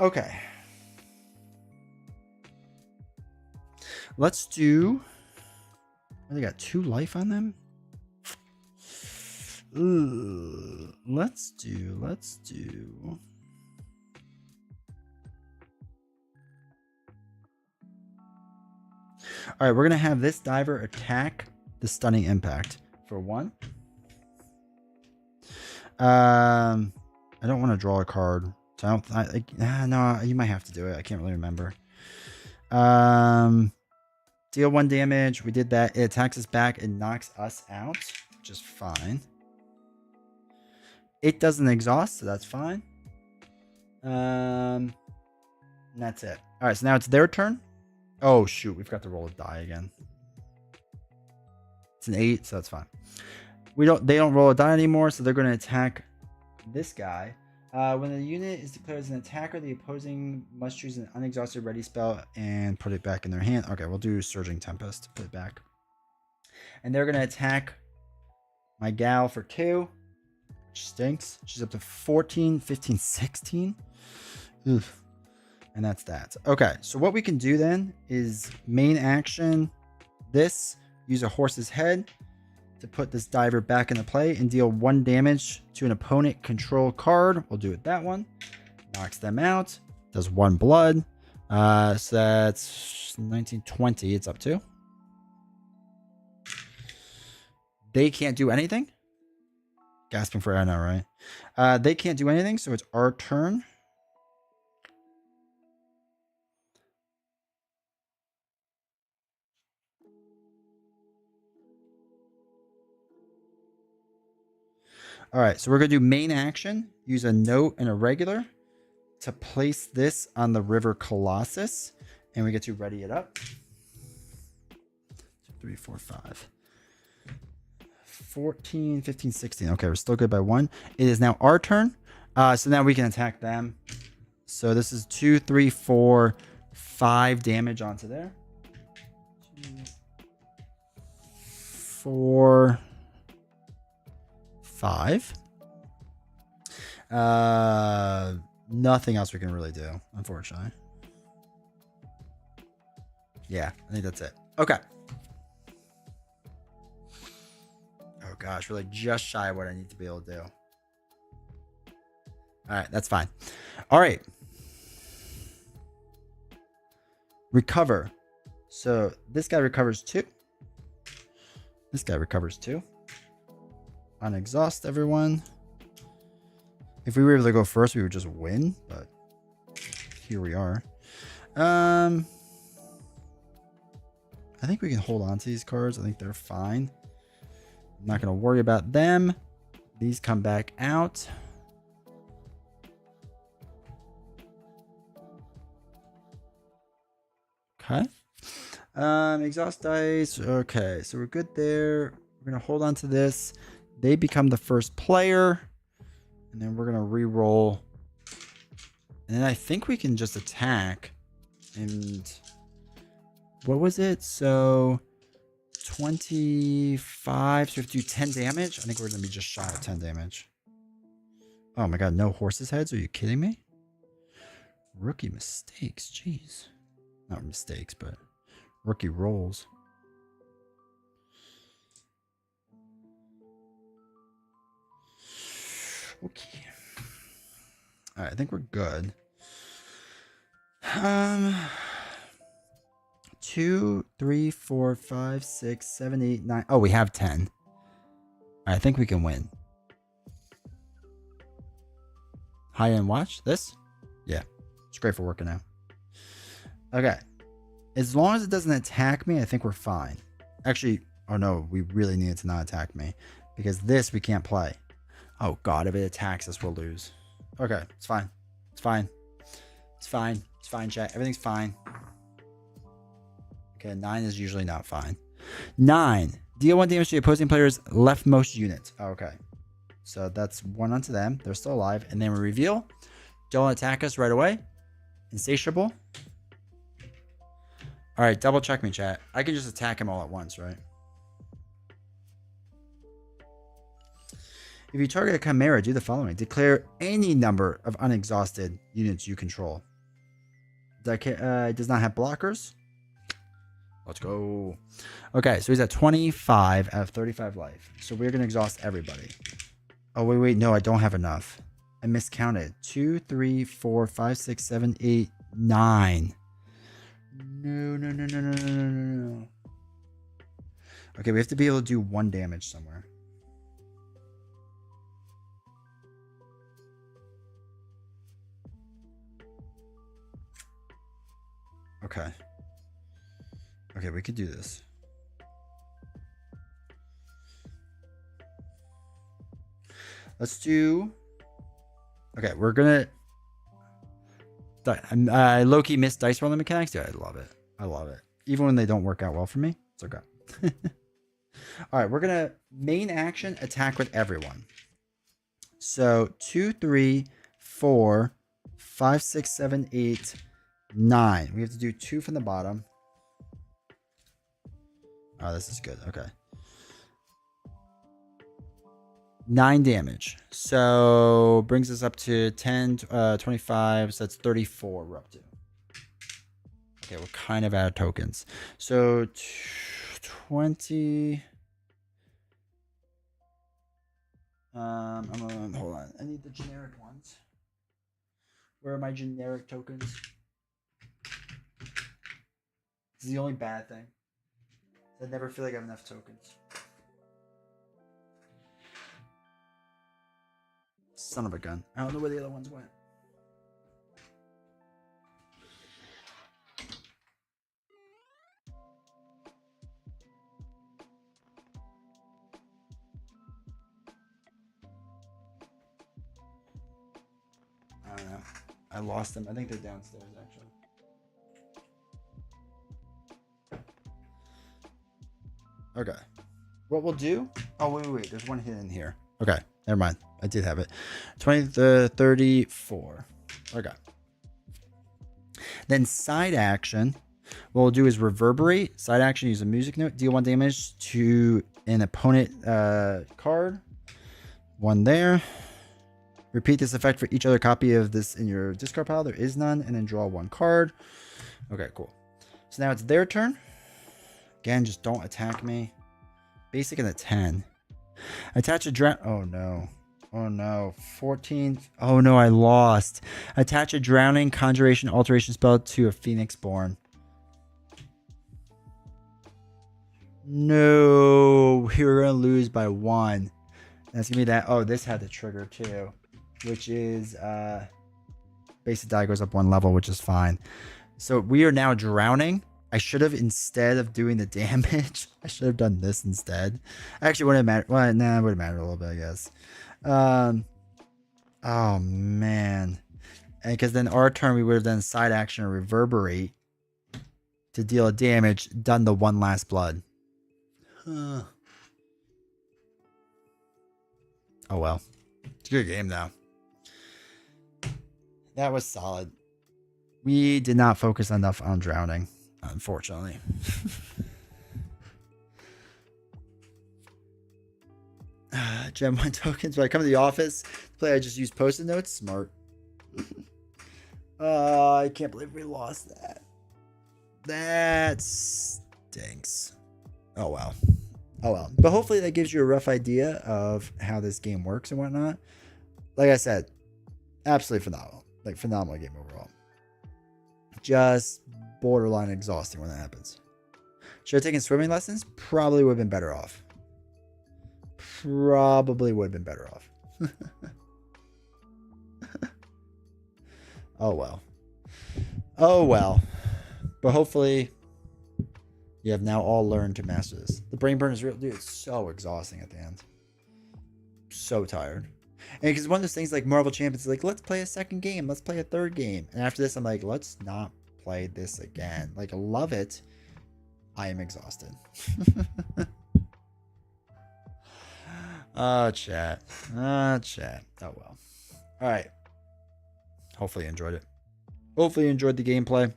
Okay. Let's do... They got 2 life on them? Ooh, let's do. All right, we're gonna have this diver attack the stunning impact for 1. I don't want to draw a card, so no, you might have to do it. I can't really remember. Deal 1 damage. We did that. It attacks us back and knocks us out, which is fine. It doesn't exhaust, so that's fine. And that's it. All right, so now it's their turn. Oh shoot, we've got to roll a die again. It's an 8, so that's fine. They don't roll a die anymore, so they're going to attack this guy. When the unit is declared as an attacker, the opposing must choose an unexhausted ready spell and put it back in their hand. Okay, we'll do Surging Tempest. Put it back. And they're going to attack my gal for 2. Which stinks. She's up to 14, 15, 16. Oof. And that's that. Okay, so what we can do then is main action this. Use a horse's head to put this diver back into play and deal 1 damage to an opponent control card. We'll do it that one. Knocks them out. Does 1 blood. So that's 19, 20 it's up to. They can't do anything. Gasping for air now, right? They can't do anything, so it's our turn. All right, so we're going to do main action. Use a note and a regular to place this on the River Colossus. And we get to ready it up. 2, 3, 4, 5. 14, 15, 16. Okay, we're still good by 1. It is now our turn. So now we can attack them. So this is 2, 3, 4, 5 damage onto there. 2, 4, 5. Nothing else we can really do, unfortunately. Yeah, I think that's it. Okay. Oh gosh, we're like just shy of what I need to be able to do. All right, that's fine. All right. Recover. So this guy recovers 2. This guy recovers 2. Unexhaust everyone. If we were able to go first, we would just win, but here we are. I think we can hold on to these cards. I think they're fine. I'm not going to worry about them. These come back out. Okay. Exhaust dice. Okay, so we're good there. We're going to hold on to this. They become the first player. And then we're going to re-roll. And then I think we can just attack. And what was it? So 25. So we have to do 10 damage. I think we're going to be just shy of 10 damage. Oh my god, no horse's heads? Are you kidding me? Rookie mistakes. Jeez. Not mistakes, but rookie rolls. Okay. All right, I think we're good. 2, 3, 4, 5, 6, 7, 8, 9. Oh, we have 10. I think we can win. High end watch this? Yeah, it's great for working out. Okay. As long as it doesn't attack me, I think we're fine. Actually, oh no, we really need it to not attack me. Because this we can't play. Oh god, if it attacks us, we'll lose. Okay, it's fine. It's fine. It's fine. It's fine, chat. Everything's fine. Okay, 9 is usually not fine. 9. Deal 1 damage to the opposing player's leftmost unit. Okay. So that's 1 onto them. They're still alive. And then we reveal. Don't attack us right away. Insatiable. Alright, double check me, chat. I can just attack him all at once, right? If you target a chimera, do the following. Declare any number of unexhausted units you control. Does not have blockers. Let's go. Okay, so he's at 25 out of 35 life. So we're going to exhaust everybody. Oh, wait. No, I don't have enough. I miscounted. 2, 3, 4, 5, 6, 7, 8, 9. No. Okay, we have to be able to do 1 damage somewhere. Okay. Okay, we could do this. Let's do... Okay, we're gonna... I low-key miss dice rolling mechanics. Yeah, I love it. I love it. Even when they don't work out well for me, it's okay. Alright, we're gonna main action attack with everyone. So 2, 3, 4, 5, 6, 7, 8, 9. We have to do 2 from the bottom. Oh, this is good. Okay. 9 damage. So brings us up to 10, 25. So that's 34 we're up to. Okay, we're kind of out of tokens. So 20. Hold on. I need the generic ones. Where are my generic tokens? This is the only bad thing. I never feel like I have enough tokens. Son of a gun. I don't know where the other ones went. I don't know. I lost them. I think they're downstairs, actually. Okay. what we'll do... Oh, wait. There's one hidden here. Okay, never mind. I did have it. 34. Okay. Then side action, what we'll do is reverberate. Side action, use a music note. Deal 1 damage to an opponent card. 1 there. Repeat this effect for each other copy of this in your discard pile. There is none. And then draw 1 card. Okay, cool. So now it's their turn. Again, just don't attack me. Basic and a 10. Attach a drown. Oh no. Oh no. 14. Oh no, I lost. Attach a drowning conjuration alteration spell to a Phoenix Born. No. We were going to lose by 1. That's going to be that. Oh, this had the trigger too. Which is basic die goes up 1 level, which is fine. So we are now drowning. I should have, instead of doing the damage, I should have done this instead. Actually, wouldn't matter. Well, nah, it would have mattered a little bit, I guess. Oh, man. And because then our turn, we would have done side action or reverberate to deal a damage, done the 1 last blood. Oh, well. It's a good game, though. That was solid. We did not focus enough on drowning, unfortunately. Gem 1 tokens. When I come to the office to play, I just use post-it notes. Smart. I can't believe we lost that. That stinks. Oh, well. Oh, well. But hopefully that gives you a rough idea of how this game works and whatnot. Like I said, absolutely phenomenal. Like, phenomenal game overall. Just borderline exhausting when that happens. Should I have taken swimming lessons? Probably would have been better off. Probably would have been better off. Oh, well. Oh, well. But hopefully you have now all learned to master this. The brain burn is real. Dude, it's so exhausting at the end. So tired. And because one of those things like Marvel Champions, like, let's play a second game. Let's play a third game. And after this, I'm like, let's not play this again. Like, love it. I am exhausted. Oh, chat. Chat. Oh, well. All right. Hopefully you enjoyed it. Hopefully you enjoyed the gameplay.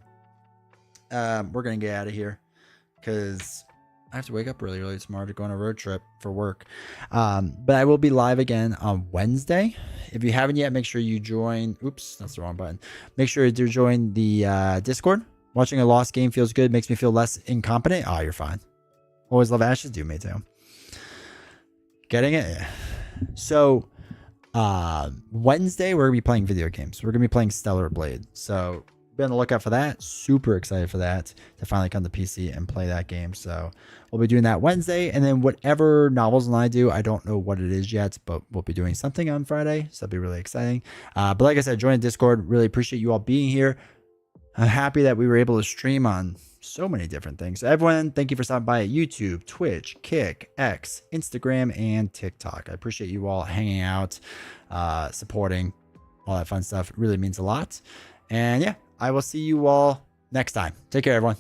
We're going to get out of here because I have to wake up really early tomorrow to go on a road trip for work. But I will be live again on Wednesday. If you haven't yet, make sure you join. Oops, that's the wrong button. Make sure to join the Discord. Watching a lost game feels good. Makes me feel less incompetent. Oh, you're fine. Always love Ashes. Do me too. Getting it? Yeah. So Wednesday, we're going to be playing video games. We're going to be playing Stellar Blade. So be on the lookout for that. Super excited for that to finally come to PC and play that game. So we'll be doing that Wednesday. And then whatever Novels and I do, I don't know what it is yet, but we'll be doing something on Friday. So that'll be really exciting. But like I said, join the Discord. Really appreciate you all being here. I'm happy that we were able to stream on so many different things. So everyone, thank you for stopping by at YouTube, Twitch, Kick, X, Instagram, and TikTok. I appreciate you all hanging out, supporting, all that fun stuff. It really means a lot. And yeah, I will see you all next time. Take care, everyone.